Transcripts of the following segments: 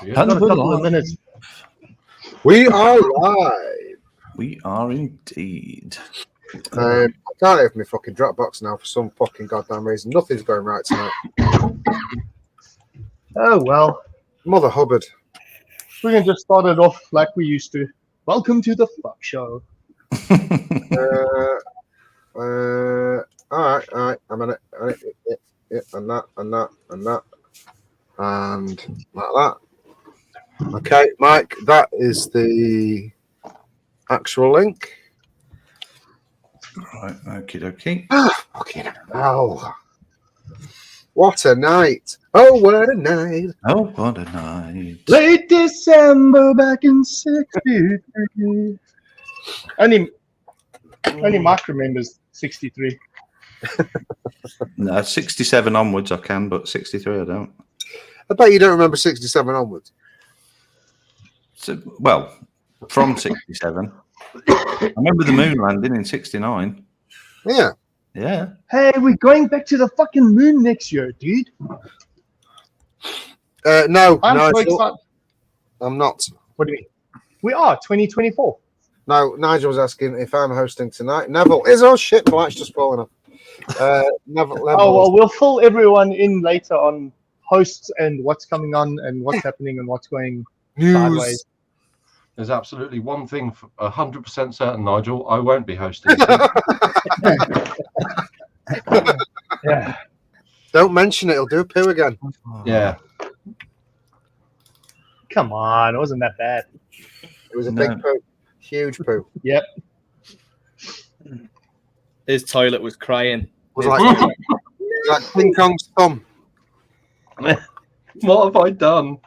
We've got a couple of minutes. We are live. We are indeed. I can't have my fucking Dropbox now for some fucking goddamn reason. Nothing's going right tonight. Oh, well. Mother Hubbard. We can just start it off like we used to. Welcome to the fuck show. All right. I'm in it. Yeah, and that. And like that. Okay, Mike, that is the actual link. Right, okie dokie. Fucking hell. What a night. Oh, what a night. Oh, what a night. Late December back in 63. Only Mike remembers 63. No, 67 onwards I can, but 63 I don't. I bet you don't remember 67 onwards. So, well, from 67. I remember the moon landing in 69. Yeah. Yeah. Hey, we're going back to the fucking moon next year, dude. No, I'm so Nigel, excited. I'm not. What do you mean? We are 2024. No, Nigel was asking if I'm hosting tonight. Neville is shit. My light's just falling off. Neville. Oh, well, we'll fill everyone in later on hosts and what's coming on and what's happening and what's going sideways. There's absolutely one thing 100% certain, Nigel. I won't be hosting. Yeah. Don't mention it. He'll do a poo again. Yeah. Come on, it wasn't that bad. It was a big poo. Huge poo. Yep. His toilet was crying. It was like King Kong's thumb. What have I done?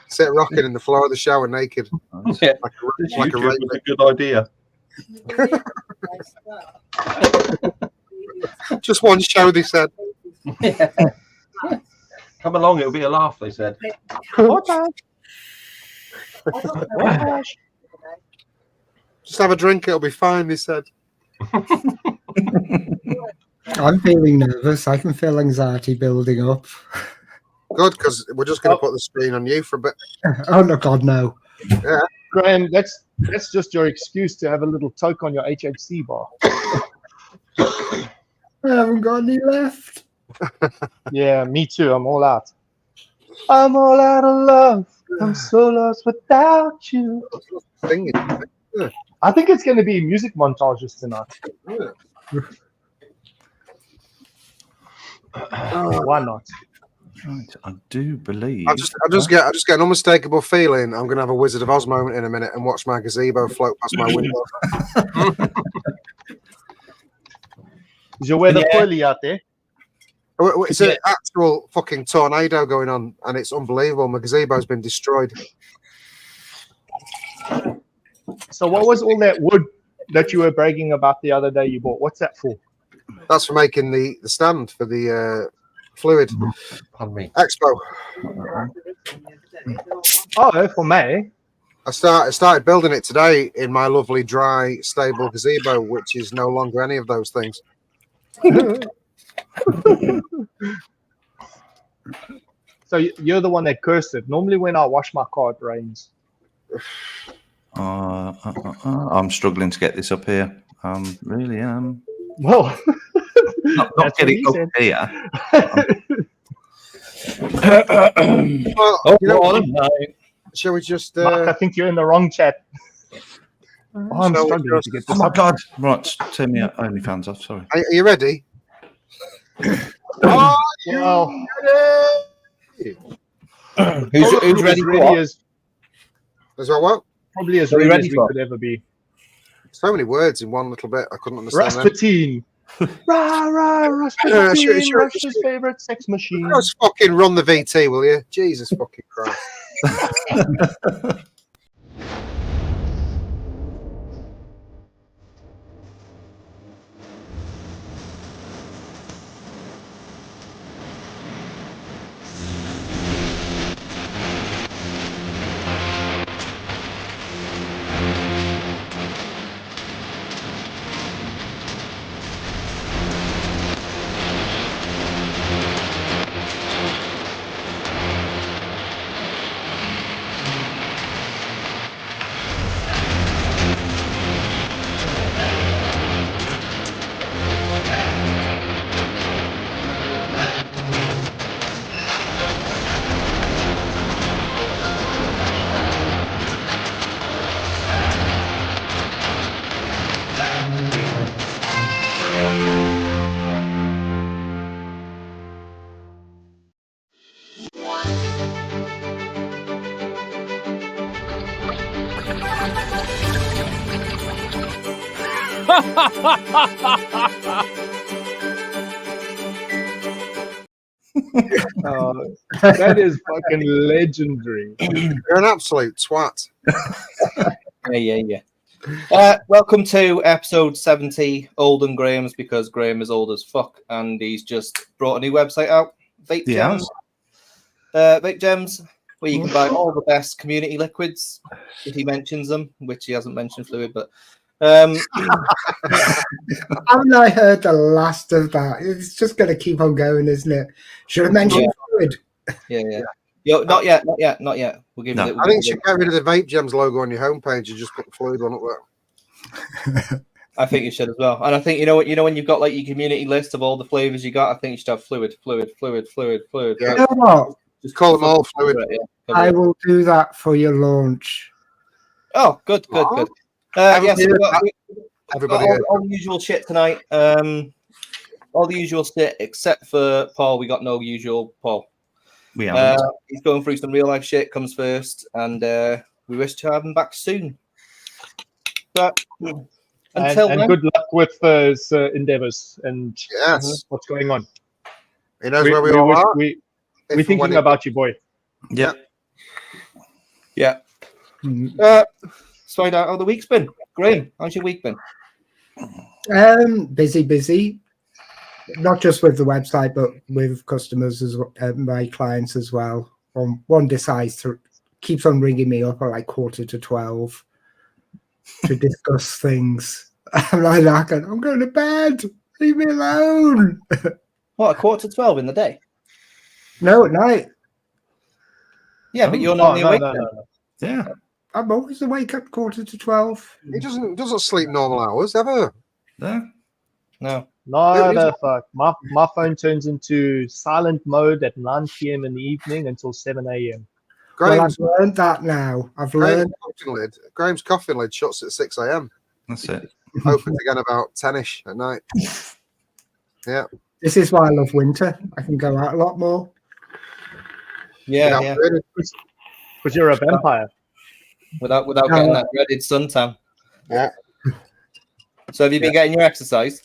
Sit rocking in the floor of the shower naked. Yeah. Like a YouTube raven. was a good idea. Just one show, they said. Come along, it'll be a laugh, they said. Just have a drink, it'll be fine, they said. I'm feeling nervous. I can feel anxiety building up. Good, because we're just going to put the screen on you for a bit. Oh, no, God, no. Yeah. Graham, that's just your excuse to have a little toke on your HHC bar. I haven't got any left. Yeah, me too. I'm all out. I'm all out of love. I'm so lost without you. Singing. I think it's going to be music montages tonight. Why not? Right, I do believe. I just get an unmistakable feeling I'm going to have a Wizard of Oz moment in a minute and watch my gazebo float past my window. Is your weather poorly out there? It's an actual fucking tornado going on, and it's unbelievable. My gazebo's been destroyed. So what was all that wood that you were bragging about the other day you bought? What's that for? That's for making the stand for the fluid. Pardon me. Expo. Oh, for May. I started building it today in my lovely, dry, stable gazebo, which is no longer any of those things. So you're the one that cursed it. Normally when I wash my car, it rains. I'm struggling to get this up here. Really am. Well, Not getting up here. Well, shall we just? Mark, I think you're in the wrong chat. Oh, I'm struggling to get this. Oh my up. God! Right, turn me OnlyFans off. Sorry. Are you ready? Well, Who's ready for what? As well, what? Probably as Are we ready ready as we for? could ever be. So many words in one little bit. I couldn't understand them. Rasputin. Rah, Rasputin, Sure. Russia's favorite sex machine. Just fucking run the VT, will you? Jesus fucking Christ. That is fucking legendary. You're an absolute twat. Yeah. Welcome to episode 70, Olden Graham's, because Graham is old as fuck and he's just brought a new website out, Vape Gems. Vape Gems, where you can buy all the best community liquids, if he mentions them, which he hasn't mentioned fluid, but haven't I heard the last of that? It's just going to keep on going, isn't it? Should have mentioned fluid. Yeah. Yo, not yet. We'll give you. I think you should get rid of the Vape Gems logo on your homepage and just put the fluid one up there. I think you should as well. And I think you know when you've got like your community list of all the flavors you got, I think you should have fluid. Yeah. You know what? Just call them all fluid. I will do that for your launch. Oh, good. Yes, Everybody all the usual shit tonight. All the usual shit except for Paul. We got no usual Paul. We haven't. He's going through some real life shit. Comes first, and we wish to have him back soon. But until and then, good luck with those endeavors and Yes. what's going on. He knows where we all are. We're thinking about you, boy. Yeah. let's find out how the week's been. Graham, how's your week been? Busy. Not just with the website, but with customers as well, my clients as well. One decides to keeps on ringing me up at like 11:45 to discuss things. I'm like, I'm going to bed. Leave me alone. What, 11:45 in the day? No, at night. Yeah, but you're not awake. No. Yeah. I'm always awake at 11:45. He doesn't sleep normal hours ever. No. Not a fuck. My phone turns into silent mode at 9 p.m. in the evening until 7 a.m. Well, I've learned that now. Graham's coffin lid shuts at 6 a.m. That's it. Opens again about 10ish at night. Yeah. This is why I love winter. I can go out a lot more. Yeah. Because you're a vampire. Without getting that dreaded suntan. Yeah. So have you been getting your exercise?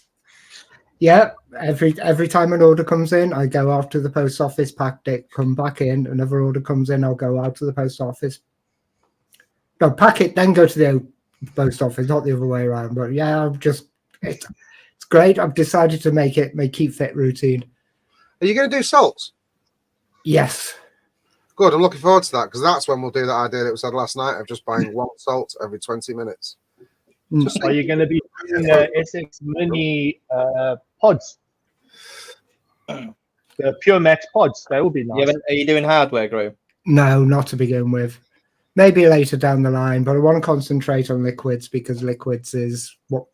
Yeah, every time an order comes in, I go out to the post office, pack it, come back in. Another order comes in, I'll go out to the post office. No, pack it, then go to the post office, not the other way around. But yeah, it's great. I've decided to make it my keep fit routine. Are you going to do salts? Yes. Good. I'm looking forward to that because that's when we'll do that idea that we said last night of just buying one salt every 20 minutes. Are you going to be doing SX Mini pods? The Pure Max pods. That would be nice. Are you doing hardware, Graham? No, not to begin with. Maybe later down the line, but I want to concentrate on liquids because liquids is the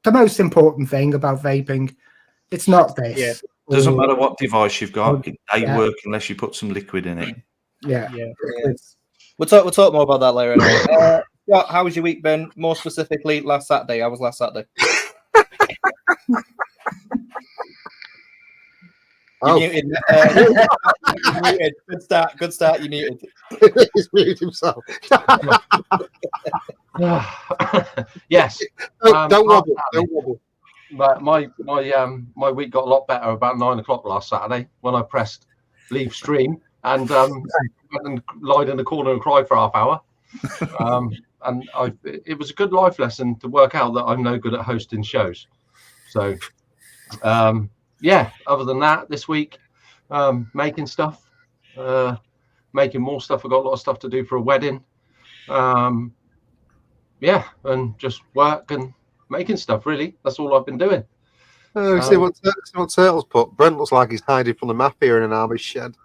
most important thing about vaping. It's not this. Yeah. Doesn't matter what device you've got, it ain't work unless you put some liquid in it. Yeah. We'll talk more about that later. Anyway. Scott, how was your week been? More specifically, last Saturday. How was last Saturday? Oh. You muted. You muted. Good start. You muted. He's muted himself. Yes. Don't wobble. But my week got a lot better about 9 o'clock last Saturday when I pressed leave stream and lied in the corner and cried for half hour. And it was a good life lesson to work out that I'm no good at hosting shows. So, other than that, this week, making stuff, making more stuff. I've got a lot of stuff to do for a wedding. And just work and making stuff, really. That's all I've been doing. See what Turtle's put. Brent looks like he's hiding from the mafia in an army shed.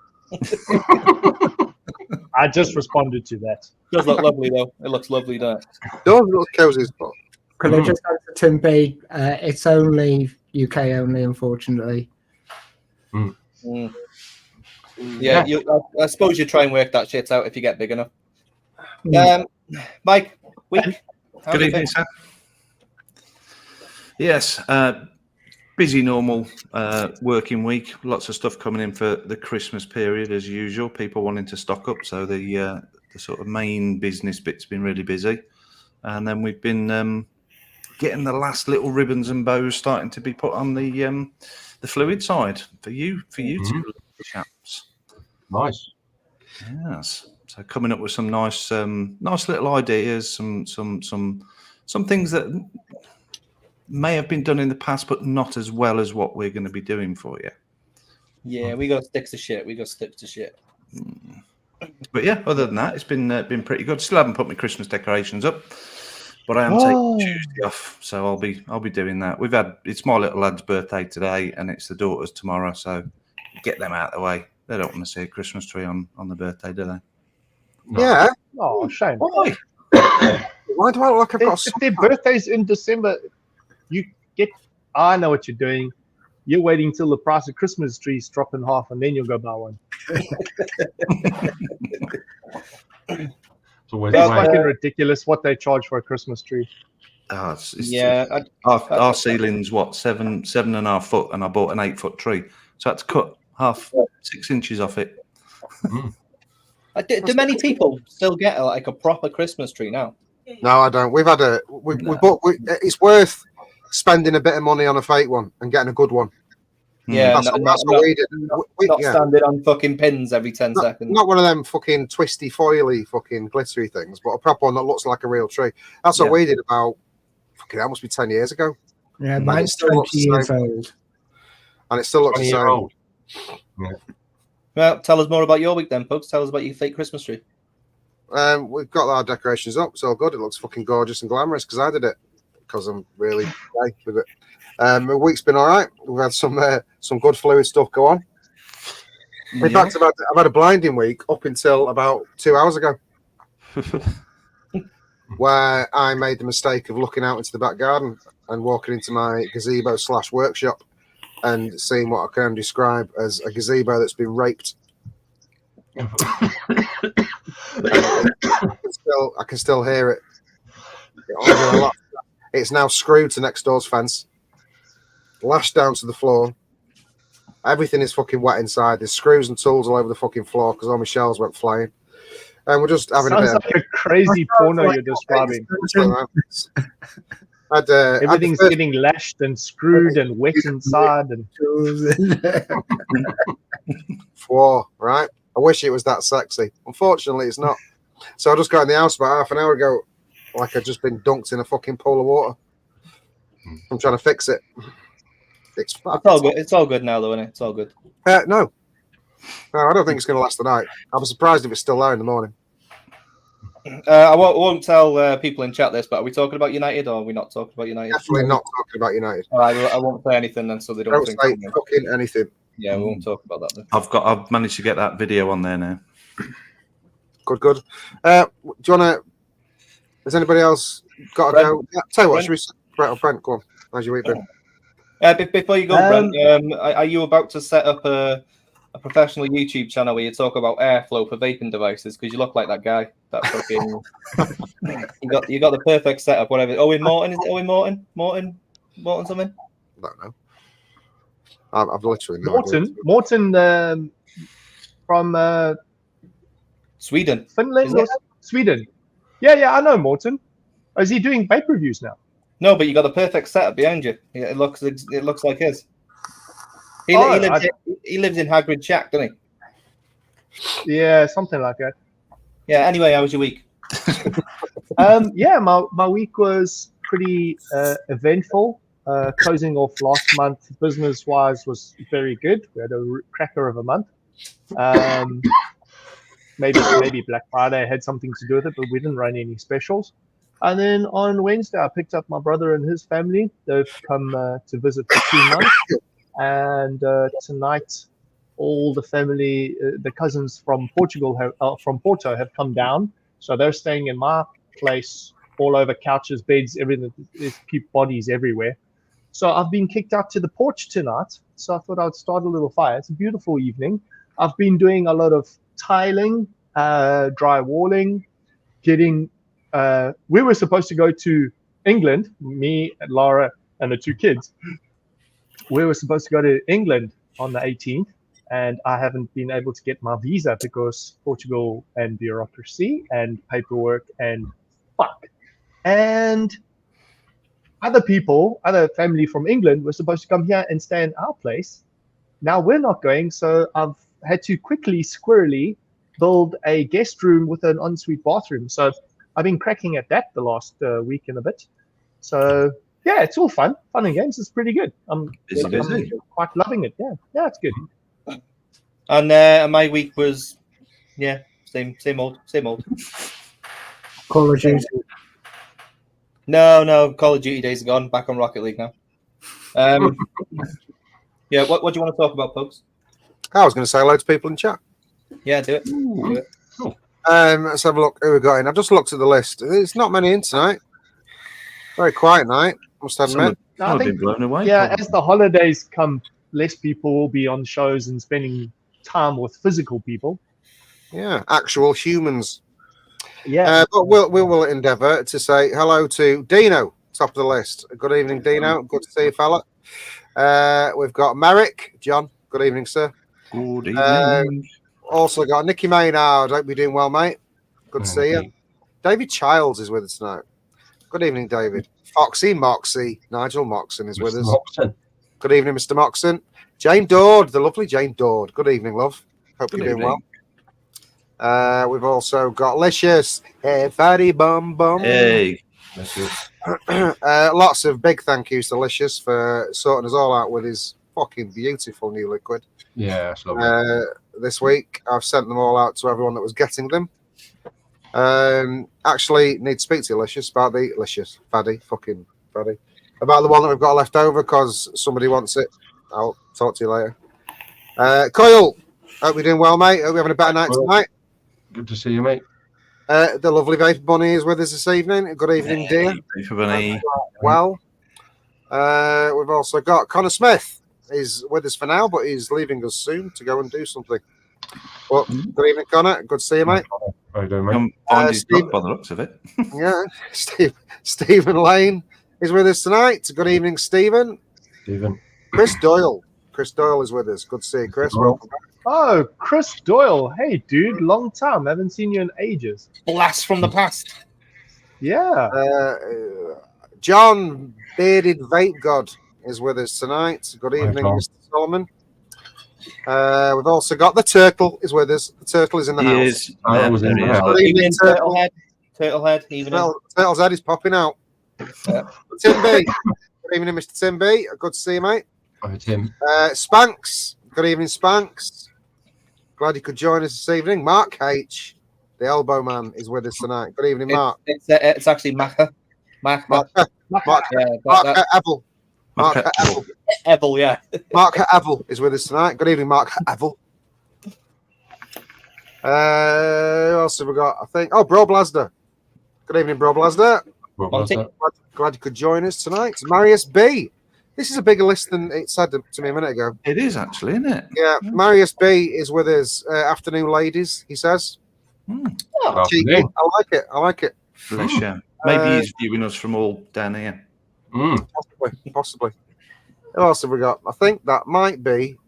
I just responded to that. It does look lovely, though. It looks lovely, doesn't it? Does look cozy spot. Could I just answer Tim B? It's only UK only, unfortunately. Yeah, I suppose you try and work that shit out if you get big enough. Mike, week. Good evening, sir. Yes, busy normal working week. Lots of stuff coming in for the Christmas period as usual. People wanting to stock up, so the sort of main business bit's been really busy. And then we've been getting the last little ribbons and bows starting to be put on the fluid side for you two chaps. Nice. Yes. So coming up with some nice little ideas, some things that may have been done in the past, but not as well as what we're going to be doing for you. Yeah, we got sticks to shit. We got sticks to shit. But yeah, other than that, it's been pretty good. Still haven't put my Christmas decorations up, but I am taking Tuesday off, so I'll be doing that. It's my little lad's birthday today, and it's the daughter's tomorrow, so get them out of the way. They don't want to see a Christmas tree on the birthday, do they? No. Yeah. Oh, shame. Why? Why do I look like I've got If their birthday's in December, I know what you're doing. You're waiting till the price of Christmas trees drop in half, and then you'll go buy one. It's always It's the way. fucking ridiculous what they charge for a Christmas tree. Oh, Yeah, our ceiling's what 7.5 foot, and I bought an 8-foot tree, so I had to cut 6 inches off it. do many people still get like a proper Christmas tree now? No, I don't. We've had it's worth spending a bit of money on a fake one and getting a good one. Yeah, That's what we did. Not standing on fucking pins every 10 seconds. Not one of them fucking twisty, foily, fucking glittery things, but a proper one that looks like a real tree. That's what we did about, that must be 10 years ago. Yeah, mine's 20 years old. And it still looks the same. Old. Yeah. Well, tell us more about your week then, folks. Tell us about your fake Christmas tree. We've got our decorations up. It's all good. It looks fucking gorgeous and glamorous because I did it. Because I'm really great with it. My week's been all right. We've had some good fluid stuff go on. In fact, I've had a blinding week up until about 2 hours ago, where I made the mistake of looking out into the back garden and walking into my gazebo / workshop and seeing what I can describe as a gazebo that's been raped. I can still hear it. It's now screwed to next door's fence, lashed down to the floor. Everything is fucking wet inside. There's screws and tools all over the fucking floor because all my shells went flying. And we're just having Sounds like a crazy porno you're describing. Everything's getting lashed and screwed and wet inside. And right? I wish it was that sexy. Unfortunately, it's not. So I just got in the house about half an hour ago, like I'd just been dunked in a fucking pool of water. I'm trying to fix it. It's all good. It's all good now, though, isn't it? It's all good. No, I don't think it's going to last the night. I'm surprised if it's still there in the morning. I won't tell people in chat this, but are we talking about United or are we not talking about United? Definitely not talking about United. All right, I won't say anything then, so they don't think. Say fucking anything. Yeah, we won't talk about that then. I've managed to get that video on there now. Good. Do you want to? Has anybody else got to go? Yeah, tell you what, should we? Brent, go on. How's your week been? Before you go, Brent, are you about to set up a professional YouTube channel where you talk about airflow for vaping devices? Because you look like that guy. That fucking you got the perfect setup. Whatever. Owen Morton, is it Owen Morton? Morton something? I don't know. I've literally no idea. Morton from Sweden. Finland or Sweden. Yeah, I know Morton. Is he doing vape reviews now? No, but you got the perfect setup behind you. It looks like his. He lives in Hagrid Shack, doesn't he? Yeah, something like that. Yeah. Anyway, how was your week? My week was pretty eventful. Closing off last month, business-wise, was very good. We had a cracker of a month. Maybe Black Friday had something to do with it, but we didn't run any specials. And then on Wednesday, I picked up my brother and his family. They've come to visit for 2 months. And tonight, all the family, the cousins from from Porto, have come down. So they're staying in my place, all over couches, beds, everything. There's bodies everywhere. So I've been kicked out to the porch tonight. So I thought I'd start a little fire. It's a beautiful evening. I've been doing a lot of tiling, drywalling, getting. We were supposed to go to England, me, Laura, and the 2 kids. We were supposed to go to England on the 18th, and I haven't been able to get my visa because Portugal and bureaucracy and paperwork and fuck. And other people, other family from England were supposed to come here and stay in our place. Now we're not going, so I've had to quickly, squirrely build a guest room with an ensuite bathroom. So I've been cracking at that the last week and a bit. So yeah, it's all fun and games. It's pretty good. I'm quite loving it. Yeah, it's good. And my week was, same old. Call of Duty. No, Call of Duty days are gone. Back on Rocket League now. Yeah, what do you want to talk about, folks? I was going to say hello to people in chat. Yeah, do it. Do it. Let's have a look who we got in. I've just looked at the list. There's not many in tonight. Very quiet night, must admit. I think, blown away. yeah, probably. as the holidays come, less people will be on shows and spending time with physical people. Yeah, actual humans. Yeah. But we'll endeavour to say hello to Dino, top of the list. Good evening, Dino. Good to see you, fella. We've got Merrick. John, good evening, sir. Good evening. Also got Nicky Maynard. Hope you're doing well, mate. Good to see you. David Childs is with us tonight. Good evening, David. Foxy Moxie. Nigel Moxon is with us. Moxon. Good evening, Mr. Moxon. Jane Dord, the lovely Jane Dord. Good evening, love. Hope you're doing well. We've also got Licious. Hey, fatty bum bum. Hey. Lots of big thank yous to Licious for sorting us all out with his fucking beautiful new liquid. Yeah, it's lovely. This week, I've sent them all out to everyone that was getting them. Actually, need to speak to you, Licious, about the fucking Faddy, about the one that we've got left over because somebody wants it. I'll talk to you later. Coyle, hope you're doing well, mate. Hope you're having a better night tonight. Good to see you, mate. The lovely Vapor Bunny is with us this evening. Good evening, dear. Vapor Bunny. Well, we've also got Connor Smith. He's with us for now, but he's leaving us soon to go and do something. Well, good evening, Connor. Good to see you, mate. How you doing, mate? Come find his book by the looks of it. Yeah, Stephen Lane is with us tonight. Good evening, Stephen. Stephen. Chris Doyle. Chris Doyle is with us. Good to see you, Chris. Welcome back. Oh, Chris Doyle. Hey, dude. Long time. Haven't seen you in ages. Blast from the past. Yeah. John Bearded Vape God is with us tonight. Good evening, John. Mr. Solomon. We've also got the Turtle is with us. The Turtle is in the house. Is. I was in there he the is. house. Good evening, Evening, Turtle. Turtlehead. Evening. Turtle's head is popping out. Yeah. Tim B. Good evening, Mr. Tim B. Good to see you, mate. Hi, Tim. Spanks. Good evening, Spanks. Glad you could join us this evening. Mark H. The Elbow Man is with us tonight. Good evening, Mark. It's actually Maca. Mark Yeah, that. Evel. Mark Evel. Evel, yeah. Mark Evel is with us tonight. Good evening, Mark Evel. Who else have we got? I think. Oh, Bro Blasder. Good evening, Bro Blasder. What was that? Glad you could join us tonight. Marius B. This is a bigger list than it said to me a minute ago. It is actually, isn't it? Yeah, Marius B is with us. Afternoon, ladies, he says. Oh, Cheeky. I like it. I like it. Bless you. Maybe he's viewing us from all down here. Possibly. Who else have we got? I think that might be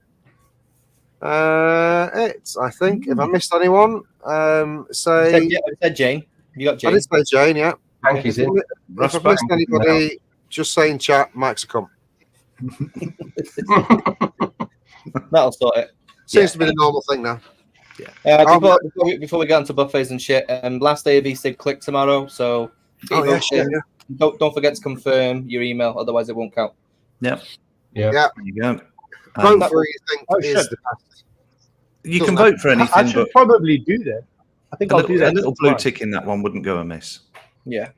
it. I think. If I missed anyone, say. I said Jane. You got I Jane. did say Jane, yeah. Hankey's in. If I've missed anybody, just say in chat, Mike's a come. That'll sort it. Seems to be the normal thing now. Before we get into buffets and shit, last day of Easter click tomorrow, so don't forget to confirm your email, otherwise it won't count. Yep. Yeah. Yeah. There you go. Vote for who you think is the best. You can vote for anything, I should but probably do that. I think I'll do that. a little blue tick in that one wouldn't go amiss. Yeah.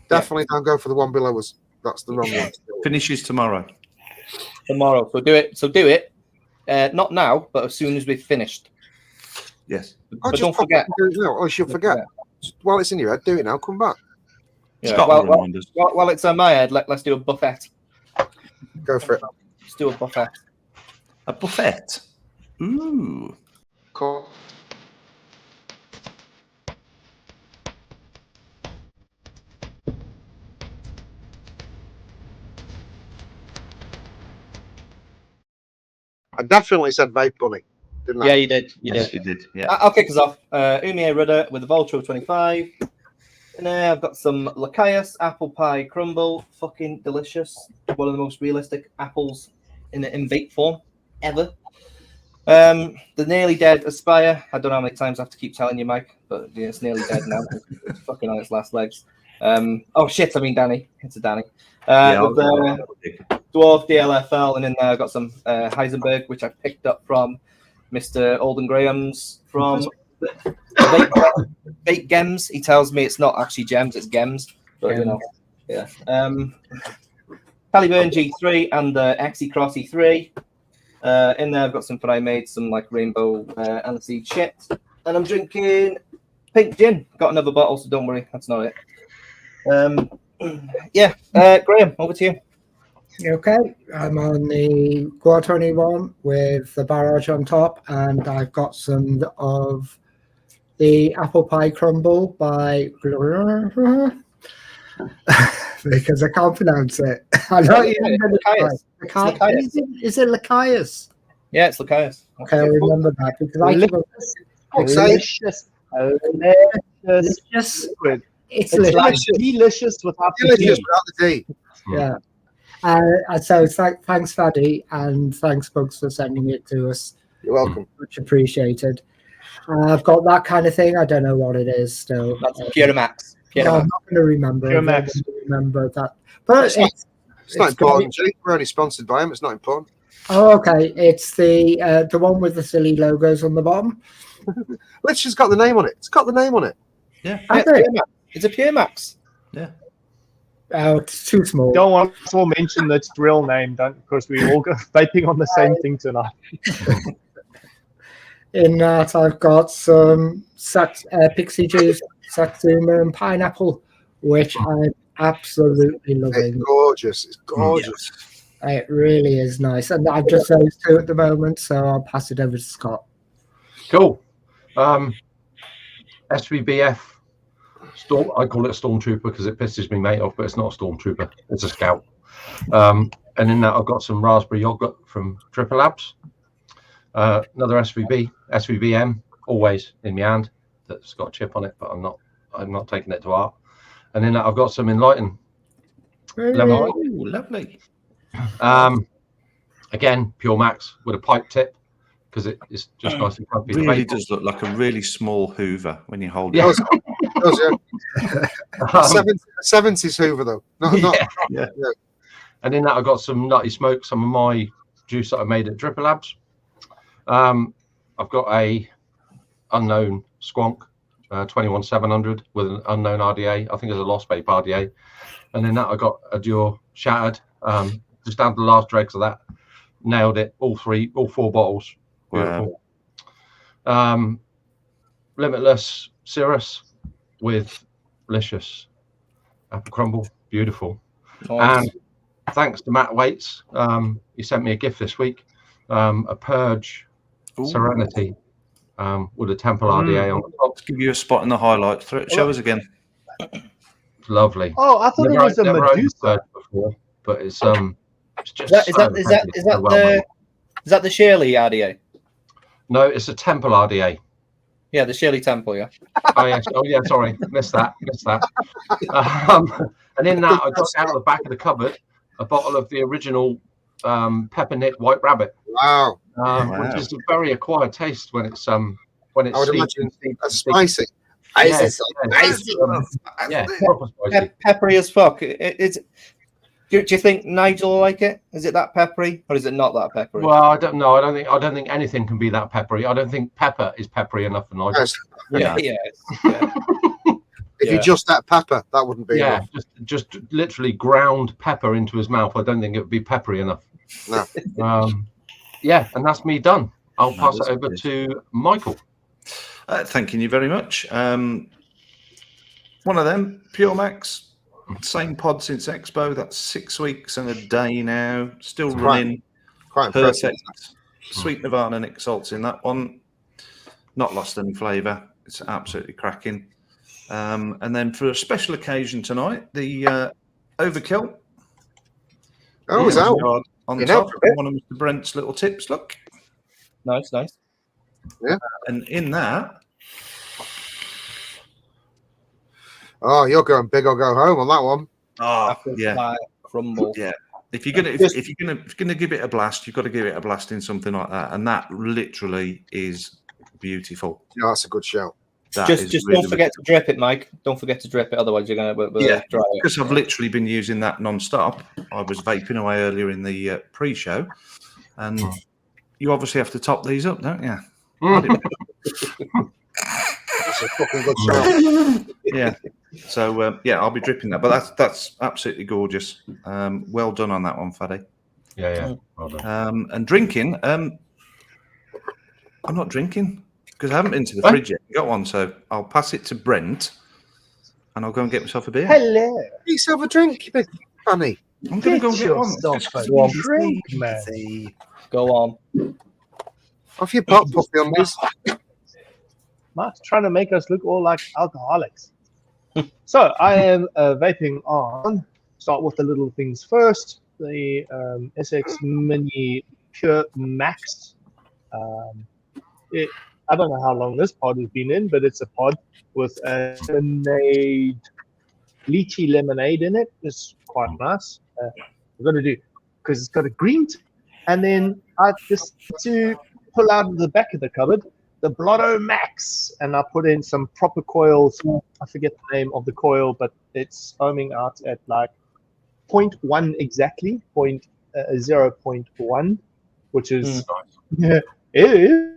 Definitely don't go for the one below us. That's the wrong one. Finishes tomorrow. Tomorrow. So do it. Not now, but as soon as we've finished. Yes. But don't forget. Do it now, or you'll forget. While it's in your head, do it now. Come back. Yeah. Scott will remind us. While it's on my head, let's do a buffet. Go for it. Let's do a buffet. A buffet. Ooh. Cool. I definitely said Vape Bunny, didn't I? Yeah, you did. Yes, you did. Yeah. I'll kick us off. Umie Rudder with a Vulture of 25. And I've got some Lachias apple pie crumble, fucking delicious. One of the most realistic apples in vape form ever. The nearly dead Aspire. I don't know how many times I have to keep telling you, Mike, but yeah, it's nearly dead now. It's fucking on its last legs. Oh shit! I mean Danny. It's a Danny. With the Dwarf DLFL, and in there I've got some Heisenberg, which I picked up from Mr. Olden Graham's from Vaping Gems. He tells me it's not actually gems, it's gems. But you know, yeah. Caliburn G3 and the XE Cross E3. In there I've got some I made some like rainbow aniseed shit. And I'm drinking pink gin. Got another bottle, so don't worry, that's not it. Yeah, Graham, over to you. Okay, I'm on the Quad 21 with the barrage on top, and I've got some of the apple pie crumble by because I can't pronounce it. I don't even know Is it Lachias? Yeah, it's Lachias. Okay, I remember that because I Delicious. Delicious. It's delicious without the Delicious tea. without the tea. Yeah. So thanks, Faddy, and thanks, folks, for sending it to us. You're welcome. Much appreciated. I've got that kind of thing. I don't know what it is still. That's Pure Max. I'm not going to remember. Pure Max. Remember that, but It's not important, Jake. We're only sponsored by him. It's not important. Oh, okay. It's the one with the silly logos on the bottom. Which has got the name on it. It's got the name on it. Yeah. It's a Pure Max. Yeah. Oh, it's too small. Don't want to mention its real name, because we all go vaping on the same thing tonight. In that, I've got some Pixie Juice, Satsuma, and Pineapple, which I'm absolutely loving. It's gorgeous. It's gorgeous. It really is nice. And I've just those two at the moment, so I'll pass it over to Scott. Cool. SVBF. I call it a stormtrooper because it pisses me mate off, but it's not a stormtrooper. It's a scout. And in that, I've got some raspberry yogurt from Triple Labs. Another SVBM, always in my hand. That's got a chip on it, but I'm not taking it to art. And in that, I've got some Enlighten. Lovely. Again, Pure Max with a pipe tip because it's just nice and comfy. It really does look like a really small Hoover when you hold Yeah. it. It does, yeah. 70s Hoover, though. Yeah. And in that, I've got some Nutty Smoke, some of my juice that I made at Triple Labs. I've got a unknown Squonk 21700 with an unknown RDA. I think it's a Lost Vape RDA. And in that, I got a Dior Shattered. Just down to the last dregs of that. Nailed it. All 4 bottles. Beautiful. Wow. Limitless Cirrus with delicious apple crumble. Beautiful. Nice. And thanks to Matt Waits, he sent me a gift this week. A Purge Serenity with a Temple RDA on the top. Let's give you a spot in the highlight. Show us again. Lovely. Oh, I thought it was a never owned Medusa. Purge before, but it's just Is that the Shirley RDA? No, it's a Temple RDA. Yeah, the Shirley Temple, yeah. Oh yeah, sorry, missed that. And in that, I got out of the back of the cupboard a bottle of the original Pepper Knit White Rabbit. Wow. Which is a very acquired taste when it's I would imagine that's spicy. Yeah, proper spicy. Peppery as fuck. Do you think Nigel will like it? Is it that peppery, or is it not that peppery? Well, I don't know. I don't think anything can be that peppery. I don't think pepper is peppery enough for Nigel. Yeah. If you just that pepper, that wouldn't be enough. just literally ground pepper into his mouth. I don't think it would be peppery enough. No. And that's me done. I'll pass it over to Michael. Thanking you very much. One of them, Pure Max, same pod since Expo. That's 6 weeks and a day now. Still It's running. Quite impressive. Perfect. Sweet Nirvana Nick salts in that one. Not lost any flavour. It's absolutely cracking. And then for a special occasion tonight, the Overkill. Oh, it's out. On You top, know, one of Mr. Brent's little tips. Look. Nice. Yeah. And in that, Oh, you're going big or go home on that one. Oh, Apple yeah. pie crumble. Yeah. If you're gonna give it a blast, you've got to give it a blast in something like that, and that literally is beautiful. Yeah, that's a good shout. Just don't forget to drip it, Mike. Don't forget to drip it, otherwise you're gonna dry it. Because I've literally been using that non-stop. I was vaping away earlier in the pre-show, and you obviously have to top these up, don't you? That's a fucking good shout. Yeah. So I'll be dripping that, but that's absolutely gorgeous. Well done on that one, Faddy. Yeah. Well done. And drinking, I'm not drinking because I haven't been to the fridge yet. Got one, so I'll pass it to Brent, and I'll go and get myself a beer. Hello. Get yourself a drink, you big funny. I'm going to go and get one. Yourself a drink, man. Go on. Off your pot, puppy undies. Mark's trying to make us look all like alcoholics. So I am vaping on. Start with the little things first. The SX Mini Pure Max. I don't know how long this pod has been in, but it's a pod with a lychee lemonade in it. It's quite nice. I've got to do because it's got a green and then I just to pull out of the back of the cupboard the Blotto Max, and I put in some proper coils. I forget the name of the coil, but it's foaming out at like 0.1 exactly, 0.1, which is it is.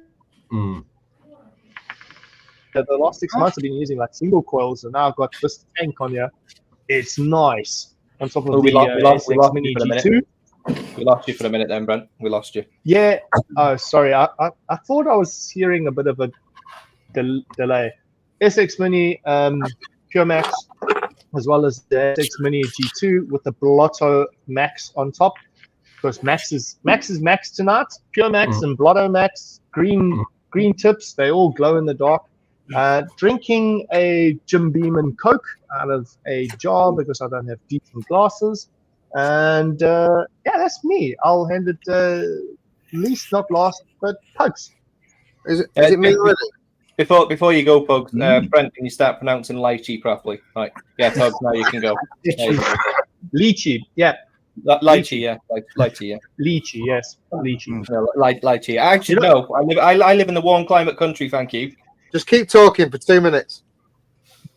The last 6 months I've been using like single coils, and now I've got this tank on here. It's nice. On top of we lost SX Mini G2. We lost you for a minute then, Brent. We lost you. Yeah. Oh, sorry. I thought I was hearing a bit of a delay. SX Mini Pure Max, as well as the SX Mini G2 with the Blotto Max on top. Because Max is Max tonight. Pure Max and Blotto Max, green tips. They all glow in the dark. Drinking a Jim Beam and Coke out of a jar because I don't have decent glasses. And that's me. I'll hand it least, not last, but Pugs. Is it me already? Before you go, Pugs, Brent, can you start pronouncing lychee properly? Right. Yeah, Pugs, now you can go. Lychee, yeah. Lychee, yeah. Lychee, yeah. Lychee, yes. Lychee. No, lychee. Actually, no. I live in the warm climate country, thank you. Just keep talking for 2 minutes.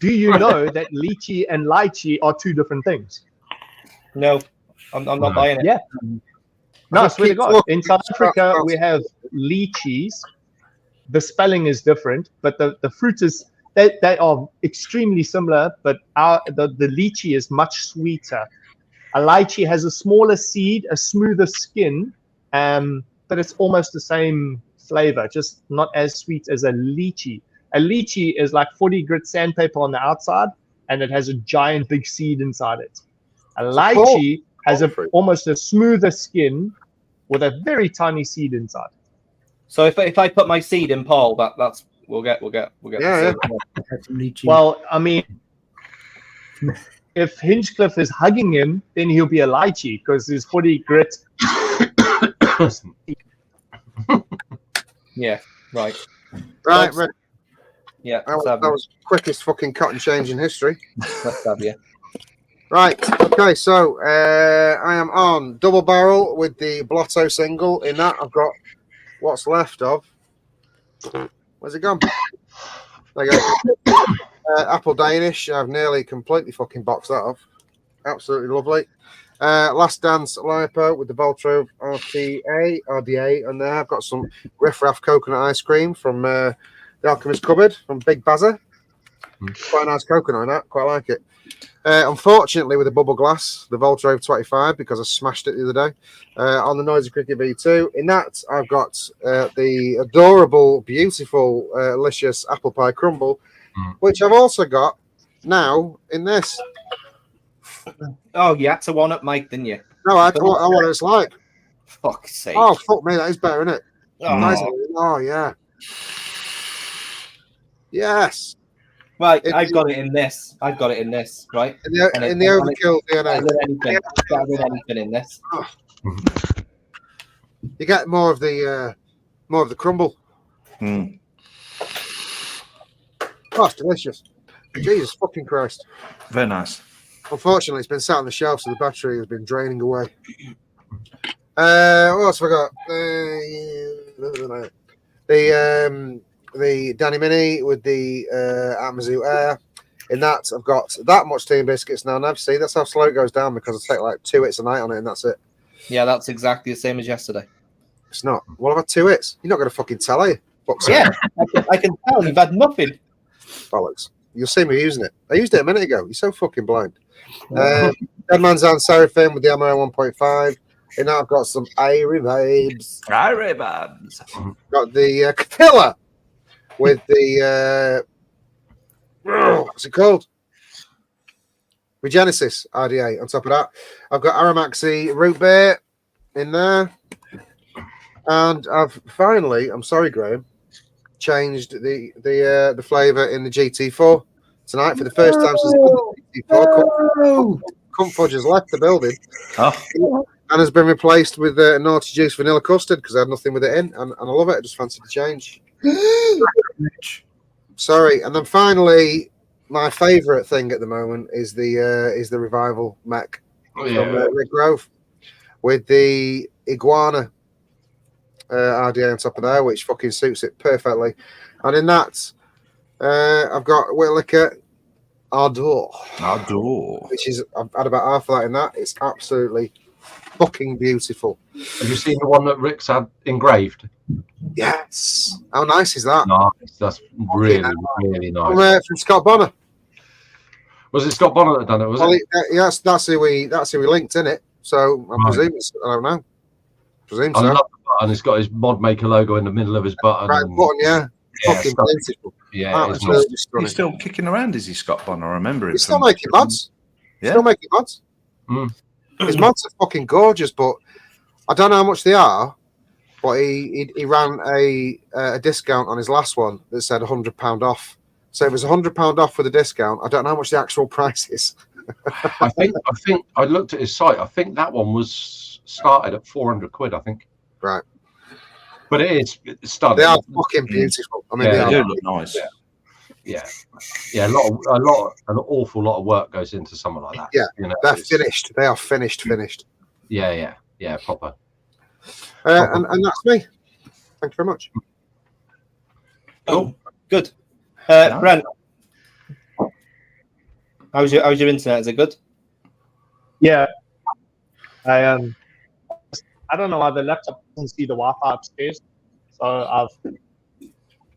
Do you know that lychee and lychee are two different things? No, I'm not buying it. Yeah. No, I swear to God. In South Africa, we have lychees. The spelling is different, but the fruit is, they are extremely similar, but the lychee is much sweeter. A lychee has a smaller seed, a smoother skin, but it's almost the same flavor, just not as sweet as a lychee. A lychee is like 40 grit sandpaper on the outside, and it has a giant big seed inside it. A lychee has almost a smoother skin with a very tiny seed inside. So if I put my seed in Paul, that's we'll get. Yeah. Well, I mean, if Hinchcliffe is hugging him, then he'll be a lychee because there's 40 grit. Yeah. Right. Right. Yeah. That was the quickest fucking cut and change in history. Let's have you. Right. Okay. So I am on double barrel with the Blotto single. In that, I've got what's left of. Where's it gone? There you go. Apple Danish. I've nearly completely fucking boxed that off. Absolutely lovely. Last Dance Lipo with the Voltro RDA, and there I've got some Riff Raff coconut ice cream from the Alchemist Cupboard from Big Bazza. Quite a nice coconut in that. Quite like it. Unfortunately, with the bubble glass, the Voltro 25, because I smashed it the other day, on the Noisy Cricket V2. In that, I've got the adorable, beautiful, delicious apple pie crumble, which I've also got now in this. Oh, you had to one up Mike, didn't you? No, I want what it's like. Fuck's sake. Oh, fuck me, that is better, isn't it? Oh. Nice. Oh, yeah. Yes. Right, I've got it in this. Right? In the overkill DNA. Anything in this. Oh. You get more of the crumble. Oh, it's delicious. Jesus fucking Christ. Very nice. Unfortunately, it's been sat on the shelf, so the battery has been draining away. What else have I got? The Danny Mini with the Amazoo Air. In that, I've got that much tea and biscuits now. Now, see, that's how slow it goes down because I take like 2 hits a night on it, and that's it. Yeah, that's exactly the same as yesterday. It's not. Well, I've had 2 hits. You're not going to fucking tell, are you? Yeah, I can tell you've had nothing. Bollocks. You'll see me using it. I used it a minute ago. You're so fucking blind. Dead Man's Hand Seraphim with the Amatorium 1.5. And now I've got some Airy Babes. Airy Babes. Got the Capilla with the what's it called? Regenesis RDA on top of that. I've got Aramaxi Root Beer in there. And I've finally, I'm sorry, Graham, changed the flavour in the GT4 tonight for the first time since the GT4. Cunt Fudge has left the building. Oh. And has been replaced with Naughty Juice Vanilla Custard because I had nothing with it in, and I love it. I just fancied the change. Sorry, and then finally, my favourite thing at the moment is the Revival mech from Rick Grove with the Iguana RDA on top of there, which fucking suits it perfectly. And in that, I've got Whitlicker Ardor, which is I've had about half of that in that. It's absolutely fucking beautiful. Have you seen the one that Rick's had engraved? Yes. How nice is that? Nice. That's really nice. From Scott Bonner. Was it Scott Bonner that done it? Was it? Yes, that's who we linked in it. So I presume it's. I don't know. Presume so. I love the button. It's got his mod maker logo in the middle of his button. Right button, yeah. Fucking beautiful. Yeah, absolutely stunning. He's still kicking around, is he, Scott Bonner? I remember it. He's still making mods. Yeah. Still making mods. His mods are fucking gorgeous, but I don't know how much they are. But he ran a discount on his last one that said £100 off. So it was £100 off with a discount. I don't know how much the actual price is. I think I looked at his site. I think that one was started at 400 quid. I think. Right. But it's stunning. They are fucking beautiful. I mean, they do look nice. Yeah. An awful lot of work goes into something like that. Yeah, you know, they're finished. They are finished. Yeah, proper. And that's me. Thank you very much. Oh, good. Brent, how's your internet? Is it good? Yeah. I don't know why the laptop doesn't see the Wi-Fi upstairs. So I've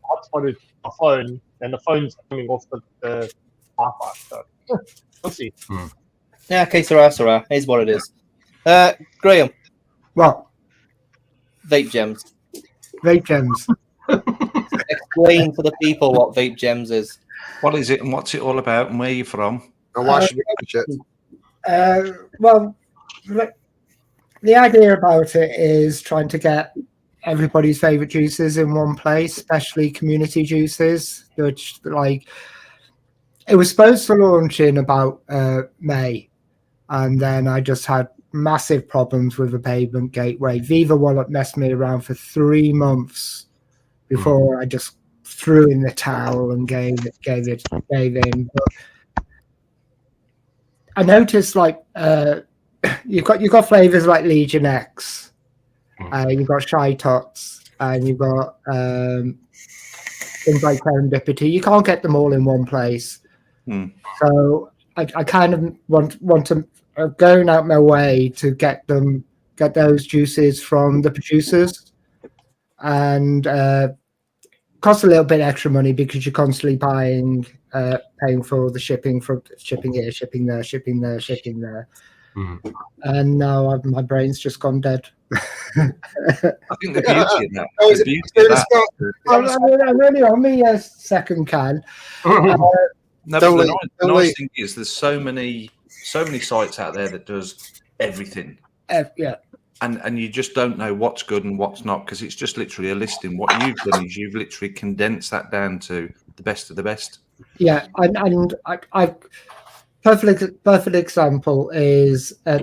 hotspotted my phone, and the phone's coming off the Wi-Fi. So we'll see. Yeah, okay, Sarah. Here's what it is. Graham. What? Vape gems. Vape gems. Explain to the people what Vape Gems is. What is it and what's it all about and where you're from? And why should we give a shit? Well, the idea about it is trying to get everybody's favorite juices in one place, especially community juices, which like it was supposed to launch in about May, and then I just had massive problems with the payment gateway. Viva Wallet messed me around for 3 months before I just threw in the towel and gave in. But I noticed like you've got flavors like Legion X, you've got Shy Tots, and you've got things like Serendipity. You can't get them all in one place. So I kind of want to going out my way to get those juices from the producers, and costs a little bit extra money because you're constantly paying for the shipping here, shipping there. And now my brain's just gone dead. I think the beauty of that. I'm only on my second can. No, the nice thing is there's so many sites out there that does everything. Yeah. And you just don't know what's good and what's not because it's just literally a listing. What you've done is you've literally condensed that down to the best of the best. Yeah, and I perfect example is a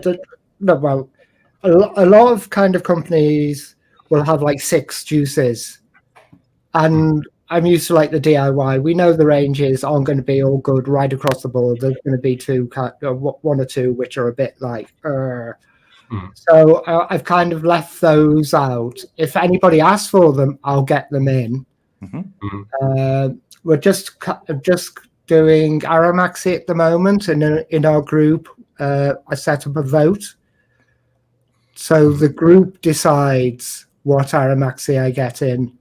lot of kind of companies will have like 6 juices, and I'm used to like the DIY. We know the ranges aren't going to be all good right across the board. There's going to be one or two which are a bit like. So I've kind of left those out. If anybody asks for them, I'll get them in. We're just doing Aramaxi at the moment, and in our group, I set up a vote. So the group decides what Aramaxi I get in.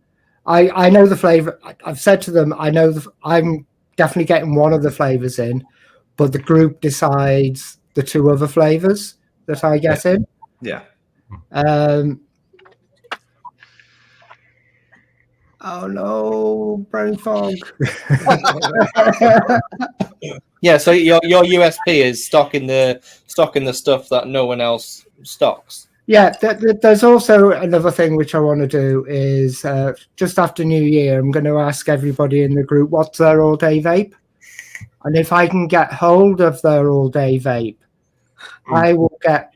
I know the flavor. I've said to them, I'm definitely getting one of the flavors in, but the group decides the two other flavors that I get in. Yeah. Oh no, brain fog. Yeah, so your USP is stocking the stuff that no one else stocks. Yeah, there's also another thing which I want to do is just after New Year, I'm going to ask everybody in the group what's their all-day vape, and if I can get hold of their all-day vape, I will get,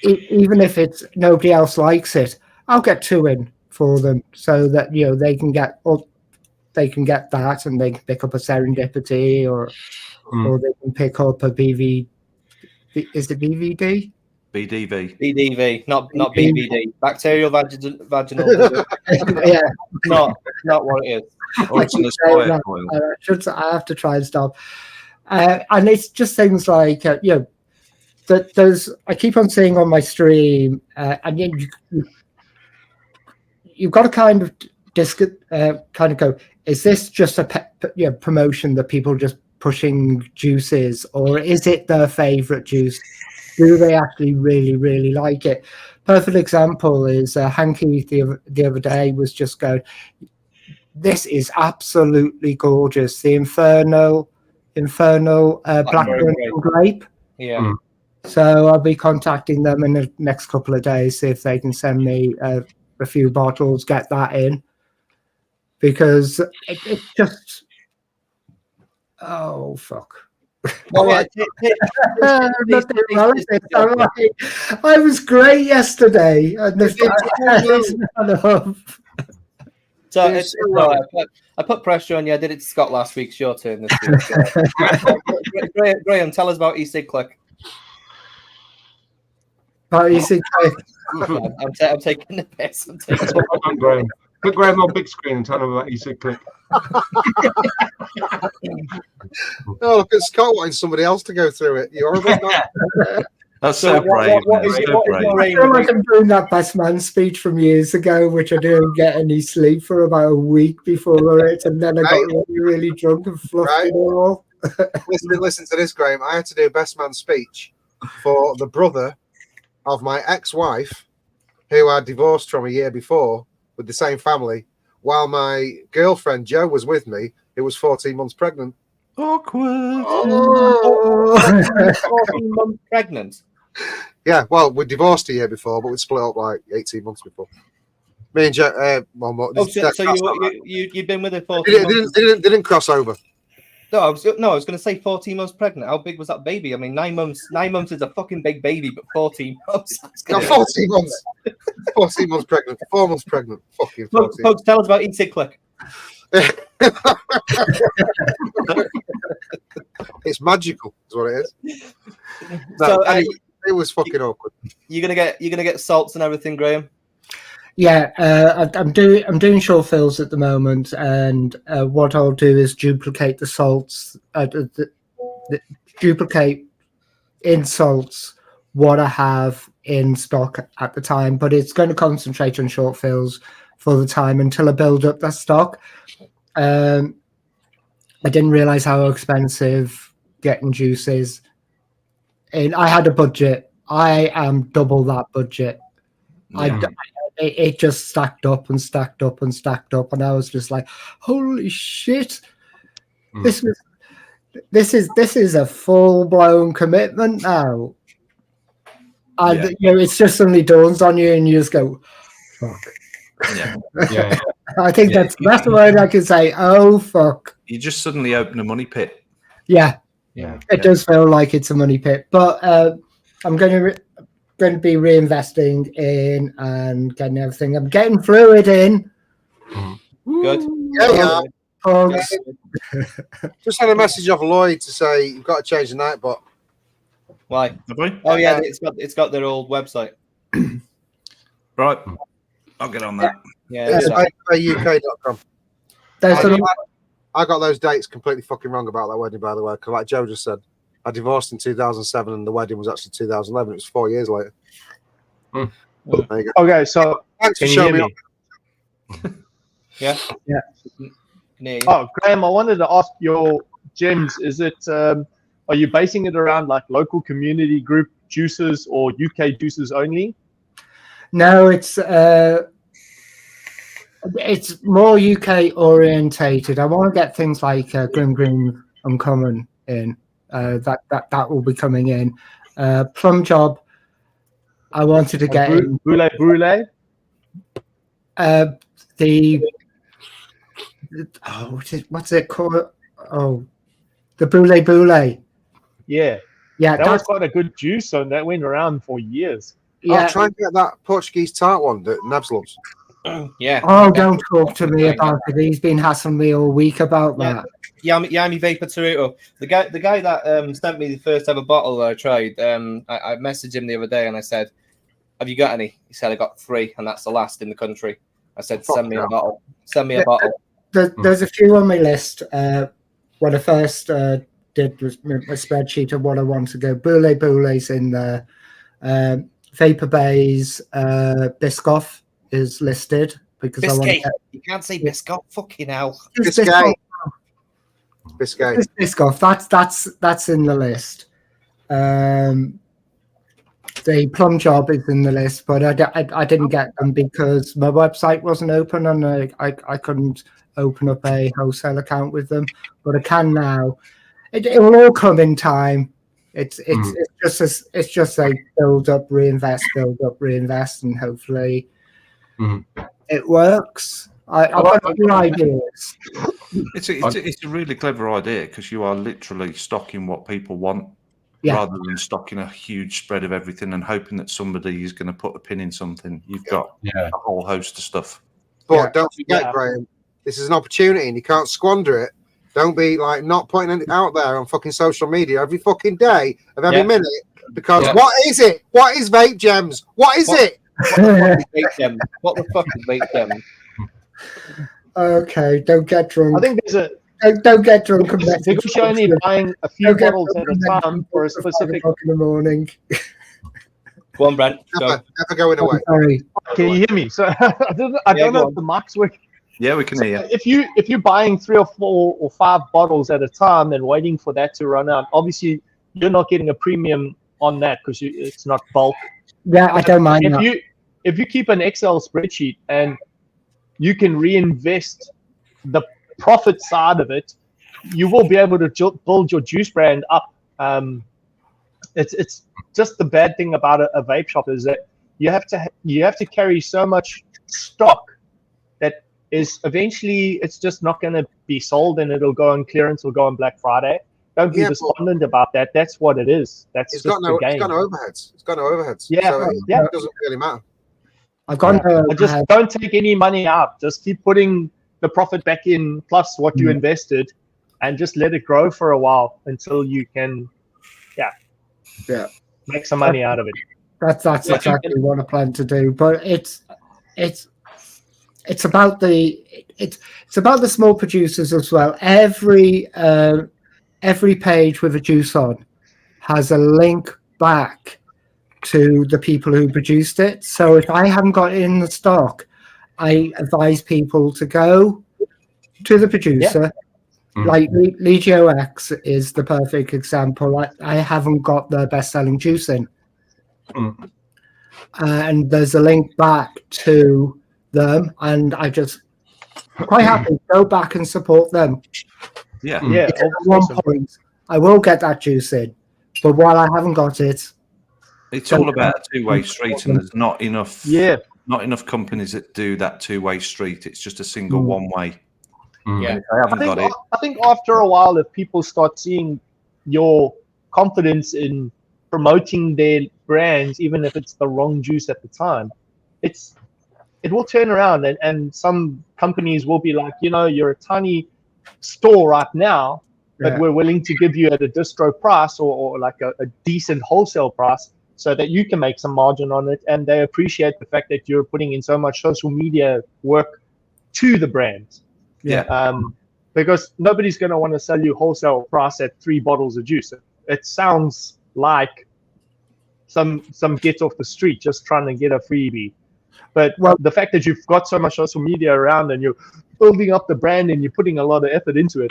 even if it's nobody else likes it, I'll get two in for them so that they can get that, and they can pick up a Serendipity or they can pick up a BV. Is it BVD? BDV, not BVD. Bacterial vaginal. Yeah, not what it is. I have to try and stop. And it's just things like that. I keep on seeing on my stream, and you've got to kind of go. Is this just a promotion that people just pushing juices, or is it their favorite juice? Do they actually really, really like it? Perfect example is Hanky the other day was just going, this is absolutely gorgeous. The Infernal Blackburn grape. Yeah. So I'll be contacting them in the next couple of days, see if they can send me a few bottles, get that in. Because it's just... Oh, fuck. I was great yesterday. I put pressure on you. I did it to Scott last week. It's your turn this week. Graham, tell us about e-cig click. E-cig click. I'm taking the piss. That's what I've done, Graham. Put Graham on big screen and tell him about e-cig click. Oh, look at Scott wanting somebody else to go through it. You're That's so brave. I feel like I'm doing that best man speech from years ago, which I didn't get any sleep for about a week before it, and then I got really, really drunk and fluffed it all. Listen to this, Graham. I had to do a best man speech for the brother of my ex-wife, who I divorced from a year before with the same family, while my girlfriend Jo was with me, who was 14 months pregnant. Awkward. 14 months pregnant. Yeah, well, we divorced a year before, but we split up like 18 months before. Me and Jo. You'd been with her 14 months. They didn't cross over. No, I was going to say 14 months pregnant. How big was that baby? I mean, 9 months. 9 months is a fucking big baby, but 14 months. No, 14 months. 14 months pregnant. 4 months pregnant. Fucking 14. Folks, tell us about e-cig click. It's magical, is what it is. So anyway, it was fucking awkward. You're gonna get salts and everything, Graham. Yeah, I'm doing short fills at the moment, and what I'll do is duplicate the salts, duplicate in salts what I have in stock at the time, but it's going to concentrate on short fills for the time until I build up that stock. I didn't realize how expensive getting juice is. And I had a budget. I am double that budget. Yeah. It just stacked up and stacked up and stacked up, and I was just like, "Holy shit! This is a full blown commitment now." And it just suddenly dawns on you, and you just go, "Fuck." Yeah. I think that's the best word I can say. Oh fuck! You just suddenly open a money pit. Yeah. It does feel like it's a money pit, but I'm going to be reinvesting in and getting everything. I'm getting fluid in. Good. Yeah. Pugs. Just had a message off Lloyd to say you've got to change the night bot. Why? Have we? Oh yeah, it's got their old website. Right. I'll get on that. Yeah. It's so- vapeuk.com. There's an, I got those dates completely fucking wrong about that wedding, by the way. Because like Joe just said, I divorced in 2007 and the wedding was actually 2011. It was 4 years later. Mm. There you go. Okay, so Thanks for can you showing hear me. me? Yeah. Yeah. Near. Oh, Graham, I wanted to ask your gems. Is it? Are you basing it around like local community group juices or UK juices only? no, it's more UK orientated. I want to get things like Grimm Green Uncommon in. That will be coming in. Plum Job. I wanted to get in Boule Boule. the what's it called? Oh, the Boule Boule. Yeah, Yeah, that was that's quite a good juice, and that went around for years. yeah. Oh, try and get that Portuguese tart one that Nabs loves. Yeah. Oh, don't talk to me about it. He's been hassling me all week about that. Yami Vapor Toruto. The guy that sent me the first ever bottle that I tried. I messaged him the other day and I said, "Have you got any?" He said, "I got 3, and that's the last in the country." I said, "Send me a bottle. Send me a bottle." There's a few on my list. What I first did was my spreadsheet of what I want to go. Boule Boule's in there. Vapor Bay's Biscoff is listed because I want to Biscay. get You can't say Biscoff. Fucking hell. Biscay. Biscay. Biscoff. That's in the list. The Plum Job is in the list, but I didn't get them because my website wasn't open and I couldn't open up a wholesale account with them. But I can now. It will all come in time. It's just a build up, reinvest, and hopefully it works. I've got a few ideas. It's a really clever idea because you are literally stocking what people want. Yeah. Rather than stocking a huge spread of everything and hoping that somebody is going to put a pin in something. You've got a whole host of stuff. But don't forget, Graham, this is an opportunity and you can't squander it. Don't be like not putting it out there on fucking social media every fucking day of every minute because what is it? What is Vape Gems? What is it? What the fuck is Vape Gem? Okay, don't get drunk. I think there's a Don't get drunk and message. because you're only buying a few bottles at a time for a specific. In the morning. Go on, Brent. Never going away. Sorry. Can you hear me? So I don't know if the mics work. Yeah, we can hear you. If you're buying 3 or 4 or 5 bottles at a time and waiting for that to run out, obviously you're not getting a premium on that because it's not bulk. Yeah, I don't mind that. If you keep an Excel spreadsheet and you can reinvest the profit side of it, you will be able to build your juice brand up. It's just the bad thing about a vape shop is that you have to carry so much stock that is eventually it's just not going to be sold and it'll go on clearance or go on Black Friday. Don't be despondent about that. That's what it is. That's it's just got no, the game. It's got no overheads. It's got no overheads. Yeah, so yeah. It doesn't really matter. I've gone to just don't take any money out. Just keep putting the profit back in plus what you invested and just let it grow for a while until you can make some money out of it. That's exactly what I plan to do. But it's about the small producers as well. Every page with a juice on has a link back to the people who produced it. So if I haven't got it in the stock, I advise people to go to the producer. Like Legio X is the perfect example. I haven't got the best-selling juice in. And there's a link back to them, and I just quite happy to go back and support them. Yeah. At one point, I will get that juice in, but while I haven't got it, it's all about a two-way street, and there's not enough. Not enough companies that do that two-way street. It's just a single one-way. Yeah, I think after a while, if people start seeing your confidence in promoting their brands, even if it's the wrong juice at the time, it will turn around, and some companies will be like, you're a tiny store right now, but Yeah. we're willing to give you at a distro price or like a decent wholesale price so that you can make some margin on it. And they appreciate the fact that you're putting in so much social media work to the brand. Yeah. Because nobody's going to want to sell you wholesale price at 3 bottles of juice. It sounds like some gets off the street just trying to get a freebie. But the fact that you've got so much social media around and you're building up the brand and you're putting a lot of effort into it,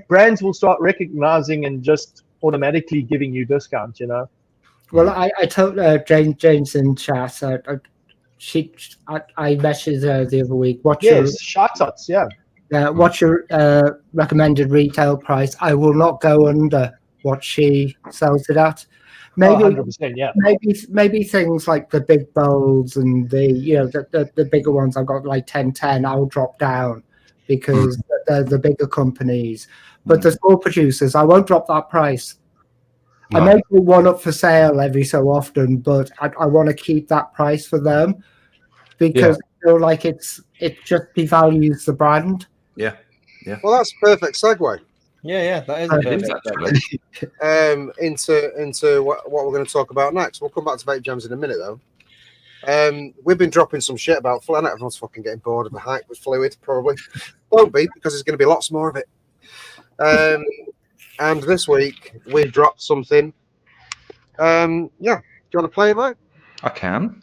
brands will start recognizing and just automatically giving you discounts, you know? Well, I told James in chat, I messaged her the other week. Yes, shout outs, yeah. What's your recommended retail price? I will not go under what she sells it at. Maybe 100%, yeah. Maybe things like the big bowls and the bigger ones. I've got like 1010. I'll drop down because they're the bigger companies. But the small producers, I won't drop that price. No. I may put one up for sale every so often, but I want to keep that price for them because I feel like it just devalues the brand. Yeah. Well, that's a perfect segue. Yeah, that is a perfect segue. Into what we're going to talk about next. We'll come back to Vape Gems in a minute, though. We've been dropping some shit about fluid. Everyone's fucking getting bored of the hype with fluid, probably. Won't be, because there's going to be lots more of it. And this week, we dropped something. Do you want to play it, mate? I can.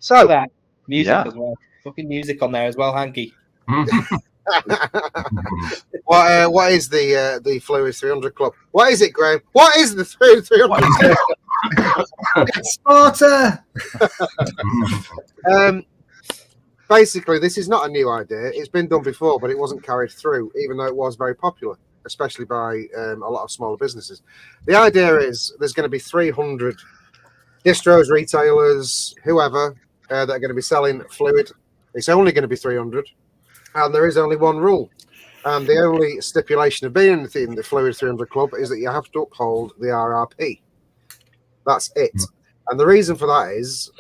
So that music as well. Fucking music on there as well, Hanky. What is the Fluid 300 Club? What is it, Graham? What is the Fluid 300 Club? Sparta. Basically, this is not a new idea. It's been done before, but it wasn't carried through, even though it was very popular, especially by a lot of smaller businesses. The idea is there's going to be 300 distros, retailers, whoever, that are going to be selling fluid. It's only going to be 300, and there is only one rule. And the only stipulation of being in the Fluid 300 Club is that you have to uphold the RRP. That's it. And the reason for that is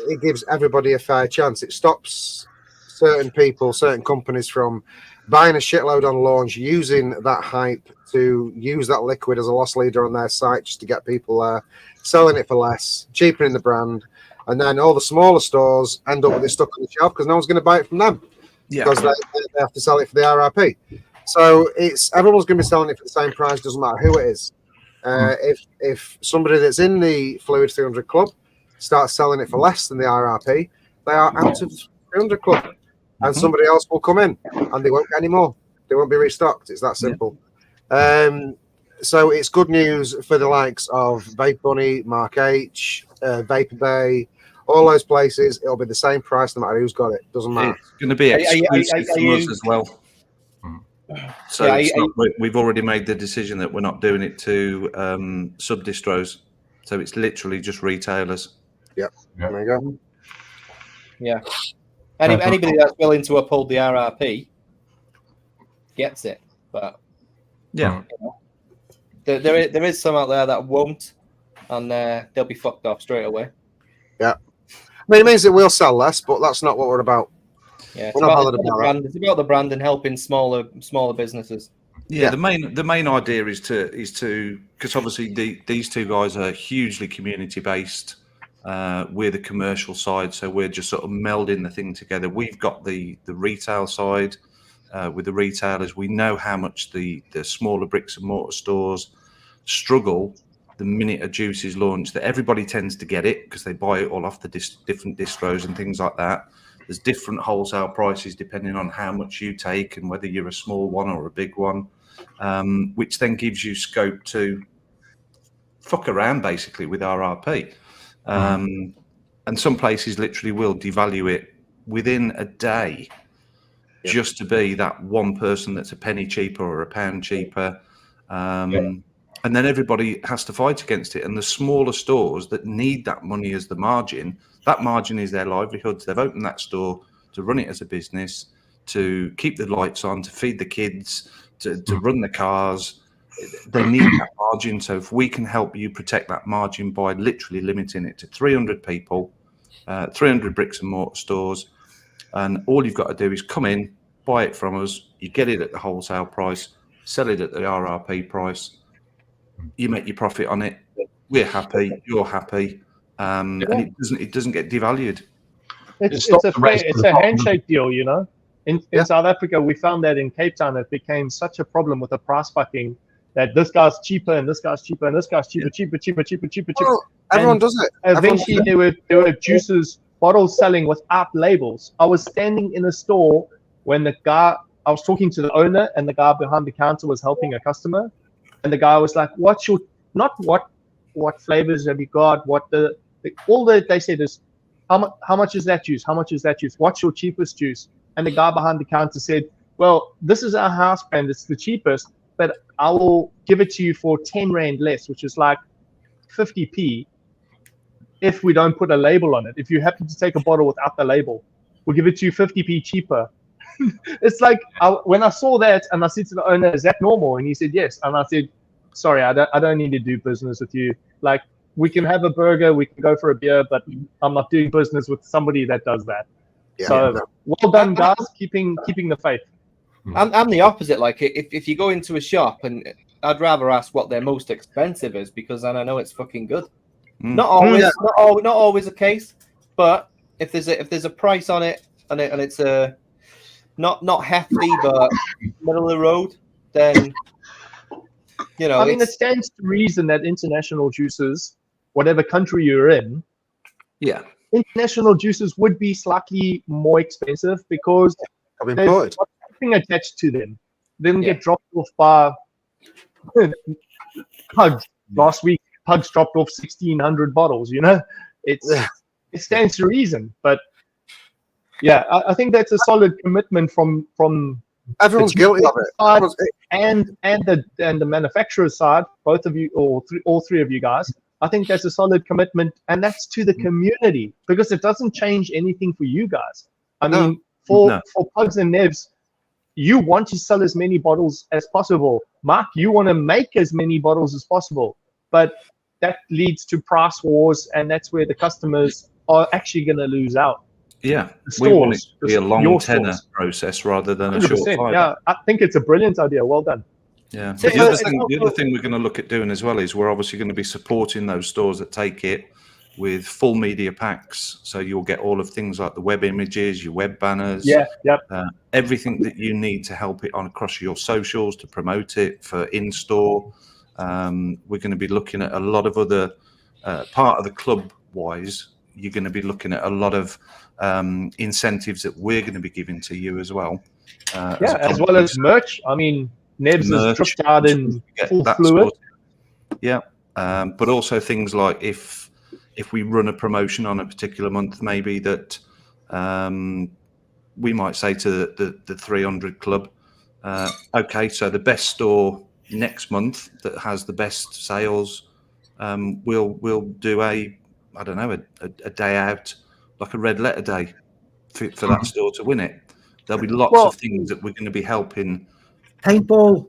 it gives everybody a fair chance. It stops certain people, certain companies from buying a shitload on launch, using that hype to use that liquid as a loss leader on their site just to get people there, selling it for less, cheapening the brand. And then all the smaller stores end up with it stuck on the shelf because no one's going to buy it from them. Because they have to sell it for the RRP. So everyone's going to be selling it for the same price, doesn't matter who it is. If somebody that's in the Fluid 300 Club starts selling it for less than the RRP, they are out of the 300 Club. And somebody else will come in and they won't get any more. They won't be restocked. It's that simple. So it's good news for the likes of Vape Bunny, Mark H, Vapor Bay, all those places. It'll be the same price no matter who's got it. Doesn't matter. It's going to be exclusive for us as well. So we've already made the decision that we're not doing it to sub distros. So it's literally just retailers. Yep. There you go. Yeah. Anybody that's willing to uphold the RRP gets it. But there is some out there that won't, and they'll be fucked off straight away. Yeah. I mean, it means that we'll sell less, but that's not what we're about. Yeah, it's about the brand and helping smaller businesses. Yeah, the main idea is to because obviously these two guys are hugely community based. We're the commercial side, so we're just sort of melding the thing together. We've got the retail side with the retailers. We know how much the smaller bricks and mortar stores struggle the minute a juice is launched. That everybody tends to get it because they buy it all off the different distros and things like that. There's different wholesale prices depending on how much you take and whether you're a small one or a big one, which then gives you scope to fuck around basically with RRP. And some places literally will devalue it within a day just to be that one person that's a penny cheaper or a pound cheaper. and then everybody has to fight against it. And the smaller stores that need that money as the margin, that margin is their livelihoods. They've opened that store to run it as a business, to keep the lights on, to feed the kids, to run the cars. They need that margin. So if we can help you protect that margin by literally limiting it to 300 people, 300 bricks and mortar stores, and all you've got to do is come in, buy it from us, you get it at the wholesale price, sell it at the RRP price, you make your profit on it, we're happy, you're happy, and it doesn't get devalued. It's a handshake deal, you know. In South Africa, we found that in Cape Town, it became such a problem with the price fucking that this guy's cheaper and this guy's cheaper and this guy's cheaper. Well, everyone does it. Eventually, there were juices, bottles selling without labels. I was standing in a store when I was talking to the owner, and the guy behind the counter was helping a customer, and the guy was like, "What flavors have you got? They said is how much is that juice? How much is that juice? What's your cheapest juice?" And the guy behind the counter said, "Well, this is our house brand. It's the cheapest, but I will give it to you for 10 Rand less, which is like 50p, if we don't put a label on it. If you happen to take a bottle without the label, we'll give it to you 50p cheaper." It's like, when I saw that and I said to the owner, "Is that normal?" And he said, "Yes." And I said, "Sorry, I don't need to do business with you. Like, we can have a burger, we can go for a beer, but I'm not doing business with somebody that does that." Well done, guys, keeping the faith. I'm the opposite. Like, if you go into a shop, and I'd rather ask what their most expensive is, because then I know it's fucking good. Not always, not always the case, but if there's a price on it, and it's a not hefty but middle of the road, then you know. I mean, it stands to reason that international juices, whatever country you're in, international juices would be slightly more expensive because there's something attached to them. They don't get dropped off by Pugs. Last week, Pugs dropped off 1,600 bottles. You know, it stands to reason. But yeah, I think that's a solid commitment from everyone's guilty of it, and the manufacturer's side. Both of you, or all three of you guys. I think that's a solid commitment, and that's to the community, because it doesn't change anything for you guys. I mean, for Pugs and Nevs, you want to sell as many bottles as possible. Mark, you want to make as many bottles as possible, but that leads to price wars, and that's where the customers are actually going to lose out. Yeah, we want it to be a long tenor process rather than a short fiber. Yeah, I think it's a brilliant idea. Well done. Yeah. The other thing we're going to look at doing as well is we're obviously going to be supporting those stores that take it with full media packs. So you'll get all of things like the web images, your web banners, everything that you need to help it on across your socials to promote it for in-store. We're going to be looking at a lot of other part of the club wise. You're going to be looking at a lot of incentives that we're going to be giving to you as well. As well as merch. I mean, Nebs is tripped out in full fluid. But also things like if we run a promotion on a particular month, maybe that we might say to the 300 club, okay, so the best store next month that has the best sales, we'll do a day out, like a red letter day for that store to win it. There'll be lots of things that we're going to be helping. Paintball.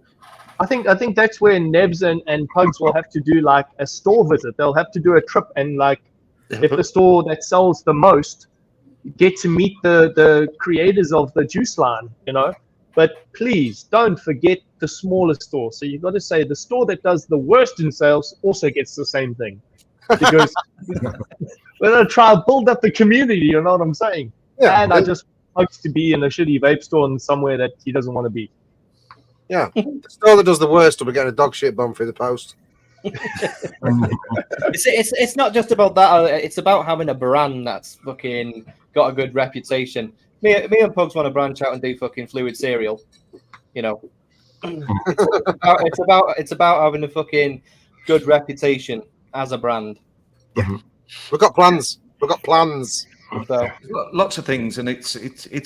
I think that's where Nebs and Pugs will have to do like a store visit. They'll have to do a trip, and like if the store that sells the most get to meet the creators of the juice line, you know. But please don't forget the smaller store. So you've got to say the store that does the worst in sales also gets the same thing. Because we're going to try and build up the community, you know what I'm saying? Yeah. And I just want to be in a shitty vape store in somewhere that he doesn't want to be. Yeah. The store that does the worst will be getting a dog shit bomb through the post. It's not just about that. It's about having a brand that's fucking got a good reputation. Me and Pugs want to branch out and do fucking fluid cereal. You know, it's about having a fucking good reputation as a brand. Yeah. We've got plans. So Lots of things, and it's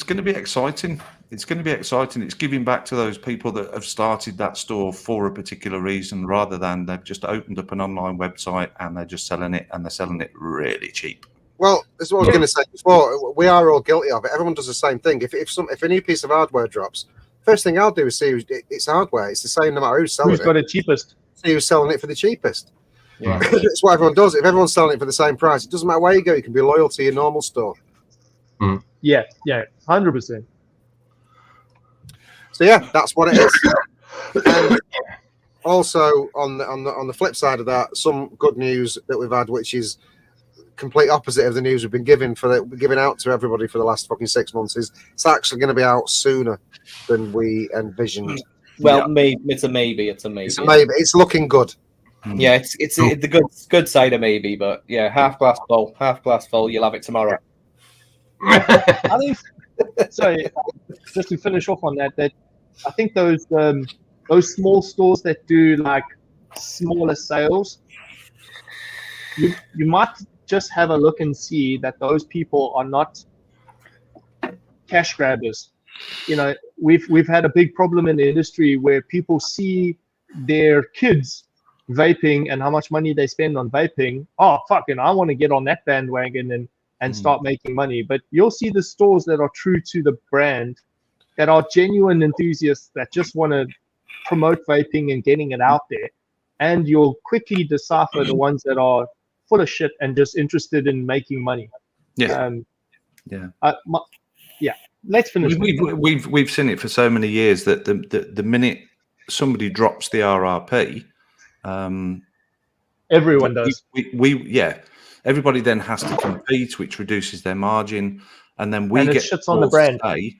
going to be exciting. It's going to be exciting. It's giving back to those people that have started that store for a particular reason, rather than they've just opened up an online website and they're just selling it, and they're selling it really cheap. Well, this is what I was going to say before. We are all guilty of it. Everyone does the same thing. If a new piece of hardware drops, first thing I'll do is see it's hardware. It's the same no matter who's selling Who's got it cheapest? See who's selling it for the cheapest. yeah, It's what everyone does. If everyone's selling it for the same price, it doesn't matter where you go. You can be loyal to your normal store. Yeah, 100%. So yeah, that's what it is. And also on the flip side of that, some good news that we've had, which is complete opposite of the news we've been giving out to everybody for the last fucking 6 months, is it's actually going to be out sooner than we envisioned. well, maybe it's a maybe. It's a maybe. It's looking good. Yeah, it's the good side of maybe, but yeah, half glass full. You'll have it tomorrow. I think so. Just to finish off on that I think those small stores that do like smaller sales, you might just have a look and see that those people are not cash grabbers. You know, we've had a big problem in the industry where people see their kids vaping and how much money they spend on vaping. Oh, fucking, I want to get on that bandwagon and start making money. But you'll see the stores that are true to the brand, that are genuine enthusiasts that just want to promote vaping and getting it out there. And you'll quickly decipher the ones that are full of shit and just interested in making money. Yeah. Let's finish. We've seen it for so many years that the minute somebody drops the RRP, everyone does. Everybody then has to compete, which reduces their margin, and then we get shits on the brand. Say,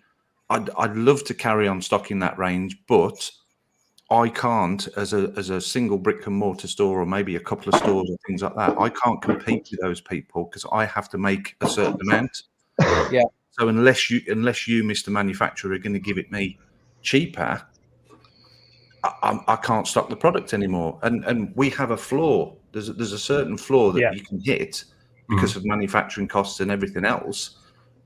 I'd love to carry on stocking that range, but I can't, as a single brick and mortar store, or maybe a couple of stores or things like that. I can't compete with those people because I have to make a certain amount. Yeah. So unless you, Mr. Manufacturer, are going to give it me cheaper, I can't stock the product anymore. And we have a floor. There's a certain floor that you can hit because of manufacturing costs and everything else.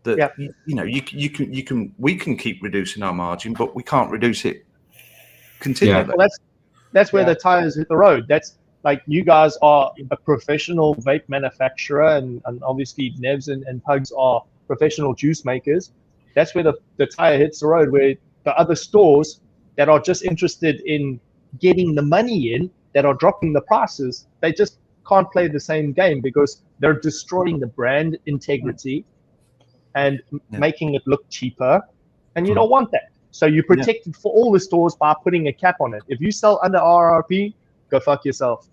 That we can keep reducing our margin, but we can't reduce it continually. Yeah. Well, that's where the tires hit the road. That's like, you guys are a professional vape manufacturer, and obviously Nevs and Pugs are professional juice makers. That's where the tire hits the road, where the other stores that are just interested in getting the money in, that are dropping the prices, they just can't play the same game because they're destroying the brand integrity and making it look cheaper, and you don't want that. So you protect it for all the stores by putting a cap on it. If you sell under RRP, go fuck yourself.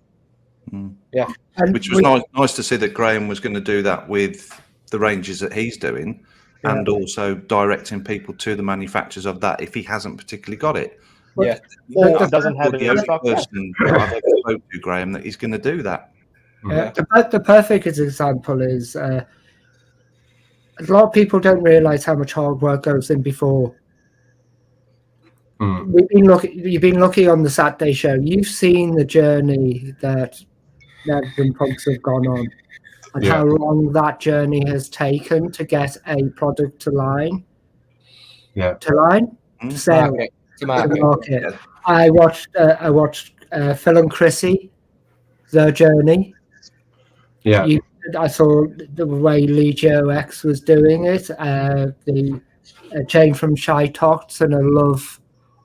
Yeah. Which was nice to see that Graham was going to do that with the ranges that he's doing, and also directing people to the manufacturers of that if he hasn't particularly got it. Yeah. Or doesn't have it in stock. Person I've ever spoken to, Graham, that he's going to do that. The perfect example is a lot of people don't realize how much hard work goes in before. You've been lucky on the Saturday show. You've seen the journey that Nevs and Pugs have gone on, and how long that journey has taken to get a product to line. To sell, to market. Yeah. I watched Phil and Chrissy, their journey. Yeah. I saw the way Lee JOX was doing it, the change from Shy Tots and a love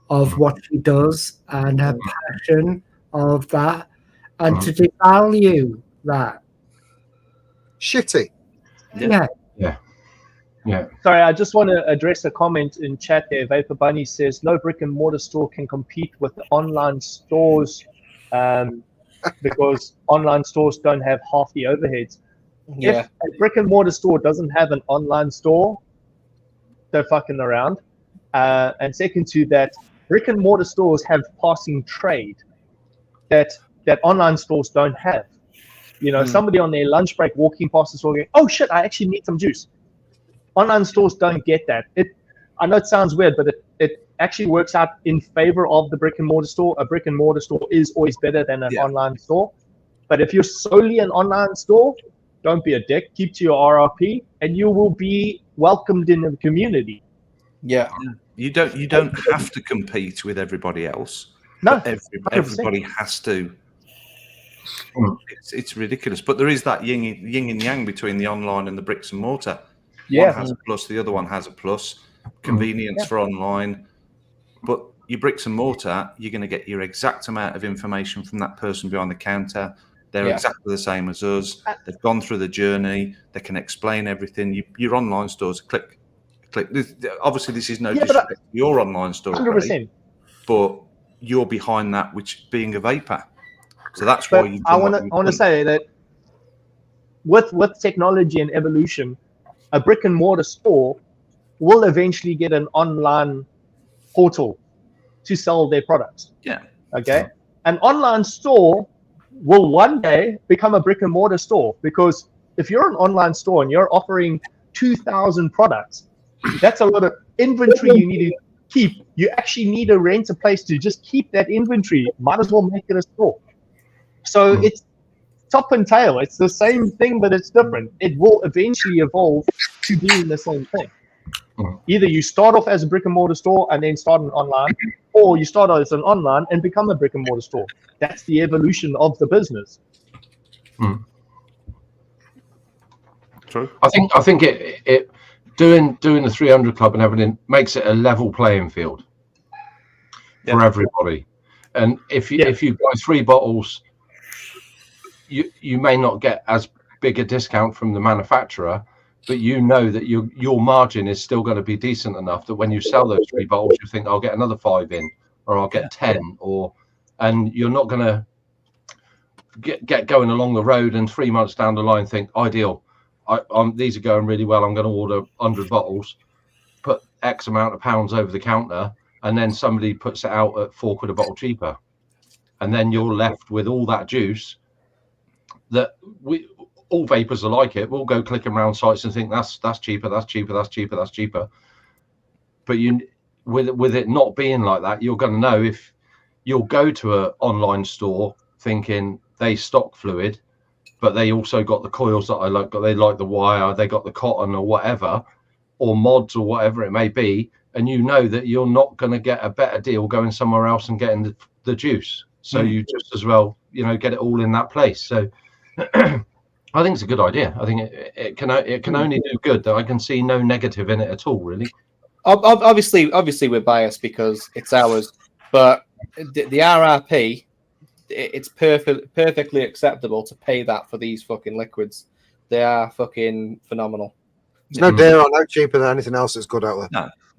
of what she does and her passion of that, and to devalue that. Shitty. Yeah. Sorry, I just want to address a comment in chat there. Vapor Bunny says no brick and mortar store can compete with the online stores because online stores don't have half the overheads. If a brick and mortar store doesn't have an online store, they're fucking around. And second to that, brick and mortar stores have passing trade that online stores don't have. You know, somebody on their lunch break walking past the store going, oh shit, I actually need some juice. Online stores don't get that. I know it sounds weird, but it actually works out in favor of the brick and mortar store. A brick and mortar store is always better than an online store. But if you're solely an online store, Don't be a dick. Keep to your RRP, and you will be welcomed in the community. Yeah. You don't have to compete with everybody else. No, But 100%. everybody has to. It's ridiculous. But there is that yin and yang between the online and the bricks and mortar. Yeah. One has a plus, the other one has a plus. Convenience for online. But your bricks and mortar, you're going to get your exact amount of information from that person behind the counter. They're exactly the same as us. They've gone through the journey. They can explain everything. Your online stores, click. Obviously, this is no disrespect to your online store, 100%. but you're behind that, which being a vapor. So that's But why I want to say that with technology and evolution, a brick and mortar store will eventually get an online portal to sell their products. Yeah. Okay. An online store will one day become a brick and mortar store, because if you're an online store and you're offering 2,000 products, that's a lot of inventory you need to keep. You actually need to rent a place to just keep that inventory. Might as well make it a store. So it's top and tail. It's the same thing, but it's different. It will eventually evolve to being the same thing. Either you start off as a brick and mortar store and then start an online, or you start out as an online and become a brick and mortar store. That's the evolution of the business. True. I think it doing the 300 club and everything makes it a level playing field for everybody. And if you buy 3 bottles, you may not get as big a discount from the manufacturer, but you know that your margin is still going to be decent enough that when you sell those 3 bottles, you think I'll get another 5 in, or I'll get 10, and you're not going to get going along the road and 3 months down the line think ideal. These are going really well. I'm going to order 100 bottles, put X amount of pounds over the counter, and then somebody puts it out at £4 a bottle cheaper, and then you're left with all that juice that all vapors are like it. We'll go clicking around sites and think that's cheaper, that's cheaper, that's cheaper, that's cheaper. But with it not being like that, you're going to know if you'll go to an online store thinking they stock fluid, but they also got the coils that I like. They like the wire, they got the cotton or whatever, or mods or whatever it may be, and you know that you're not going to get a better deal going somewhere else and getting the juice. So you just as well, get it all in that place. So I think it's a good idea. I think it can only do good. I can see no negative in it at all, really. Obviously we're biased because it's ours, but the RRP, it's perfectly acceptable to pay that for these fucking liquids. They are fucking phenomenal. There's no deal on no cheaper than anything else that's good out there.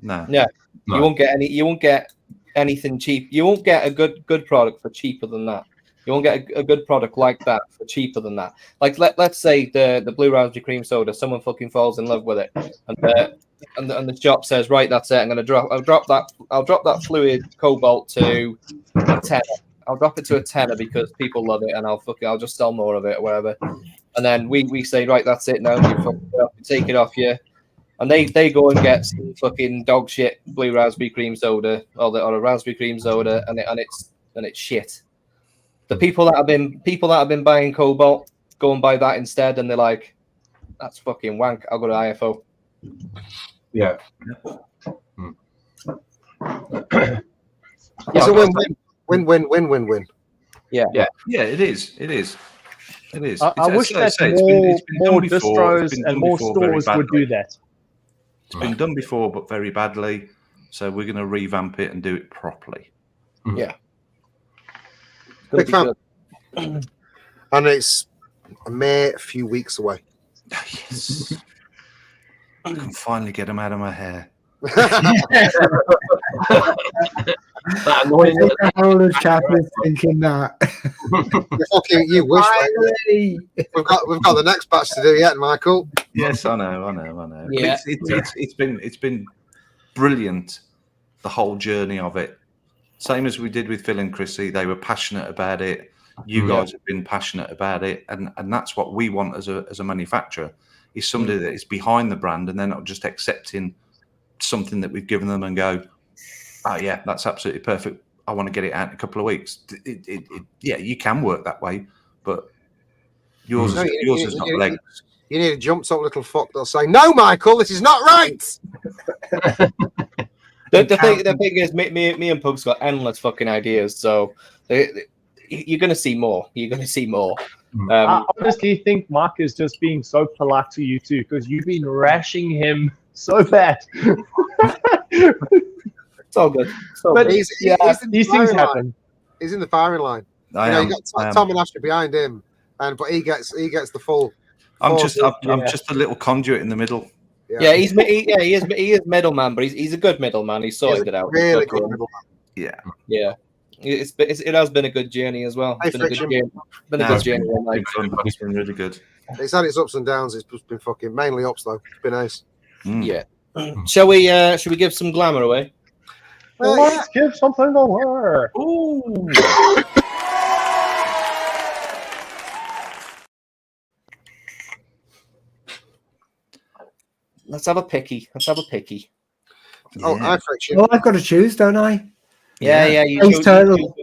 No. Yeah, no. You won't get anything cheap. You won't get a good product for cheaper than that. You won't get a good product like that for cheaper than that. Like let's say the blue raspberry cream soda, someone fucking falls in love with it, and the shop says, right, that's it. I'll drop that fluid cobalt to a tenner. I'll drop it to a tenner because people love it, and I'll just sell more of it or whatever. And then we say, right, that's it now. You take it off you. And they go and get some fucking dog shit blue raspberry cream soda or a raspberry cream soda, and it's shit. The people that have been buying cobalt go and buy that instead, and they're like, that's fucking wank. I'll go to IFO. Yeah. It's a win-win. Yeah. It is. I wish that more distros and more stores would do that. It's been done before, but very badly. So we're going to revamp it and do it properly. Yeah. Big fan. And it's a few weeks away. Yes. I can finally get them out of my hair. That annoying. All the chap is thinking that. You wish, mate. We've got the next batch to do yet, Michael. Yes, I know. Yeah. It's been brilliant, the whole journey of it. Same as we did with Phil and Chrissy. They were passionate about it. You guys have been passionate about it, and that's what we want as a manufacturer, is somebody that is behind the brand, and they're not just accepting something that we've given them and go, oh yeah, that's absolutely perfect. I want to get it out in a couple of weeks. You can work that way, but Yours is not legs. You need a jumped up little fuck that'll say, "No, Michael, this is not right." The thing is, me and Pug's got endless fucking ideas, so you're going to see more. You're going to see more. I honestly think Mark is just being so polite to you too, because you've been rashing him so bad. It's all good. But He's these things happen. He's in the firing line. You got Tom and Ashley behind him, but he gets the full. I'm just a little conduit in the middle. Yeah, he is middleman, but he's a good middleman. He's sorted it out. Really good middleman. Yeah. It has been a good journey as well. It's been a good journey. It's been really good. It's had its ups and downs. It's just been fucking mainly ups though. It's been nice. Yeah. Shall we give some glamour away? Let's give something away. Ooh. Let's have a picky. Oh, Yeah. Oh, I've got to choose, don't I? Yeah. He's turtle.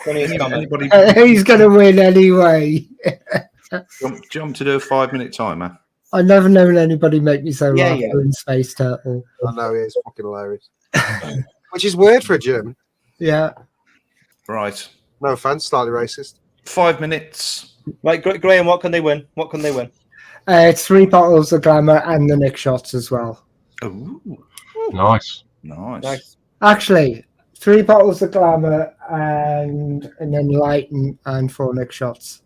Anybody He's going to win anyway. jump to do a 5-minute timer? I've never known anybody make me so laugh Yeah. doing Space Turtle. I know he is fucking hilarious. Which is weird for a German. Yeah. Right. No offense, slightly racist. 5 minutes. Right, Graham, what can they win? It's 3 bottles of Glamour and the Nick shots as well. Ooh, Nice. nice. Actually, 3 bottles of Glamour and an Enlighten and 4 Nick shots.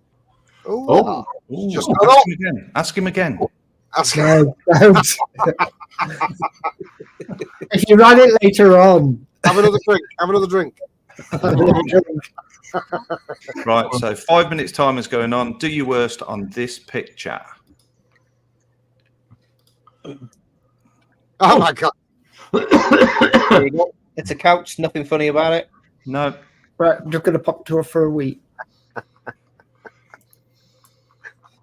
Oh, Ooh, just ask him again. No, don't. If you run it later on. Have another drink. Right, so 5 minutes time is going on. Do your worst on this picture. Oh my god. There you go. It's a couch, nothing funny about it. No. Right, I'm just going to pop to her for a week.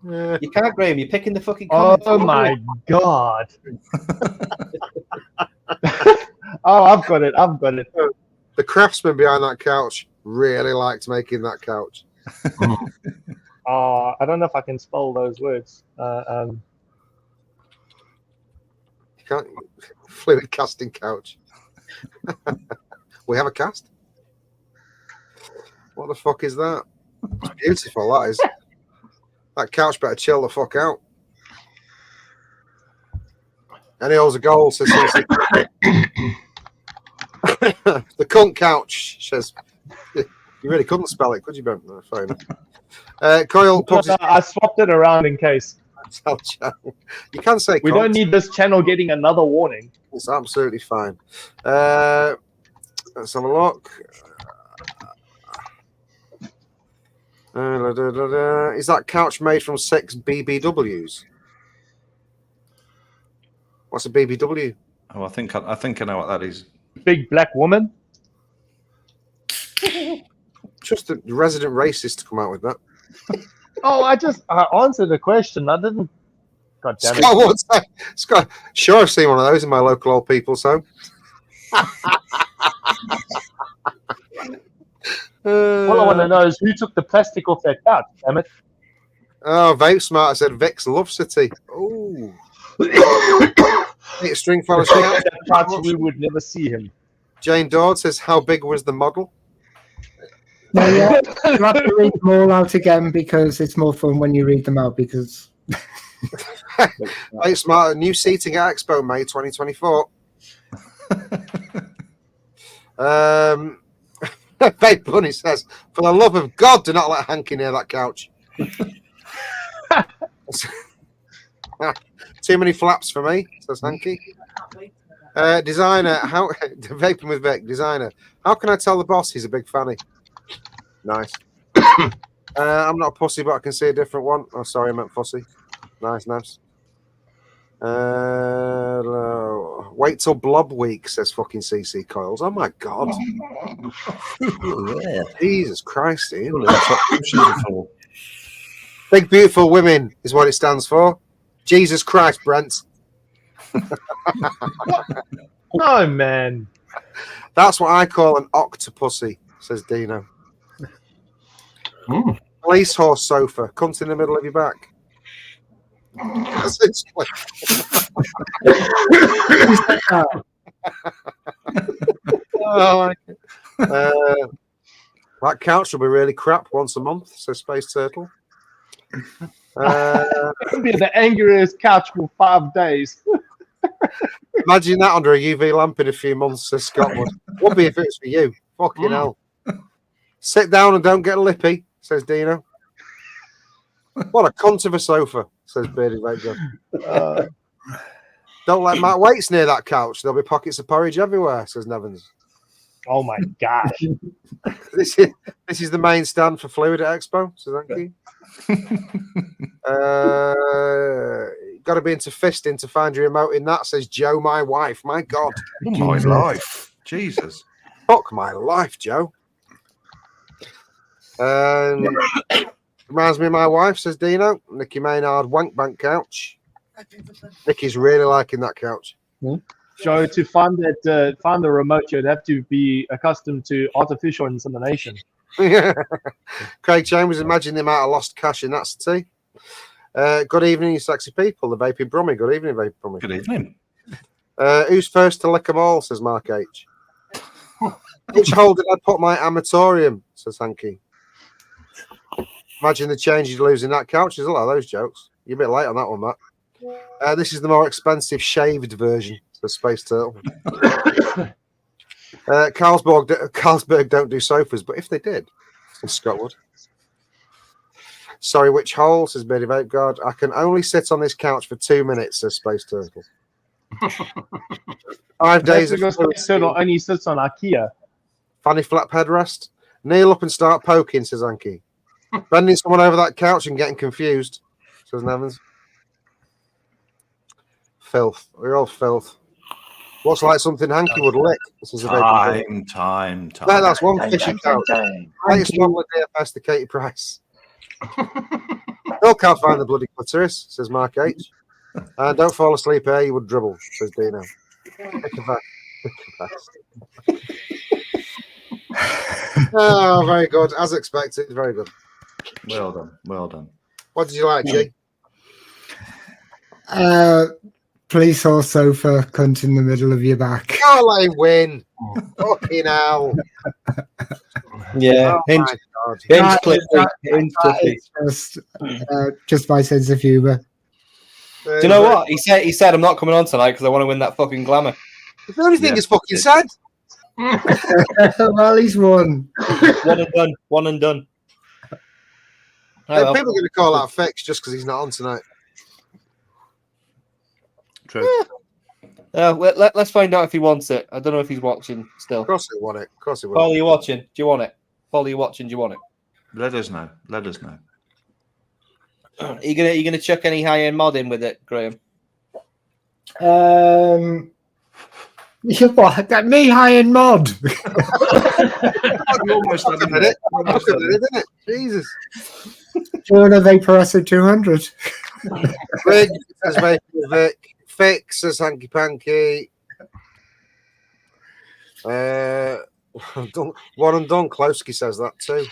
You can't, Graham. You're picking the fucking Oh comments. my god. Oh, I've got it. The craftsman behind that couch really liked making that couch. I don't know if I can spell those words. You can't fluid casting couch. We have a cast. What the fuck is that? It's beautiful, that is. That couch better chill the fuck out. And he holds a goal, says the cunt couch says you really couldn't spell it, could you, Ben? No, fair enough. Coyle No, I swapped it around in case. You can say we don't need this channel getting another warning. It's absolutely fine. Let's have a look. Is that couch made from 6 BBWs? What's a BBW? Oh, I think I know what that is. Big black woman. Just a resident racist to come out with that. Oh, I answered the question. I didn't. God damn it. Scott would say, Scott, sure, I've seen one of those in my local old people's home. All I want to know is who took the plastic off that couch, damn it. Oh, Vape Smart said Vic's Love City. Oh. String Forest couch. That couch, we would never see him. Jane Dodd says, how big was the model? No, yeah, you have to read them all out again because it's more fun when you read them out because... Vape Smart, new seating at Expo, May 2024. Vape Bunny says, for the love of God, do not let Hanky near that couch. Too many flaps for me, says Hanky. Designer, how vaping with Vic, designer. How can I tell the boss he's a big fanny? Nice. I'm not a pussy, but I can see a different one. Oh, sorry, I meant fussy. Nice. Wait till Blob Week, says fucking CC Coils. Oh my god. Jesus Christ, Ian. Big Beautiful Women is what it stands for. Jesus Christ, Brent. Oh, man. That's what I call an octopussy, says Dino. Police horse sofa, cunt in the middle of your back. That's it. Oh, that couch will be really crap once a month, says Space Turtle. It'll be the angriest couch for 5 days. Imagine that under a UV lamp in a few months, says Scotland. Would be if it was for you. Fucking hell. Sit down and don't get lippy, says Dino. What a cunt of a sofa, says Beardy Vape. Don't let Matt Waits near that couch. There'll be pockets of porridge everywhere, says Nevins. Oh my gosh. This is the main stand for Fluid at Expo, so thank you. Got to be into fisting to find your remote in that, says Joe, my wife. My God. Oh, my life. Jesus. Fuck my life, Joe. Reminds me of my wife, says Dino. Nicky Maynard wank bank couch. Nicky's really liking that couch. Joe, to find the remote, you'd have to be accustomed to artificial insemination. Craig Chambers, imagine the amount of lost cash in that city. Good evening, you sexy people. The Vaping Brummy. Good evening, Vaping Brummy. Good evening. Who's first to lick them all, says Mark H. Which hole did I put my Amatorium, says Hanky. Imagine the change you'd lose in that couch. There's a lot of those jokes. You're a bit late on that one, Matt. This is the more expensive shaved version, says Space Turtle. Carlsberg don't do sofas, but if they did, says Scott Wood. Sorry, which hole, says Beardy Vape God. I can only sit on this couch for 2 minutes, says Space Turtle. 5 days of Space Turtle only sits on IKEA. Fanny flap headrest. Kneel up and start poking, says Anki. Bending someone over that couch and getting confused, says Nevins. Filth. We're all filth. What's like something Hanky would lick? Says Time. That's one fishy couch. Latest model of DFS to Katie Price. Still can't find the bloody clitoris, says Mark H. And don't fall asleep here, you would dribble, says Dino. Oh, very good. As expected, very good. Well done. What did you like, G? Police horse sofa, cunt in the middle of your back. Can't let him win. Fucking hell. Yeah. Oh, Hinge just my sense of humour. Do you know what? He said I'm not coming on tonight because I want to win that fucking Glamour. The only thing is fucking sad. Well, he's won. One and done. People are going to call that fix just because he's not on tonight. True. Let's find out if he wants it. I don't know if he's watching still. Of course he want it. Of course he will. Paul, are you watching? Do you want it? Paul, are you watching? Do you want it? Let us know. Are you gonna chuck any high end mod in with it, Graham? Got me high end mod. Almost Look at it, isn't it? Jesus. Do you want a Vapor Acid 200? Greg says Vapor Fix says Hanky Panky. One and done. Klowski says that too.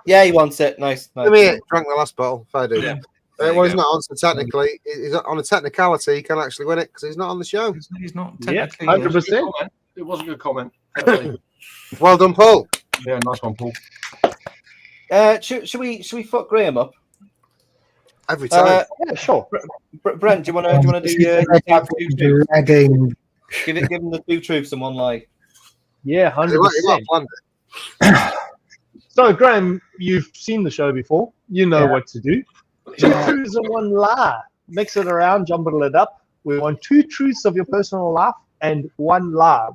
Yeah, he wants it. Nice. Let me drank the last bottle. Fair do. Yeah. Well, he's not on, so technically, he's on a technicality. He can actually win it because he's not on the show. He's not Yeah, technically. 100%. It was a good comment. Well done, Paul. Yeah, nice one, Paul. Should we fuck Graham up? Every time. Yeah, sure. Brent, do you want to do your two truths? Dragging. Give him the 2 truths and 1 lie. Yeah, He 100%. might have planned it. So, Graham, you've seen the show before. You know Yeah. what to do. 2 truths and 1 lie. Mix it around, jumble it up. We want 2 truths of your personal life and 1 lie.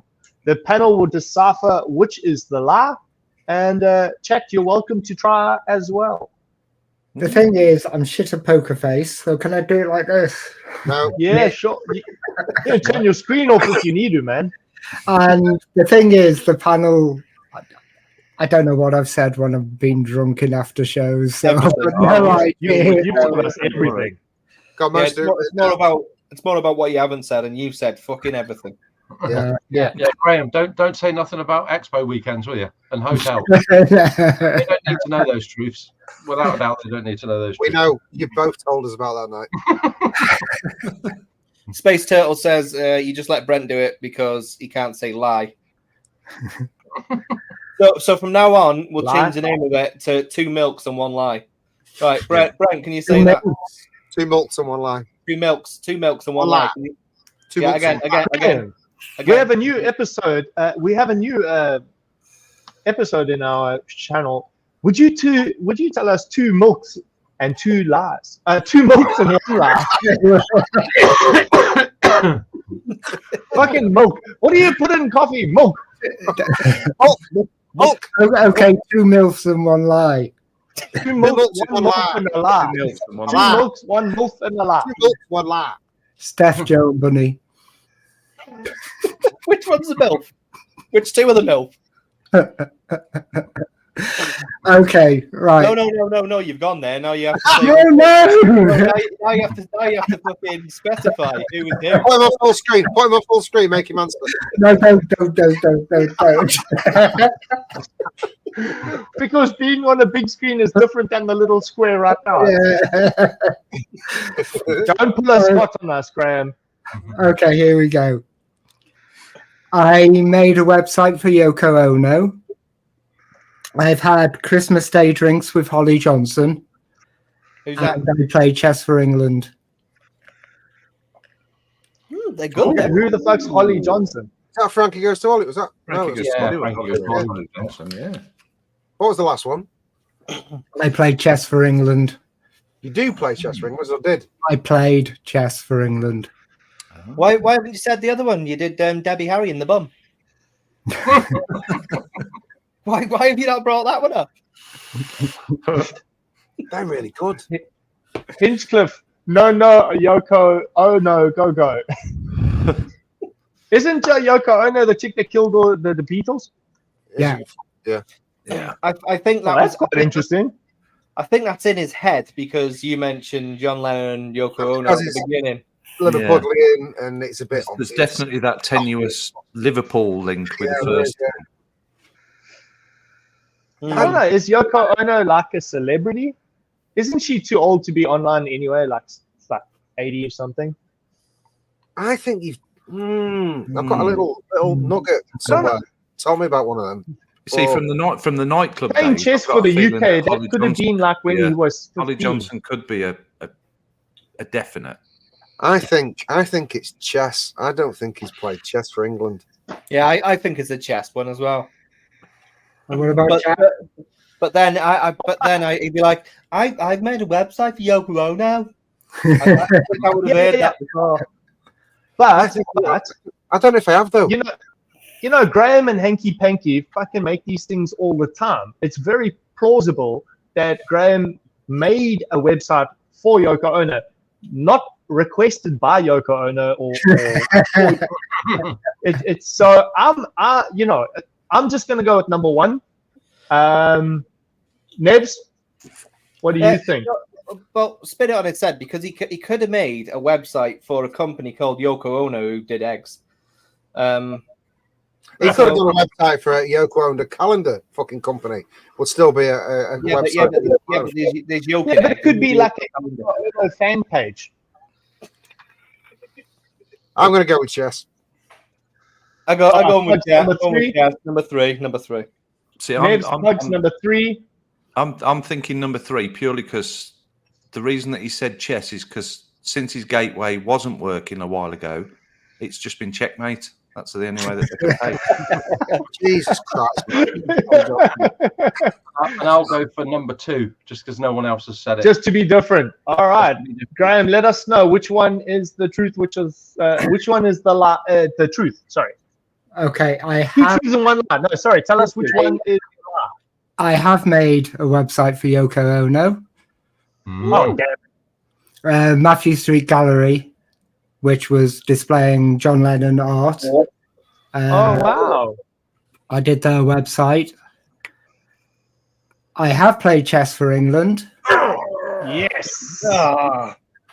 The panel will decipher which is the lie. And chat, you're welcome to try as well. The thing is, I'm shit at poker face, so can I do it like this? No. Yeah, sure. You can turn your screen off if you need to, man. And the thing is, the panel, I don't know what I've said when I've been drunk in after shows, so I've got no idea. You told us everything. Got Yeah, most of it. it's more about what you haven't said, and you've said fucking everything. Yeah, Graham, don't say nothing about expo weekends, will you? And hotels. They don't need to know those truths. Without a doubt, they don't need to know those We truths. know you both told us about that night. Space Turtle says you just let Brent do it because he can't say lie. So from now on, we'll change the name of it to 2 milks and 1 lie. Right, Brent, can you say that? 2 milks and 1 lie. 2 milks and 1 lie. Again. We have a new episode. We have a new episode in our channel. Would you tell us 2 milks and 2 lies? 2 milks and 1 lie. Fucking milk. What do you put in coffee? Milk. Milk. Okay, 2 milks and 1 lie. 2 milks, 1 milk and a lie. 2 milks, 1 milk and a lie. 2 milks, 1 lie. Steph, Joe, and Bunny. Which one's the milk? Which 2 are the milk? Okay, right. No, you've gone there. Now you have to say No. now you have to fucking specify who is who. Put him on full screen. Put him on full screen. Make him answer. No, don't. Because being on a big screen is different than the little square right now. Yeah. Don't put a spot on us, Graham. Okay, here we go. I made a website for Yoko Ono. I've had Christmas Day drinks with Holly Johnson. Who's that? And I played chess for England. They're good. Okay, who the fuck's Holly Johnson? Is that Frankie Goes to Ollie? Was that? No, Frankie it was- goes to Ollie. Frankie goes to Ollie. Johnson, yeah. What was the last one? I played chess for England. You do play chess ring, was I did. I played chess for England. Why haven't you said the other one? You did Debbie Harry in the bum. Why have you not brought that one up? They're really good. Hinchcliffe. No, Yoko. Oh no, go. Isn't Yoko Ono the chick that killed all the Beatles? Yeah. I think Oh, that's quite interesting. I think that's in his head because you mentioned John Lennon and Yoko Ono at the beginning. Liverpudlian, and it's a bit. There's definitely that tenuous Liverpool link with the first. I don't know. Is Yoko Ono like a celebrity? Isn't she too old to be online anyway? Like 80 or something. I think you've. I've got a little nugget somewhere. Tell me about one of them. You see, from the nightclub Playing days, chess I've got for a the feeling UK, that that Holly could have Johnson- been like when he was 15. Holly Johnson could be a definite. I think it's chess. I don't think he's played chess for England. Yeah, I think it's a chess one as well. And what about chess? But then he'd be like, I've made a website for Yoko Ono. I think I would have heard that before. But I don't know if I have though. you know, Graham and Hanky Panky fucking make these things all the time. It's very plausible that Graham made a website for Yoko Ono, not requested by Yoko Ono or it's so I'm just gonna go with number 1. Nebs, what do you think? Well, spin it on its head because he could have made a website for a company called Yoko Ono who did eggs. He could have done a website for a Yoko Ono calendar fucking company. Would still be a website. But there's Yoko. Yeah, but it could be like a fan page. I'm going to go with chess. I go with chess. Number three. Number three. See, Nebs, number 3. I'm thinking number 3 purely because the reason that he said chess is because since his gateway wasn't working a while ago, it's just been checkmate. That's the only way that they can pay. Jesus Christ. And I'll go for number 2, just because no one else has said it. Just to be different. All right, Graham, let us know which one is the truth, which one is the truth. Sorry. Okay, I 2 have. truths and 1 lie. No, sorry. Tell us which one is. I have made a website for Yoko Ono, Oh, damn. Matthew Street Gallery, which was displaying John Lennon art. Oh, wow. I did their website. I have played chess for England. Yes.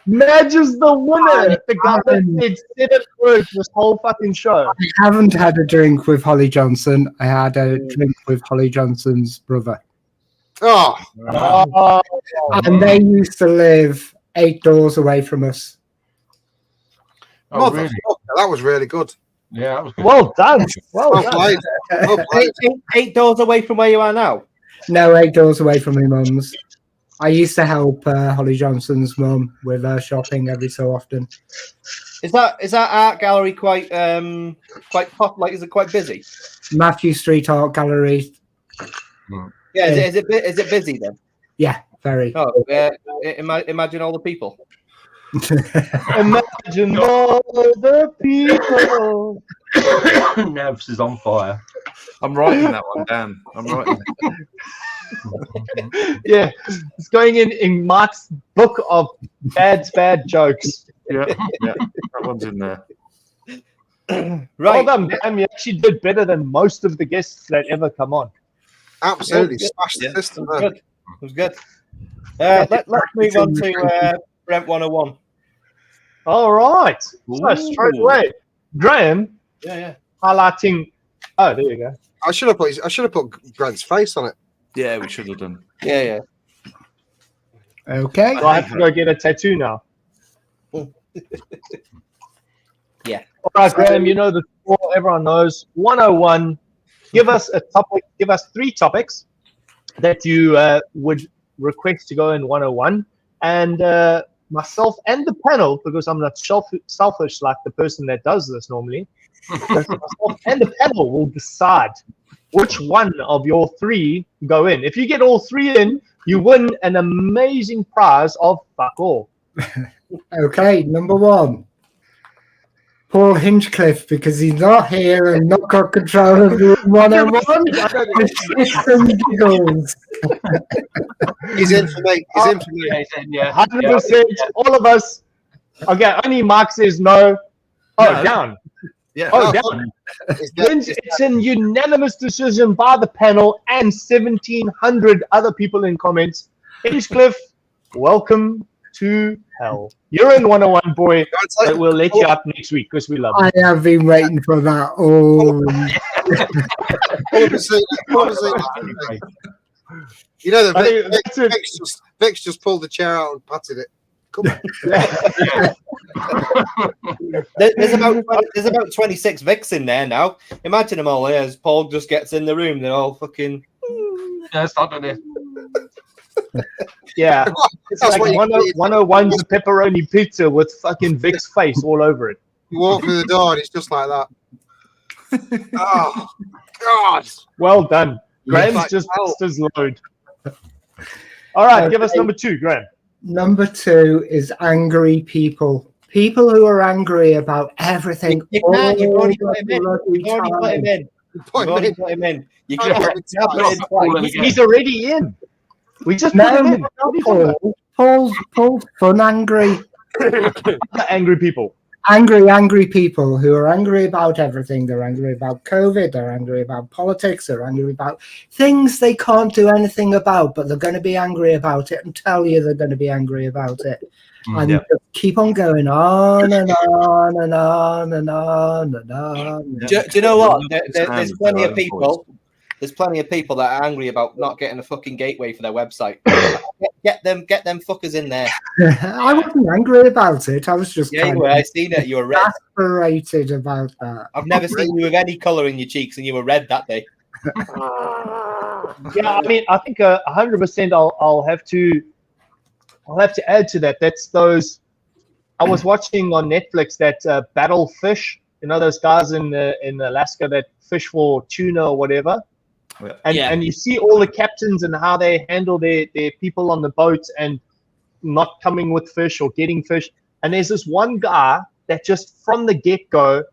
Madge is the winner. The guy that said it first this whole fucking show. I haven't had a drink with Holly Johnson. I had a drink with Holly Johnson's brother. Oh, Oh, And they used to live 8 doors away from us. Oh, really? that was really good. Yeah, that was good. well done. Well Well done. played. Well played. Eight doors away from where you are now. No, 8 doors away from my mum's. I used to help Holly Johnson's mum with her shopping every so often. Is that art gallery quite pop? Like, is it quite busy? Matthew Street Art Gallery. Yeah, is it busy then? Yeah, very. Oh, imagine all the people. Imagine all the people. Nevs is on fire. I'm writing that one down. I'm writing Yeah, it's going in Mark's book of bad jokes. Yeah, that one's in there. Well Right. done, Graham. You actually did better than most of the guests that ever come on. Absolutely Yeah. smashed the system It there. was good. Let's move on to Brent 101. All right. So straight away, Graham Yeah. highlighting. Oh, there you go. I should have put Brent's face on it. Yeah, we should have done. Yeah. Okay. Do I have to go get a tattoo now? Yeah. All right, Graham. You know the score. Everyone knows. 101. Give us a topic. Give us 3 topics that you would request to go in 101, and myself and the panel, because I'm not selfish like the person that does this normally. Myself and the panel will decide which one of your 3 go in. If you get all 3 in, you win an amazing prize of fuck all. Okay, number 1. Paul Hinchcliffe, because he's not here and not got control of the 101. Shits and giggles. He's in for me. He's in for me. Yeah, he said, yeah. 100%. All of us. Okay, only Mark says no. Oh, No. down. Yeah. Oh, down. It's a unanimous decision by the panel and 1,700 other people in comments. Hinchcliffe, welcome to hell. You're in 101, boy, but we'll let you up next week because we love you. I have been waiting for that. You know I that think that's it. Vic's just pulled the chair out and patted it. Come on. There's about 26 Vics in there now. Imagine them all as Paul just gets in the room. They're all fucking. Yeah, start doing it. Yeah, it's That's like what you 101's a pepperoni pizza with fucking Vic's face all over it. You walk through the door and it's just like that. Oh, God. Well done. Graham's Like, just hell. lost his load. All right, give us number 2, Graham. Number 2 is angry people. People who are angry about everything. You can't. You've already all put him in. the You've already bloody put him in. You've already put him in. You Oh, can't it's have it in twice. He's already in. We just No, put him in. not What are you talking Paul. Paul's fun angry. about? Other angry people. Angry people who are angry about everything. They're angry about COVID. They're angry about politics. They're angry about things they can't do anything about, but they're going to be angry about it and tell you they're going to be angry about it. And Yeah. just keep on going on and on and on and on and on. Do you know what? There's Understand plenty their of own people. There's plenty of people that are angry about not getting a fucking gateway for their website. Get them fuckers in there. I wasn't angry about it. I was just Yeah, you kind were. of I seen it. You were red. exasperated about that. I've never seen you with any colour in your cheeks, and you were red that day. Yeah, I mean, I think 100%. I'll have to add to that. That's those. I was watching on Netflix that battle fish. You know those guys in Alaska that fish for tuna or whatever. And you see all the captains and how they handle their people on the boats and not coming with fish or getting fish. And there's this one guy that just from the get-go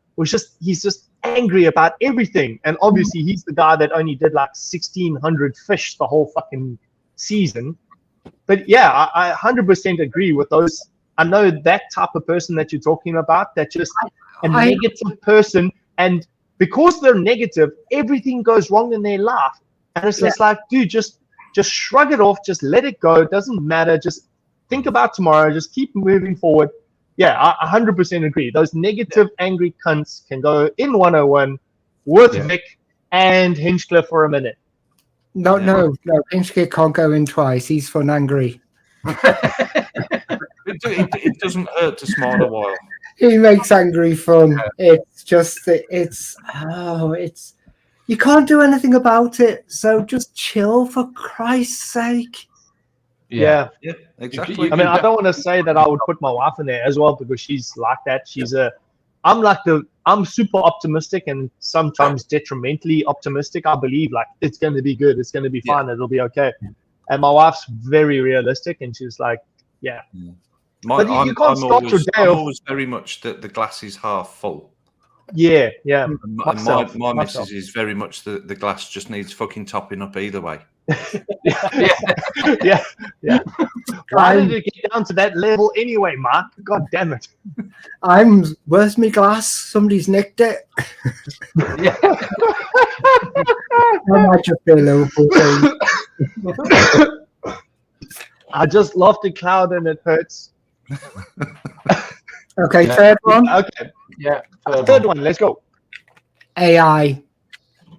he's just angry about everything. And obviously he's the guy that only did like 1,600 fish the whole fucking season. But yeah, I 100% agree with those. I know that type of person that you're talking about, that just a negative person, and because they're negative, everything goes wrong in their life. And it's just like, dude, just shrug it off, just let it go. It doesn't matter. Just think about tomorrow. Just keep moving forward. Yeah, I 100% agree. Those negative, angry cunts can go in 101 with Vic and Hinchcliffe for a minute. No, Hinchcliffe can't go in twice. He's fun angry. It doesn't hurt to smile a while. He makes angry fun. It's just, you can't do anything about it. So just chill, for Christ's sake. Yeah, exactly. I mean, I don't want to say that I would put my wife in there as well because she's like that. I'm super optimistic and sometimes detrimentally optimistic. I believe like it's going to be good. It's going to be fine. It'll be okay. And my wife's very realistic and she's like, yeah. But you can't start your day I'm off. always very much that the glass is half full. Yeah. And my missus is very much the glass just needs fucking topping up either way. yeah. Why did it get down to that level anyway, Mark? God damn it. Where's my glass? Somebody's nicked it. Yeah. I might just be a Liverpool thing. I just love the cloud and it hurts. Okay, third one. Okay. Yeah. Third one. Let's go. AI.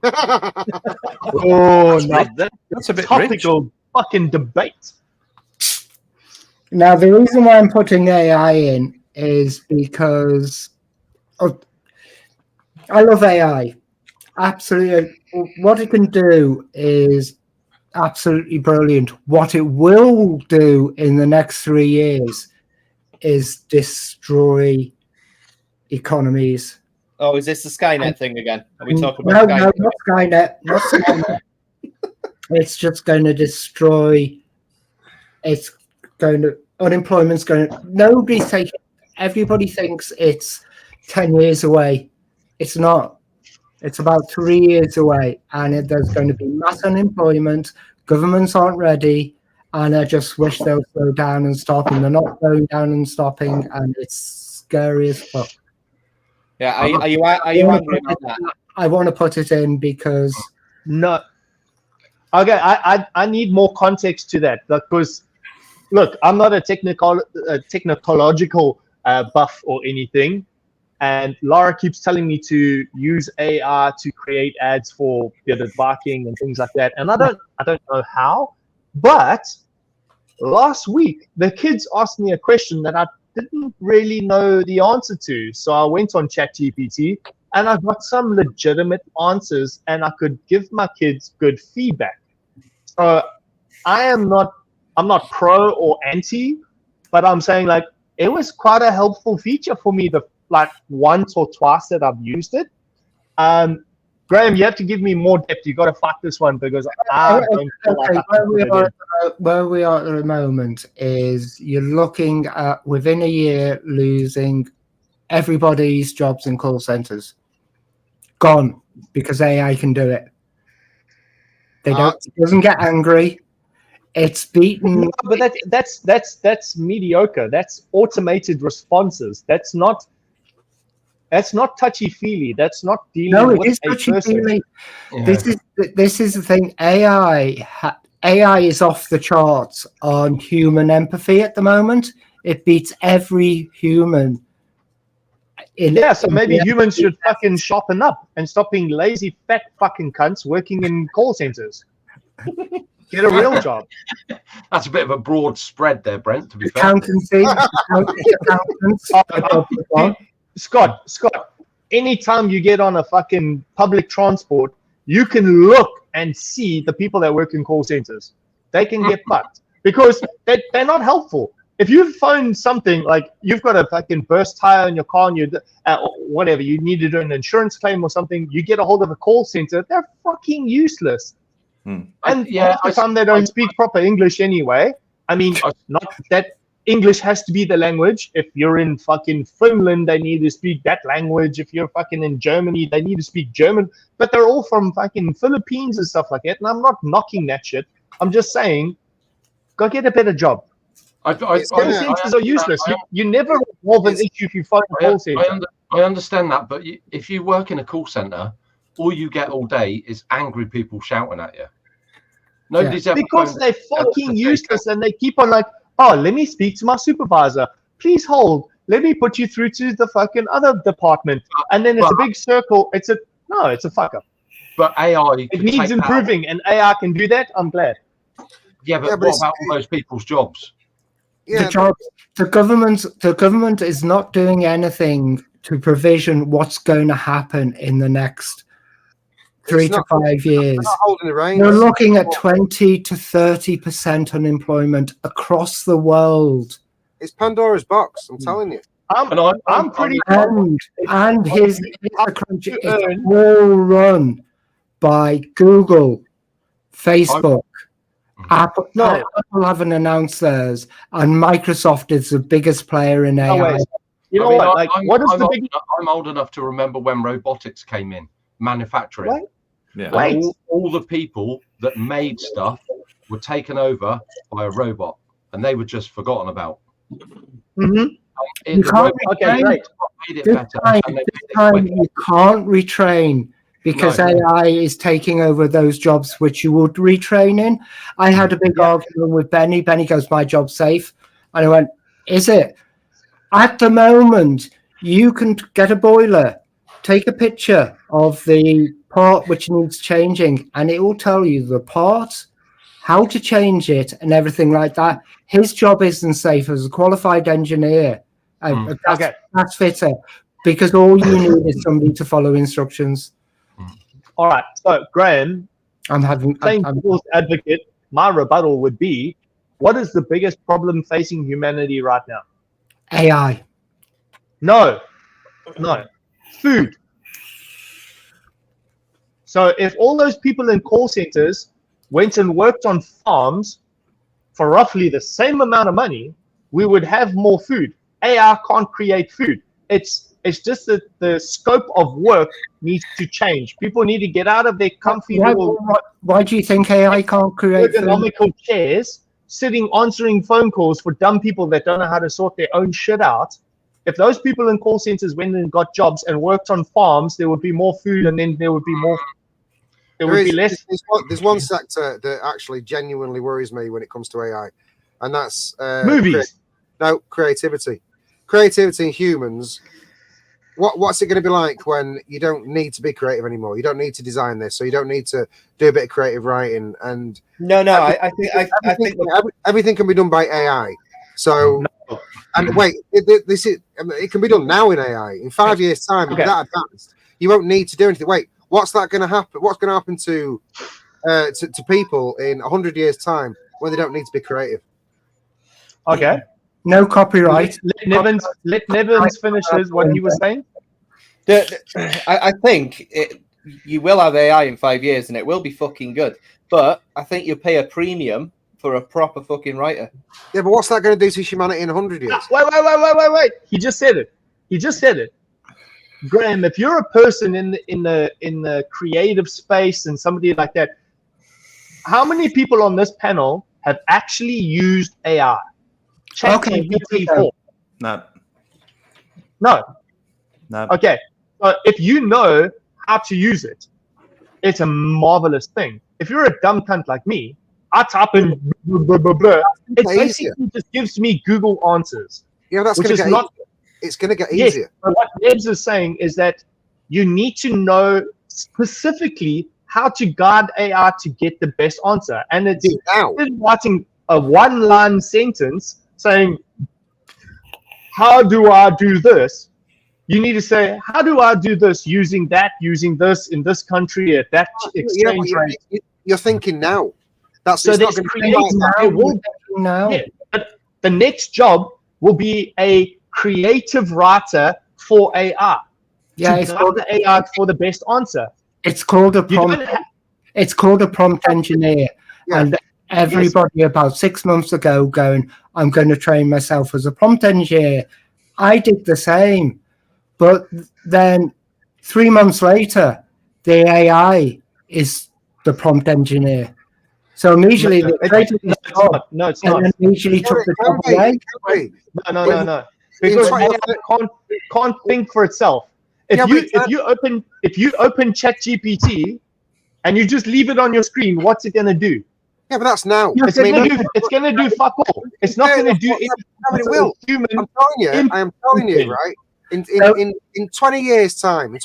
Oh, no, that's a bit topical fucking debate. Now, the reason why I'm putting AI in is because I love AI. Absolutely. What it can do is absolutely brilliant. What it will do in the next 3 years is destroy economies. Oh, is this the Skynet thing again? Are we talking about Skynet? No, not Skynet. Not Skynet. It's just going to destroy. Unemployment's going to. Nobody's taking. Everybody thinks it's 10 years away. It's not. It's about 3 years away, and there's going to be mass unemployment. Governments aren't ready, and I just wish they'll slow down and stop, and they're not slowing down and stopping, and it's scary as fuck. Yeah, are you angry about that? I want to put it in because no. Okay, I need more context to that because look, I'm not a technological buff or anything, and Laura keeps telling me to use AI to create ads for the barking and things like that, and I don't know how, but last week the kids asked me a question that I didn't really know the answer to. So I went on ChatGPT and I got some legitimate answers and I could give my kids good feedback. So I'm not pro or anti, but I'm saying like it was quite a helpful feature for me the like once or twice that I've used it. Graham, you have to give me more depth. You got to fight this one because I don't feel like where we are at the moment is you're looking at within a year losing everybody's jobs in call centers. Gone because AI can do it. It doesn't get angry. It's beaten. No, but that's mediocre. That's automated responses. That's not touchy-feely. That's not dealing with a person. Yeah. This is the thing. AI is off the charts on human empathy at the moment. It beats every human. So maybe humans should fucking sharpen up and stop being lazy, fat fucking cunts working in call centers. Get a real job. That's a bit of a broad spread there, Brent, to be fair. Accountancy. Scott, anytime you get on a fucking public transport, you can look and see the people that work in call centers. They can get fucked because they're not helpful. If you phone something like you've got a fucking burst tire in your car and you whatever, you need to do an insurance claim or something, you get a hold of a call center, they're fucking useless. And half the time they don't speak proper English anyway. I mean, not that English has to be the language. If you're in fucking Finland, they need to speak that language. If you're fucking in Germany, they need to speak German. But they're all from fucking Philippines and stuff like that. And I'm not knocking that shit. I'm just saying, go get a better job. Call centers are useless. You never resolve an issue if you phone a call center. I understand that, but if you work in a call center, all you get all day is angry people shouting at you. Nobody's ever because they're fucking useless and they keep on like, Oh, let me speak to my supervisor. Please hold. Let me put you through to the fucking other department. And then it's a big circle. It's a fuck up. But AI It could needs take that. improving, and AI can do that. I'm glad. Yeah, but what about all those people's jobs? Yeah, The government is not doing anything to provision what's going to happen in the next 3 to 5 years. not holding the reins. We're looking at 20 to 30% unemployment across the world. It's Pandora's box. I'm telling you. I'm pretty. And his country is all run by Google, Facebook. Apple haven't announced theirs, and Microsoft is the biggest player in AI. You know what? Like, what is the big? I'm old enough to remember when robotics came in, manufacturing. Right? Yeah. Right. All the people that made stuff were taken over by a robot, and they were just forgotten about. Mm-hmm. You can't retrain. This time you can't retrain because AI is taking over those jobs which you would retrain in. I had a big argument with Benny. Benny goes, "My job's safe," and I went, "Is it?" At the moment, you can get a boiler, take a picture of the part which needs changing, and it will tell you the part, how to change it, and everything like that. His job isn't safe as a qualified engineer, a gas fitter, because all you need is somebody to follow instructions. All right. So, Graham, playing devil's advocate, my rebuttal would be, what is the biggest problem facing humanity right now? AI. No. Food. So if all those people in call centers went and worked on farms for roughly the same amount of money, we would have more food. AI can't create food. It's just that the scope of work needs to change. People need to get out of their comfy Why do you think AI can't create ergonomical chairs, sitting answering phone calls for dumb people that don't know how to sort their own shit out? If those people in call centers went and got jobs and worked on farms, there would be more food, and then there would be more. There's one sector that actually genuinely worries me when it comes to AI, and that's movies. Creativity. Creativity in humans. What's it going to be like when you don't need to be creative anymore? You don't need to design this, so you don't need to do a bit of creative writing. And I think everything can be done by AI. So, and wait, it can be done now in AI. In 5 years' time, that advanced, you won't need to do anything. Wait, what's that going to happen? What's going to happen to people in 100 years' time when they don't need to be creative? Okay. No copyright. Let Nevins finish what he was saying. I think you will have AI in 5 years and it will be fucking good. But I think you'll pay a premium for a proper fucking writer. Yeah, but what's that going to do to humanity in 100 years? Wait. He just said it. Graham, if you're a person in the creative space and somebody like that, how many people on this panel have actually used AI? ChatGPT-4. No. Okay. So if you know how to use it, it's a marvelous thing. If you're a dumb cunt like me, I type in blah, blah, blah, blah. It basically just gives me Google answers. Yeah, that's going to get it's going to get easier. Yes, but what Debs is saying is that you need to know specifically how to guide AI to get the best answer. And it's writing a one-line sentence saying, how do I do this? You need to say, how do I do this using this in this country at that exchange rate? You're thinking now. That's so there's now. Yeah, but the next job will be a creative writer for AI. Yeah, it's called the AI for the best answer. It's called a prompt. It's called a prompt engineer, and everybody about 6 months ago going, I'm going to train myself as a prompt engineer. I did the same, but then 3 months later, the AI is the prompt engineer. So immediately, it's not. And immediately took the job away. No. Because AI can't think for itself. If you open ChatGPT and you just leave it on your screen, what's it going to do? Yeah, but that's now. It's gonna do fuck all. It's not gonna do anything. It will. Human. I'm telling you, right? In 20 years' time,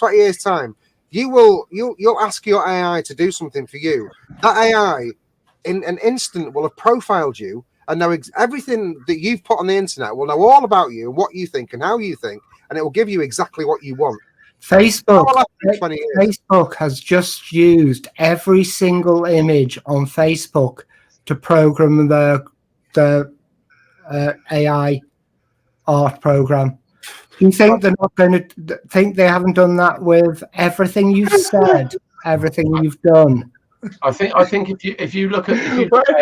you'll ask your AI to do something for you. That AI, in an instant, will have profiled you and know everything that you've put on the internet. Will know all about you, what you think, and how you think, and it will give you exactly what you want. Facebook has just used every single image on Facebook to program the AI art program. Do you think they're not going to think they haven't done that with everything you've said, everything you've done? I think if you look at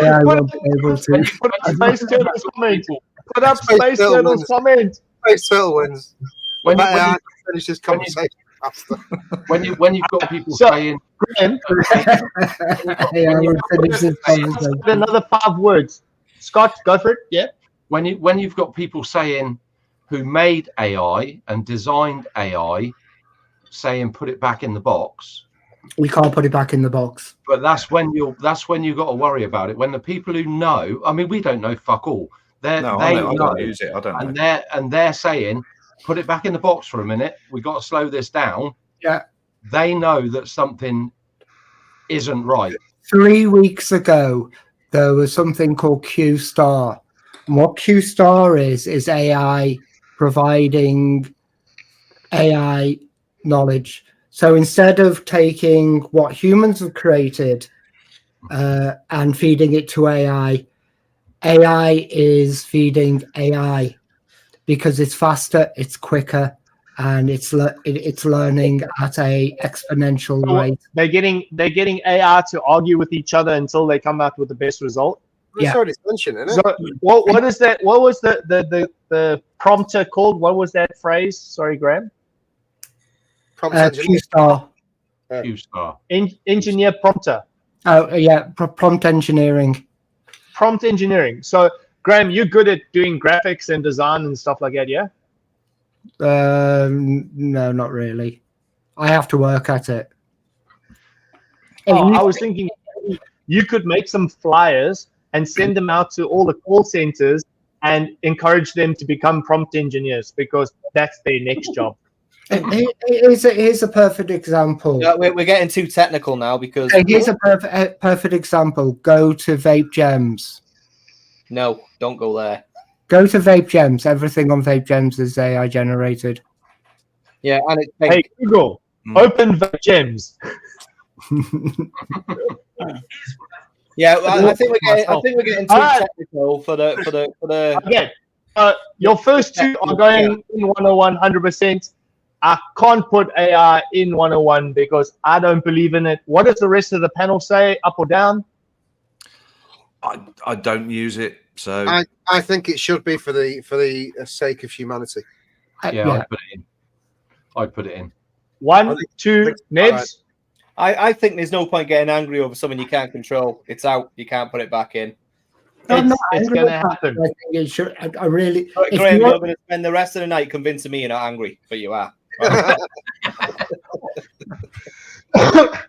AI won't be able to. Put up Space Turtle's comment. Put up Space Turtle's comment. Space Turtle wins. when I finish this conversation faster. when you've got people saying Graham, AI will finish this conversation. another 5 words. Scott, go for it. Yeah. when you've got people saying who made AI and designed AI saying put it back in the box. We can't put it back in the box. But that's when you've got to worry about it. When the people who know, I mean, we don't know fuck all. I don't use it. I don't know. And they're saying, put it back in the box for a minute. We got to slow this down. Yeah. They know that something isn't right. 3 weeks ago, there was something called Q Star. And what Q Star is AI providing AI knowledge. So instead of taking what humans have created and feeding it to AI, AI is feeding AI because it's faster, it's quicker, and it's learning at a exponential rate. They're getting AI to argue with each other until they come out with the best result. It's already mentioned, isn't it? So what is that? What was the prompter called? What was that phrase? Sorry, Graham. Q Star. Q Star. Engineer prompter. Oh yeah, prompt engineering. Prompt engineering. So Graham, you're good at doing graphics and design and stuff like that, yeah? No, not really. I have to work at it. I was thinking you could make some flyers and send them out to all the call centers and encourage them to become prompt engineers because that's their next job. Here's a perfect example. Yeah, we're getting too technical now because here's a perfect example. Go to Vape Gems. No, don't go there. Go to Vape Gems. Everything on Vape Gems is AI generated. Yeah, and it's Hey Google, open Vape Gems. Yeah, I think we're getting too technical for the. Okay, your first two are going in 101 100%. I can't put AI in 101 because I don't believe in it. What does the rest of the panel say? Up or down? I don't use it, so I think it should be for the sake of humanity. I'd put it in. 1, 2, Nebs. I think there's no point getting angry over something you can't control. It's out. You can't put it back in. It's going to happen. I think it should. I really. Graham, you're going to spend the rest of the night convincing me you're not angry, but you are.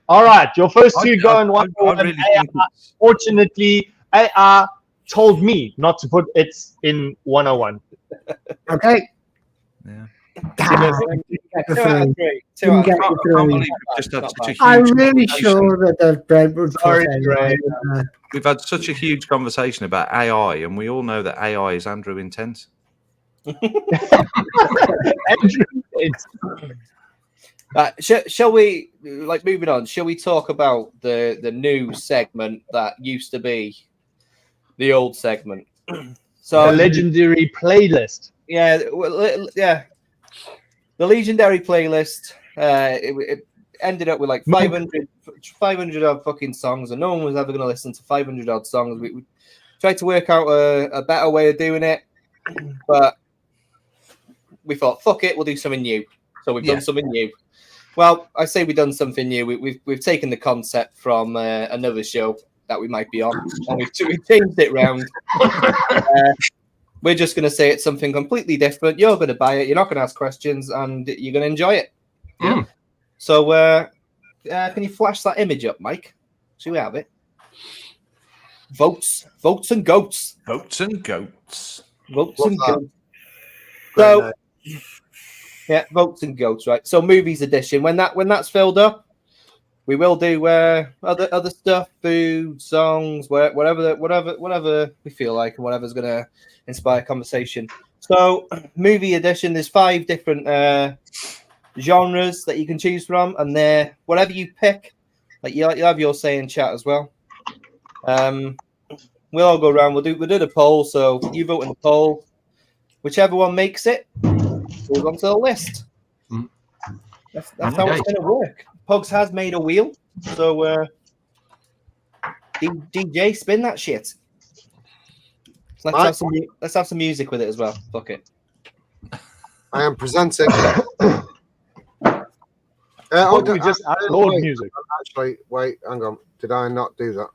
All right, your first two go in 101. Fortunately, AI told me not to put it in 101. Okay. Yeah. I'm really sure that the bread would. We've had such a huge conversation about AI, and we all know that AI is Andrew intense. Shall we, moving on? Shall we talk about the new segment that used to be the old segment? So the legendary playlist. Yeah, the legendary playlist. It ended up with 500 odd fucking songs, and no one was ever going to listen to 500 odd songs. We tried to work out a better way of doing it, but we thought, fuck it, we'll do something new. So we've done something new. Well, I say we've done something new. We've taken the concept from another show that we might be on, and we've changed it round. We're just going to say it's something completely different. You're going to buy it. You're not going to ask questions, and you're going to enjoy it. Yeah. So, can you flash that image up, Mike? Should we have it? Votes and goats. Votes and goats. Votes Love and that. goats. Very So, nice. yeah, votes and goats, right? So, movies edition. When that's filled up, we will do other stuff, food, songs, whatever we feel like, and whatever's gonna inspire conversation. So, movie edition. There's 5 different genres that you can choose from, and they're whatever you pick. Like you'll have your say in chat as well. We'll all go around. We'll do the poll. So you vote in the poll. Whichever one makes it goes onto the list. That's how it's going to work. Pugs has made a wheel, so DJ, spin that shit. Let's have some music with it as well. Fuck it. I am presenting. We just upload music. Actually, wait, hang on. Did I not do that?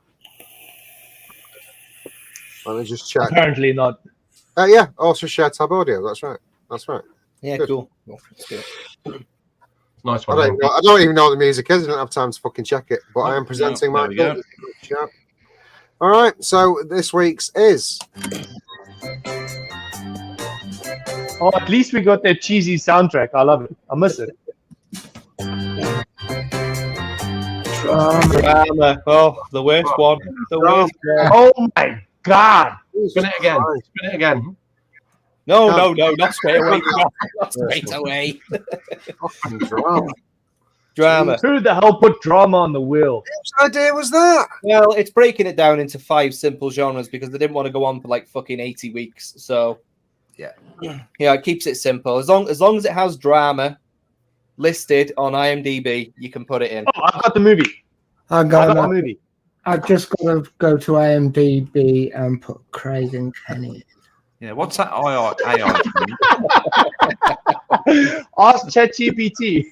Let me just check. Apparently not. Yeah, also share tab audio. That's right. Yeah, Good. cool. Nice I one. don't even know what the music is. I don't have time to fucking check it. But I am presenting my. All right. So this week's is. Oh, at least we got that cheesy soundtrack. I love it. I miss it. Drama. Oh, the worst one. The worst one. Oh my god! Spin it again. Spin it again. No, not straight away. Not straight away. Drama. Who the hell put drama on the wheel? Whose idea was that? Well, it's breaking it down into 5 simple genres because they didn't want to go on for like fucking 80 weeks. So, yeah, it keeps it simple. As long as it has drama listed on IMDb, you can put it in. Oh, I've got the movie. I got the movie. I've just got to go to IMDb and put Craig and Kenny. Yeah, what's that AI? Ask ChatGPT.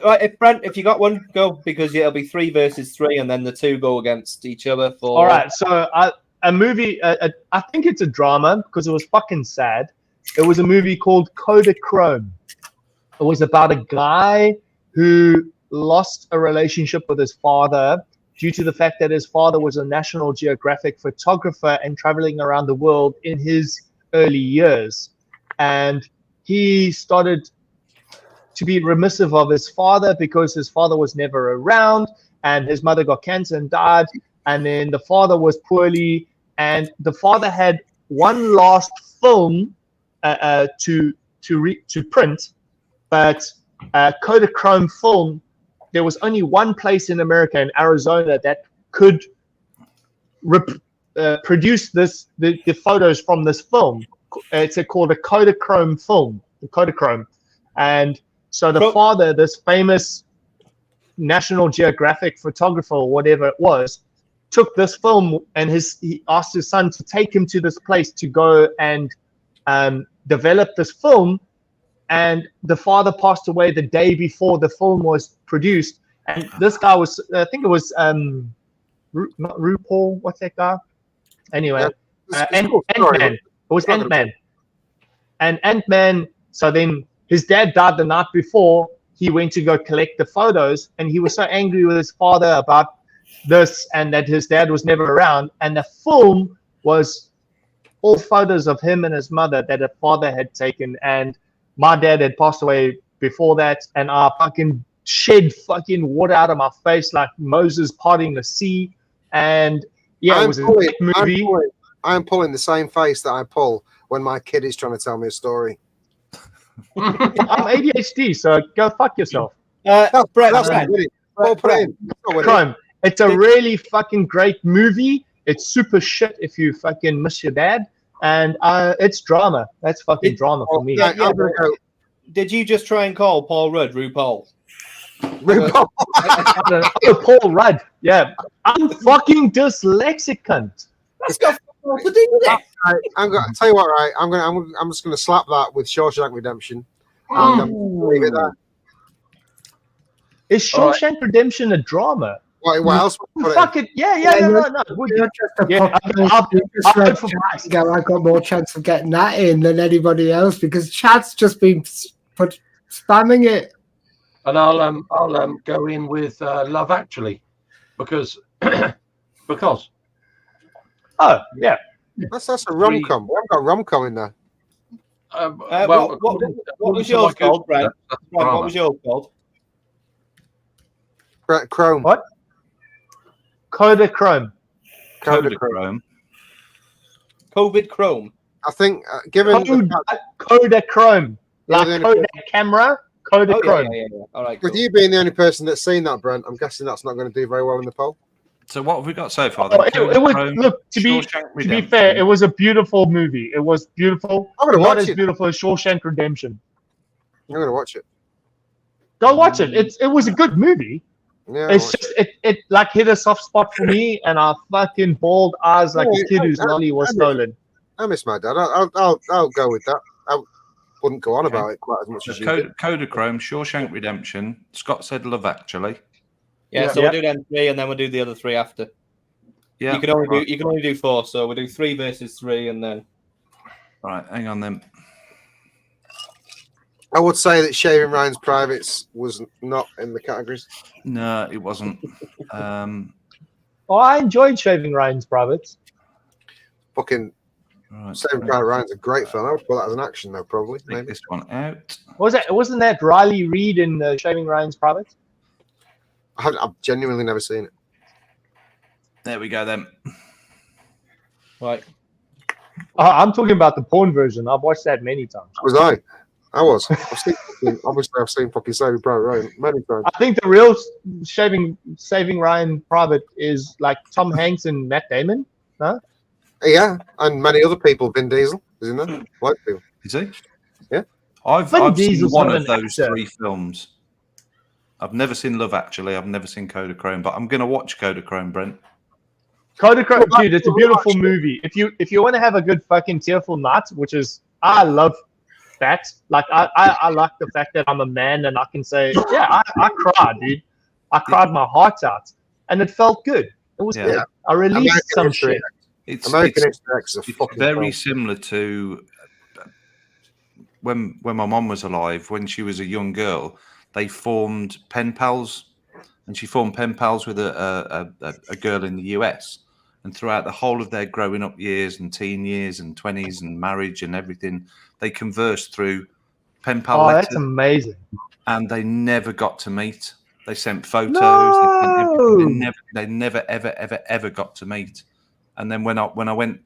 Right, Brent, if you got one, go, because it'll be 3 versus 3, and then the 2 go against each other. All right, so a movie. I think it's a drama because it was fucking sad. It was a movie called Kodachrome. It was about a guy who lost a relationship with his father due to the fact that his father was a National Geographic photographer and traveling around the world in his early years. And he started to be remissive of his father because his father was never around, and his mother got cancer and died. And then the father was poorly, and the father had one last film to print, but Kodachrome film, there was only one place in America, in Arizona, that could produce the photos from this film. It's called a Kodachrome film, the Kodachrome. And so the father, this famous National Geographic photographer or whatever it was, took this film and he asked his son to take him to this place to go and develop this film. And the father passed away the day before the film was produced. And this guy was, I think it was not RuPaul, what's that guy? Anyway, Ant-Man. It was Ant-Man. And Ant-Man, so then his dad died the night before. He went to go collect the photos, and he was so angry with his father about this and that his dad was never around. And the film was all photos of him and his mother that the father had taken. And my dad had passed away before that, and I fucking shed fucking water out of my face like Moses parting the sea. And yeah, it was a great movie. I'm pulling the same face that I pull when my kid is trying to tell me a story. I'm ADHD, so go fuck yourself. Chrome. It's a really fucking great movie. It's super shit if you fucking miss your dad. And it's drama. That's fucking drama for me. Did you just try and call Paul Rudd RuPaul? RuPaul. Paul Rudd. Yeah. I'm fucking dyslexic, cunt. That's got to do with it. I'm going to tell you what, right? I'm just going to slap that with Shawshank Redemption. And leave it there. Is Shawshank Redemption a drama? What else? Fuck it. Yeah. No. I got more chance of getting that in than anybody else because chat's just been spamming it. And I'll go in with Love Actually, because because. Oh, yeah. That's a rom-com. We haven't got rom-com in there. Well, what was yours called, Brent? Brent, what was yours called? Brett Chrome. What? Kodachrome. Kodachrome. COVID Chrome. I think, given Kodachrome. Like Yeah, Kodak camera, Kodachrome. Oh, yeah. All right. with Cool. you being the only person that's seen that, Brent, I'm guessing that's not going to do very well in the poll. So what have we got so far? Oh, Then? it was, Kodachrome, look, to be Shawshank fair, it Redemption. was a beautiful movie. It was beautiful. I'm going to Not watch as it. beautiful as Shawshank Redemption. I'm going to watch it. Go watch it. It was a good movie. Yeah. It's just it like hit a soft spot for me, and I fucking bawled eyes like a kid whose lolly was stolen. I miss my dad. I'll go with that. I wouldn't go on Okay. about it quite as much as you did. Kodachrome, Shawshank Redemption. Scott said Love Actually. Yeah, so Yeah. we'll do them 3, and then we'll do the other 3 after. Yeah. You can only do 4, so we'll do 3 versus 3, and then. Right, hang on then. I would say that Shaving Ryan's Privates was not in the categories. No, it wasn't. Oh, I enjoyed Shaving Ryan's Privates. Fucking Right, Saving Private Ryan's a great film. I would put that as an action, though, probably. take Maybe. this one out. Wasn't that Riley Reid in Shaving Ryan's Privates? I've genuinely never seen it. There we go then. Right. I'm talking about the porn version. I've watched that many times. Was I? I was. I've seen fucking Saving Private Ryan many times. I think the real Saving Ryan Private is like Tom Hanks and Matt Damon. Huh? Yeah, and many other people. Vin Diesel is in there. Like people. Is he? Yeah. I've Vin seen Diesel's one not of an those actor. 3 films. I've never seen Love Actually. I've never seen Kodachrome, but I'm going to watch Kodachrome, Brent. Kodachrome, dude, it's a beautiful movie. If you want to have a good fucking tearful night, which is I love that. Like I like the fact that I'm a man and I can say, yeah, I cried, dude. I cried my heart out, and it felt good. It was good. I released American some History shit. American History X is a It's fucking very film. similar to when my mom was alive. When she was a young girl, they formed pen pals, and she formed pen pals with a girl in the US. And throughout the whole of their growing up years and teen years and 20s and marriage and everything, they conversed through pen pal Oh, letters, that's amazing. and they never got to meet. They sent photos. No! They never ever got to meet. And then when I went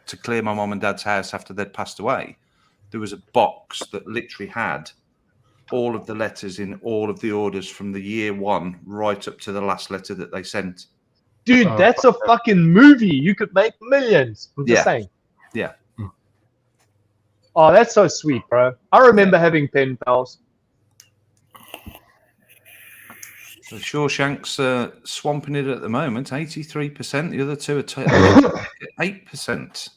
to clear my mom and dad's house after they'd passed away, there was a box that literally had all of the letters in all of the orders from the year 1 right up to the last letter that they sent. Dude, that's a fucking movie. You could make millions. I'm just saying. Yeah. Oh, that's so sweet, bro. I remember having pen pals. So Shawshank's swamping it at the moment, 83%. The other 2 are 8%.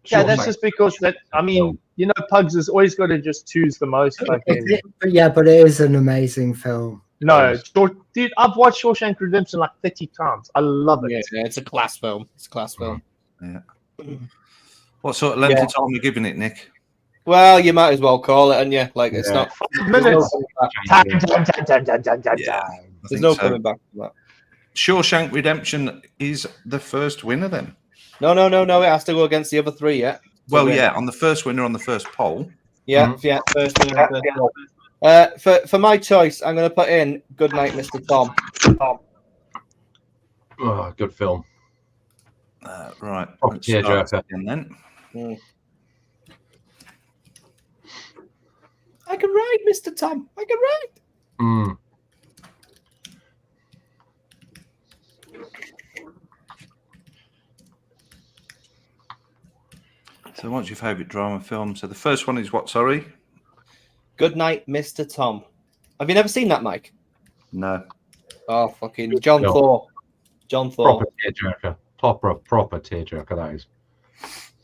Yeah, that's just because you know, Pugs has always got to just choose the most fucking. But it is an amazing film. No, dude, I've watched Shawshank Redemption like 30 times. I love it. Yeah, it's a class film. It's a class film. Yeah. What sort of length of time are you giving it, Nick? Well, you might as well call it, and like it's not. 5 minutes. Time. There's no coming back from that. Shawshank Redemption is the first winner then? No. It has to go against the other 3 yet. Well, yeah, on the first winner on the first poll. Yeah, first winner. First poll. For my choice, I'm going to put in Goodnight, Mr. Tom. Oh, good film. Right. Proper Let's start tearjerker. again then. I can ride, Mr. Tom. I can ride. So what's your favourite drama film? So the first one is what, sorry? Goodnight, Mr. Tom. Have you never seen that, Mike? No. Oh, fucking John Thor. John Thor. Proper tearjerker. Proper tearjerker, that is.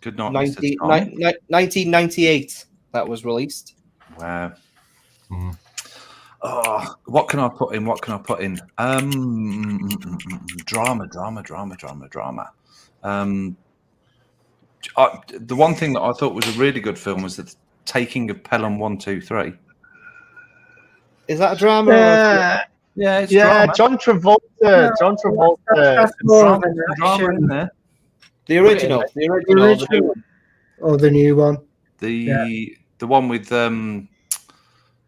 Good night, 1998 that was released. Wow. Oh, what can I put in? Drama. The one thing that I thought was a really good film was The Taking of Pelham 1, 2, 3. Is that a drama? Yeah, it's Yeah, drama. John Travolta. John Travolta. That's more of an Drama in action. there. The original. The The original. or the new original one? or the new one. The one with John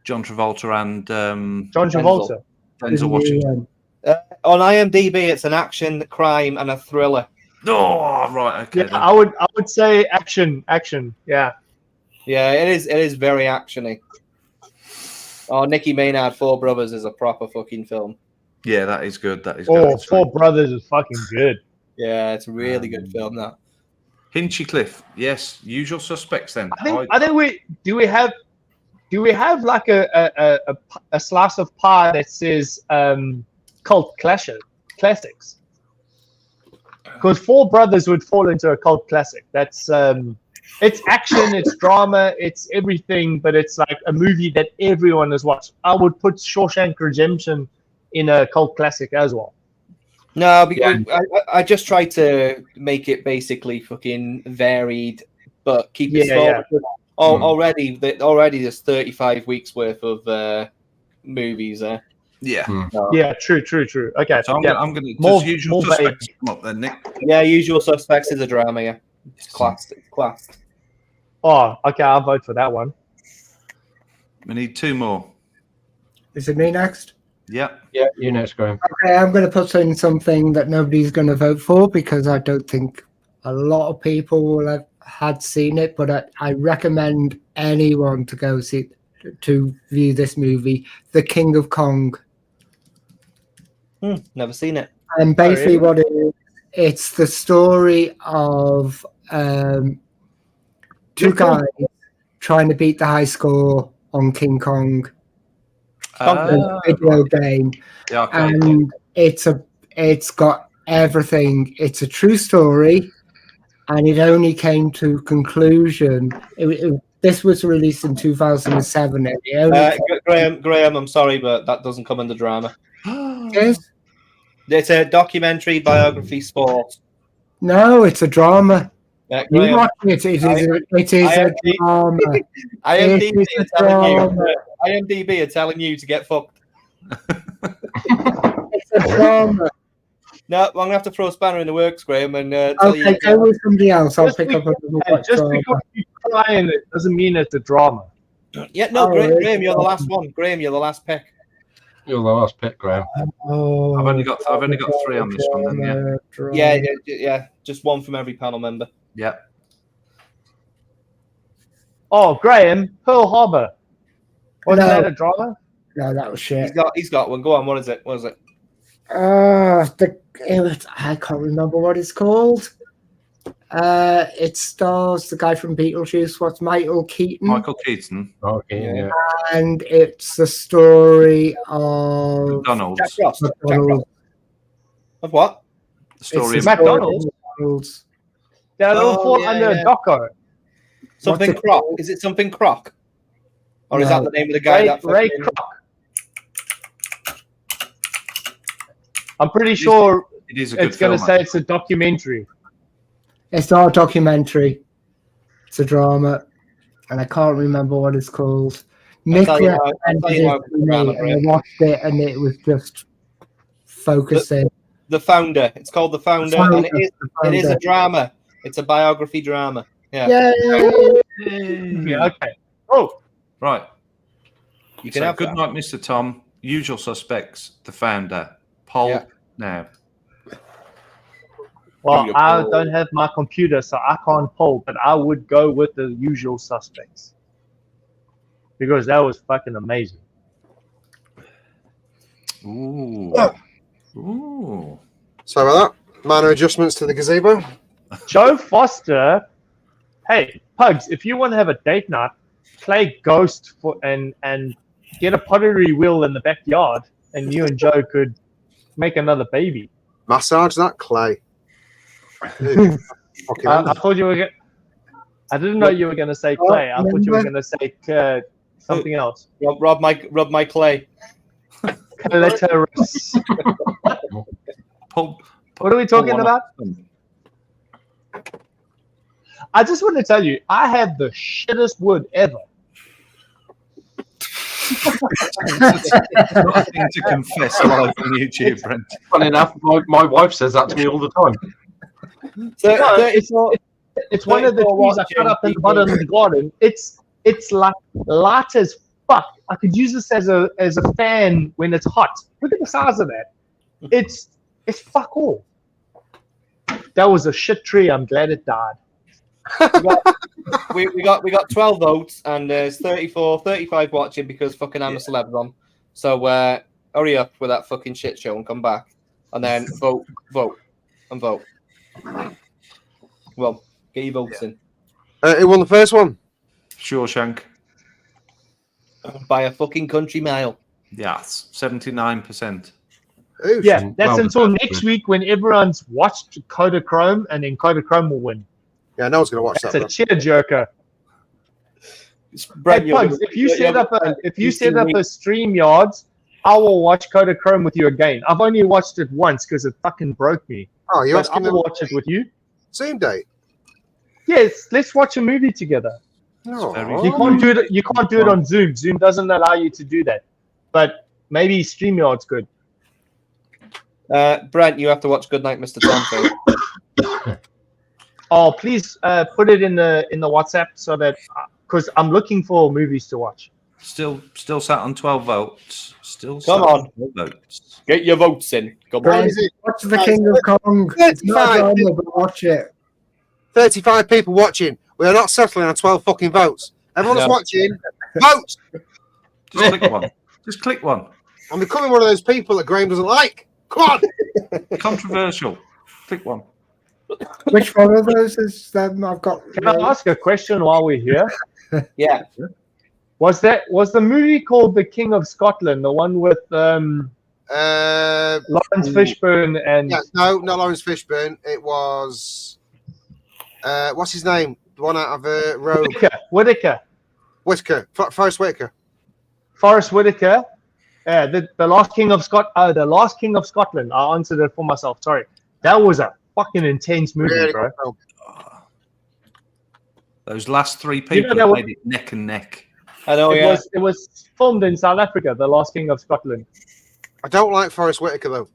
Travolta and John Travolta. The Denzel new Washington. one. On IMDb, it's an action, crime, and a thriller. Oh, right. Okay. Yeah, then. I would say action. Yeah. Yeah, it is. It is very actiony. Oh, Nicki Maynard, Four Brothers is a proper fucking film. Yeah, that is good. That is good. Oh, It's Four really- Brothers is fucking good. Yeah, it's a really good film. That. Hinchcliffe. Yes. Usual Suspects. Then. I think we have like a slice of pie that says cult classics. Because Four Brothers would fall into a cult classic. That's it's action, it's drama, it's everything, but it's like a movie that everyone has watched. I would put Shawshank Redemption in a cult classic as well. No, because I just try to make it basically fucking varied, but keep it small. Yeah. Already there's 35 weeks worth of movies there. Yeah. Yeah, true. Okay, So I'm yeah. going to More- Usual more Suspects come up then, Nick. Yeah, Usual Suspects is a drama. Yeah, it's classed. It's classed. Oh, okay, I'll vote for that one. We need two more. Is it me next? Yeah. Yeah, you next, Graham. Okay, I'm going to put in something that nobody's going to vote for because I don't think a lot of people will have had seen it, but I recommend anyone to go to view this movie, The King of Kong. Never seen it. And basically, what it is, it's the story of two guys trying to beat the high score on King Kong, the video game, Yeah. Okay. and it's got everything. It's a true story, and it only came to conclusion. This was released in 2007. And it only Graham, I'm sorry, but that doesn't come under drama. Yes? It's a documentary, biography, sport. No, it's a drama. Yeah, You Graham, watch it. It is a drama. IMDb It is are a telling you. drama. IMDb are telling you to get fucked. It's a drama. No, I'm gonna have to throw a spanner in the works, Graham, and tell Okay, you. go with somebody else. I'll Just pick up because- another Just drama. because you cry in it doesn't mean it's a drama. Yeah, no, Oh, Graham, it's you're the last one. Graham, you're the last pick. You're the last pick, Graham. Oh, I've only got 3 on this one. Then yeah. drama. Yeah, just one from every panel member. Yeah. Oh, Graham, Pearl Harbor. Wasn't No. that a drama? No, that was shit. He's got one. Go on. What is it? What is it? I can't remember what it's called. It stars the guy from Beetlejuice. What's Michael Keaton? Michael Keaton. Okay, yeah. And it's the story of McDonald's. Jack Frost. Jack McDonald's. Frost. Of what? The story It's of the story McDonald's? of McDonald's. They're all Oh, fall yeah, under yeah. Doco. Something What's it Croc. called? Is it something Croc? Or is No. that the name of the guy that Ray fucking- Kroc. I'm pretty sure It is a good it's going to film. say it's a documentary. It's not a documentary. It's a drama, and I can't remember what it's called. Nick tell you now- recommended I'll tell you now, it to me, and I Graham. watched it, and it was just focusing. The Founder. It's called The Founder, and it is a drama. It's a biography drama. Yeah. Yeah, okay. Oh, Right. You can So, have good that. night, Mr. Tom. Usual Suspects. The Founder. Poll Yeah. now. well, Your I poll. don't have my computer, so I can't poll, but I would go with the Usual Suspects. Because that was fucking amazing. Ooh. Ooh. Sorry about that. Minor adjustments to the gazebo. Joe Foster, hey, Pugs, if you want to have a date night, play Ghost and get a pottery wheel in the backyard, and you and Joe could make another baby. Massage that clay. Dude, fucking I thought you were I didn't know you were going to say clay. I thought you were going to say something else. Rub my clay. Clitoris. Pull What are we talking one about? off. I just want to tell you, I have the shittest wood ever. It's not a thing to confess live on YouTube, Brent. Funny enough, my wife says that to me all the time. So, No, 34 It's one of the 34 trees I cut up in the bottom of the garden. It's like light as fuck. I could use this as a fan when it's hot. Look at the size of that. It's fuck all. That was a shit tree. I'm glad it died. we got 12 votes and there's 35 watching because fucking I'm a celeb's on. So hurry up with that fucking shit show and come back. And then vote. Well, get your votes in. Who won the first one? Shawshank. By a fucking country mile. Yes, 79%. Oof. Yeah, that's Well, until next week when everyone's watched Kodachrome, and then Kodachrome will win. Yeah, no one's going to watch That's that. a tearjerker. Brent, Hey, Pugs, if you set up a StreamYards, I will watch Kodachrome with you again. I've only watched it once because it fucking broke me. Oh, you But asking I'll them watch it with you. Zoom date? Yes, let's watch a movie together. No. You can't do it. You can't do it on Zoom. Zoom doesn't allow you to do that. But maybe StreamYard's good. Brent, you have to watch Goodnight, Mr. Tom. Oh, please put it in the WhatsApp so that because I'm looking for movies to watch. Still sat on 12 votes. Still Come sat on. 12 votes. Get your votes in. Come What on. is it? Watch the King of Kong. It's not a drama, but watch it. 35 people watching. We are not settling on 12 fucking votes. Everyone's No. watching. Vote! Just click one. Just click one. I'm becoming one of those people that Graham doesn't like. Come on! Controversial. Click one. Which one of those is I've got? Can I ask a question while we're here? Yeah. Was the movie called The King of Scotland, the one with Lawrence Fishburne and Yeah, no, not Lawrence Fishburne. It was what's his name? The one out of Rogue. Whitaker? Forrest Whitaker. Forrest Whitaker. Yeah, the last King of the last King of Scotland. I answered it for myself. Sorry, that was a fucking intense movie, Really bro. good film. Those last three You know people that have was- made it neck and neck. I know, yeah. It was filmed in South Africa. The last King of Scotland. I don't like Forrest Whitaker though.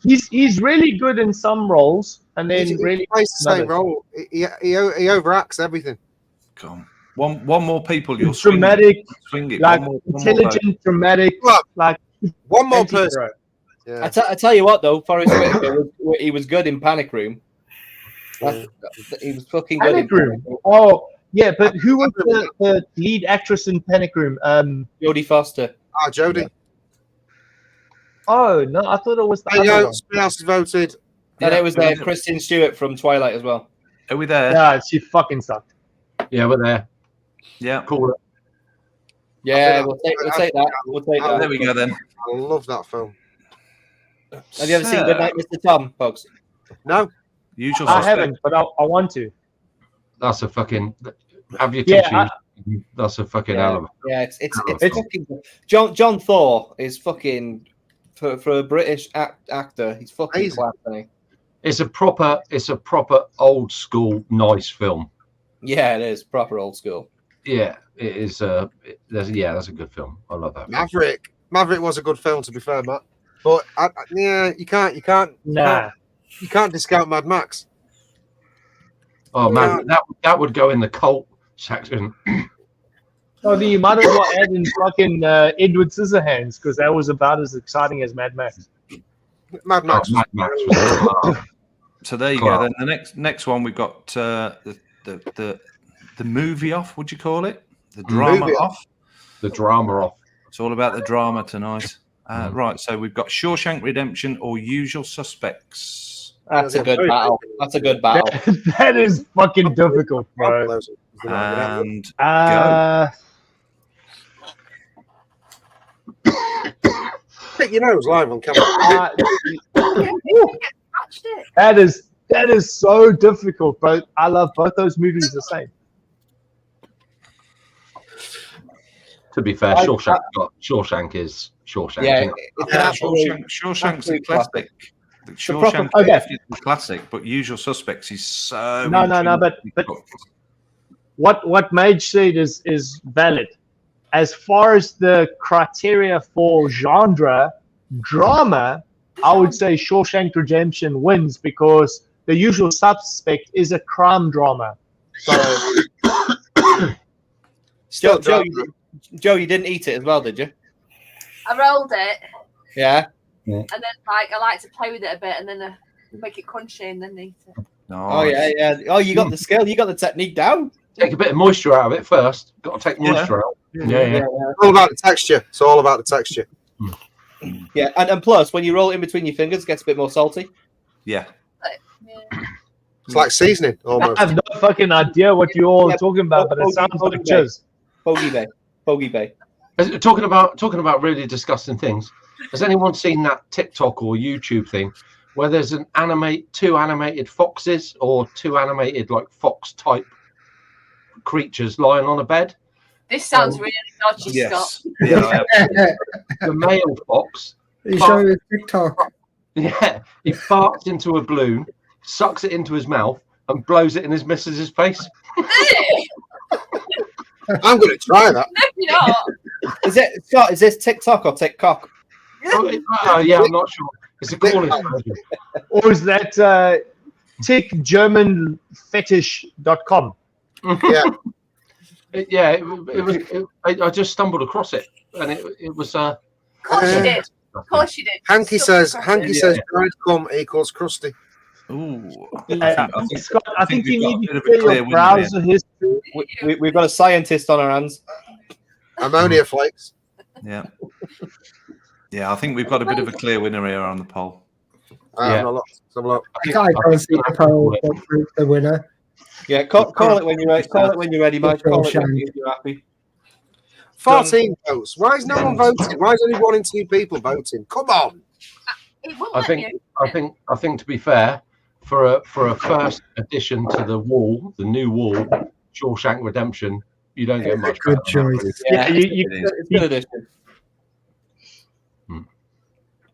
He's really good in some roles, and then He really plays the same another. role. He overacts everything. Come on. One more people, you'll dramatic, swing it. like one more intelligent, dramatic, Look, like one more person. anti-hero. Yeah. I tell you what, though, Forrest Whitaker, he was good in Panic Room. He was fucking good Panic in Room. Oh, yeah, but who was the lead actress in Panic Room? Jodie Foster. Ah, Jodie. Oh no, I thought it was the There you other go. one. Somebody else has voted. And it was Kristen Stewart from Twilight as well. Are we there? Yeah, she fucking sucked. Yeah, we're there. Yeah. Cool. Yeah, we'll take that. We'll take that. There we go then. I love that film. Have you ever seen Goodnight, Mr. Tom, folks? No, Usual I suspect. haven't, but I want to. That's a fucking. Have your Yeah, tissue. That's a fucking Yeah, element. yeah, it's It's- fucking. John Thor is fucking for a British actor. He's fucking Amazing. class, isn't he? It's a proper old school nice film. Yeah, it is proper old school. Yeah, it is. That's a good film. I love that. Maverick. Maverick was a good film, to be fair, Matt. But you can't Nah. discount Mad Max. Oh man, that would go in the cult section. Oh, then you might as well add in fucking Edward Scissorhands because that was about as exciting as Mad Max. Mad Max. Mad Max was So there you Wow. go. Then the next one we've got the movie off. Would you call it the drama Movie off? the drama off. It's all about the drama tonight. Right. So we've got Shawshank Redemption or Usual Suspects. That's a good battle. That's a good battle. That is fucking difficult, bro. And Pick your nose live on camera. that is so difficult, bro. I love both those movies the same. To be fair, Shawshank is Shawshank. Yeah, isn't it? it's an absolute- Shawshank's a absolute classic. proper- Shawshank okay. is a classic, but Usual Suspects is so. No, but what Mage said is valid. as far as the criteria for genre, drama, I would say Shawshank Redemption wins because The Usual Suspect is a crime drama. So, Still Joe, drama. Joe, you didn't eat it as well, did you? I rolled it, Yeah. and then I like to play with it a bit, and then make it crunchy, and then eat it. Oh yeah. Oh, you got the skill. You got the technique down. Take a bit of moisture out of it first. Got to take moisture out. Yeah. It's all about the texture. It's all about the texture. Yeah, and plus, when you roll it in between your fingers, it gets a bit more salty. Yeah. It's like seasoning I almost. have no fucking idea what you're all talking about, but it sounds like jizz. Bogey Bay. Talking about really disgusting things. Has anyone seen that TikTok or YouTube thing where there's two animated foxes or two animated like fox type creatures lying on a bed? This sounds really dodgy, Scott. Yeah. The male fox, You show your TikTok. he farts into a balloon, sucks it into his mouth, and blows it in his missus's face. I'm going to try that. No, you're not. Is it Scott? Is this TikTok or TikTok? Yeah, I'm not sure. It's a Cornish version. Or is that tickgermanfetish.com? Yeah. I just stumbled across it, and it was. Of course you did. Of course you did. Hanky says dried cum equals crusty. Ooh. Scott, I think you need to we've got a bit of a clear clear your window browser history. We've got a scientist on our hands. Ammonia flakes. Yeah. Yeah, I think we've got a bit of a clear winner here on the poll. Yeah. Let's have a look. I can't see the poll for the winner. Yeah, call it when you're ready. Call it when you're ready, Mike. Call it when you're happy. 14 votes. Why is no one voting? Why is only 1 in 2 people voting? Come on. It won't I let think you. I think to be fair, for a first addition to the wall, the new wall, Shawshank Redemption, you don't get much. Good better than that, choice. really. Yeah, It's good addition.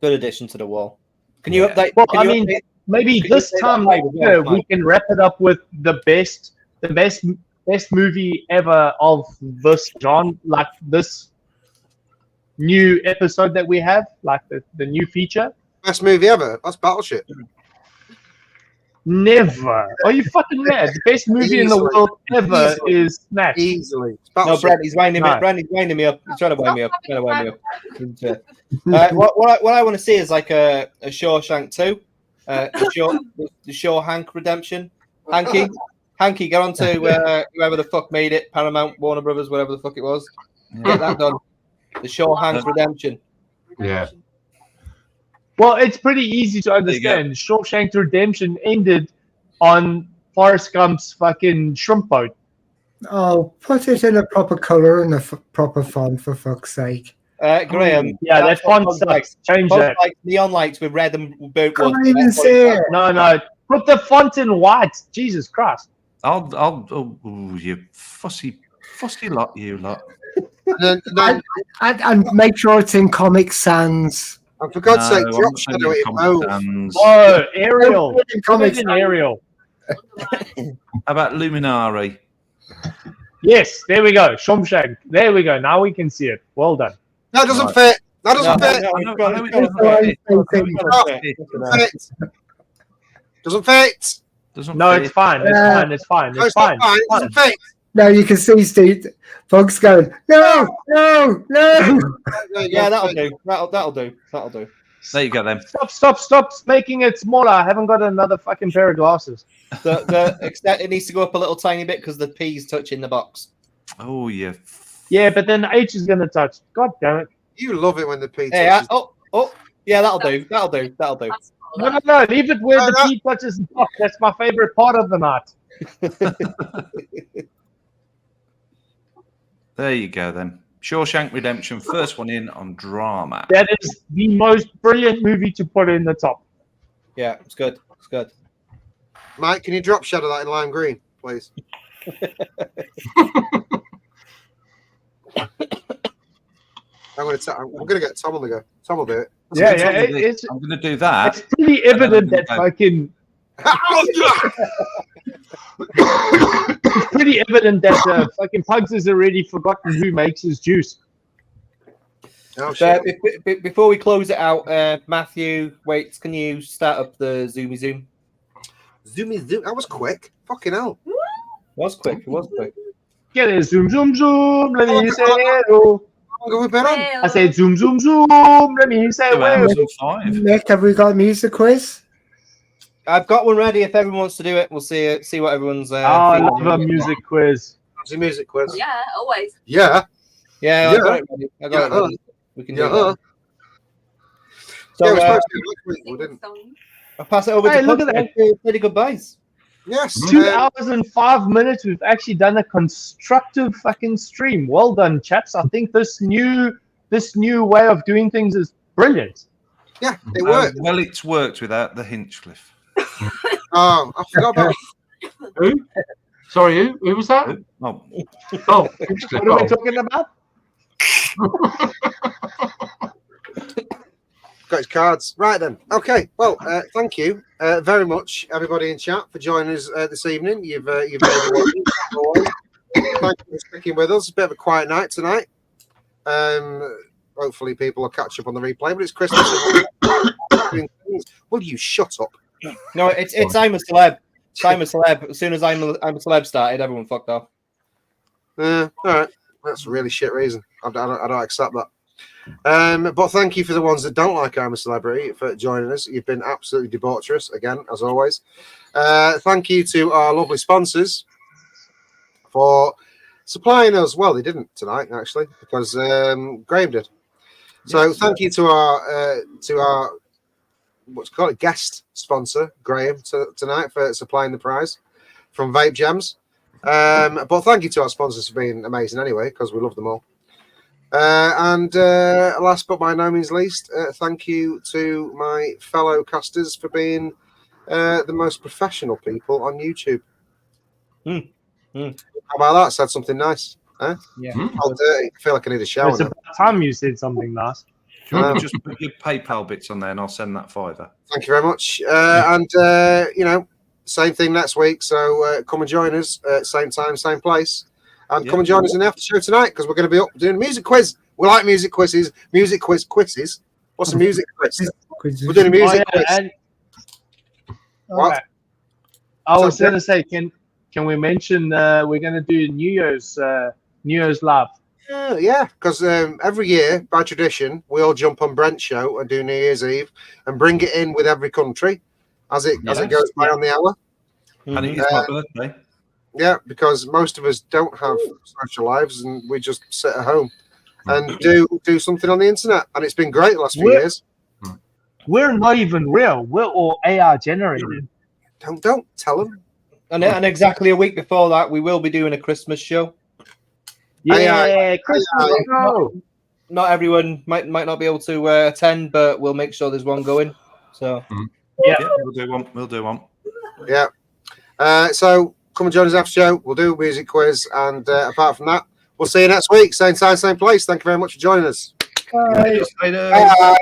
Good addition to the wall. Can you update? Well, can I you mean, update- maybe Can you this say that time live as well, we can wrap it up with the best movie ever of this genre, like this new episode that we have, like the new feature. Best movie ever. That's Battleship. Never. Are you fucking mad? The best movie in the Easily. world ever Easily. is Snatch. Easily. It's No, Battleship. Brad, he's winding me. No. Brad, he's winding me up. He's trying to wind me up. What I want to see is like a Shawshank 2, the Shawhank Redemption. Hanky, get on to whoever the fuck made it, Paramount, Warner Brothers, whatever the fuck it was. Get that done. The Shawhank Redemption. Yeah. Well, it's pretty easy to understand. Shawshank Redemption ended on Forrest Gump's fucking shrimp boat. Oh, put it in a proper color and a proper font, for fuck's sake. Graham. Yeah, that font sucks. Change that. Like neon lights with red and blue. Can't even see it. No. Put the font in white. Jesus Christ. You fussy lot, you lot. And And make sure it's in Comic Sans. for God's sake, I'm drop not shadow saying it Comic mode. Sans. Oh, Ariel. Put it in Put Comic it in Sans. Ariel. How about Luminari? Yes, there we go. Shawshank. There we go. Now we can see it. Well done. That doesn't fit. That doesn't fit. Doesn't fit. No, it's fine. It's Yeah. fine. It's fine. No, It's it's not fine. fine. It doesn't fit. Now you can see Steve Bugs going, no. Yeah, that'll do. That'll do. There you go then. Stop making it smaller. I haven't got another fucking pair of glasses. It needs to go up a little tiny bit because the P's touching the box. Oh, yeah. Yeah, but then H is going to touch. God damn it. You love it when the P Hey, touches. yeah, that'll do. No. Leave it where the P touches the box. That's my favorite part of the night. There you go then. Shawshank Redemption, first one in on drama. That is the most brilliant movie to put in the top. Yeah, it's good. Mike, can you drop shadow that in lime green, please? I'm gonna get Tom on the go. Tom will do it. It's I'm going to do that. it's pretty evident that fucking it's pretty pretty evident that fucking Pugs has already forgotten who makes his juice. Oh, shit. Before we close it out, Matthew, wait, can you start up the Zoomy Zoom? Zoomy zoom. That was quick. Fucking hell. It was quick. Get it, zoom, zoom, zoom. Let me say hello. How long have we been on? I said zoom, zoom, zoom. Let me say 2 hours hello. and 5. Nick, have we got a music quiz? I've got one ready. If everyone wants to do it, we'll see what everyone's. I feeling. love a music quiz. How's the music quiz? Yeah, always. Yeah. Yeah, Yeah. I got it ready. I got it ready. We can do Yeah. that. So Yeah, we're supposed to do it last week, we didn't. I'll pass it over Hey, to look Pugs at that. for pretty goodbyes. Yes. 2 hours and 5 minutes. We've actually done a constructive fucking stream. Well done, chaps. I think this new way of doing things is brilliant. Yeah, it worked. Well, it's worked without the Hinchcliffe. I forgot about Who? Sorry, who was that? Oh, Oh, What are we talking about? got his cards. Right then. Okay. Well, thank you very much, everybody in chat, for joining us this evening. You've made it always. Thank you for sticking with us. A bit of a quiet night tonight. Hopefully, people will catch up on the replay. But it's Christmas. Will you shut up? No, it's I'm a celeb. It's I'm a celeb. As soon as I'm a celeb started, everyone fucked off. All right. That's a really shit reason. I don't accept that. But thank you for the ones that don't like I'm a Celebrity for joining us. You've been absolutely debaucherous again, as always. Thank you to our lovely sponsors for supplying us. Well, they didn't tonight actually, because Graham did. So thank you to our what's called a guest sponsor, Graham, tonight for supplying the prize from Vape Gems. But thank you to our sponsors for being amazing anyway, because we love them all. And last but by no means least, thank you to my fellow casters for being the most professional people on YouTube. How about that? Said something nice. Huh? Yeah. Felt dirty. I feel like I need a shower It's now. about time you said something nice. just put your PayPal bits on there, and I'll send that $5. Thank you very much. And you know, same thing next week. So come and join us same time, same place. And come and join us in the after show tonight, because we're going to be up doing a music quiz. We like music quizzes. Music quizzes. What's a music quiz? We're doing a music quiz. What? Okay. I was going to say, can we mention we're going to do New Year's live? Yeah, because every year, by tradition, we all jump on Brent's show and do New Year's Eve and bring it in with every country as it goes by on the hour. And it is my birthday. Yeah, because most of us don't have social lives and we just sit at home and do something on the internet. And it's been great the last few years. We're not even real. We're all AI generated. Don't tell them. And exactly a week before that, we will be doing a Christmas show. Yeah, Christmas. Not everyone might not be able to attend, but we'll make sure there's one going. So yeah, we'll do one. Yeah. So come and join us after show. We'll do a music quiz, and apart from that, we'll see you next week, same time, same place. Thank you very much for joining us. Bye. Later. Bye.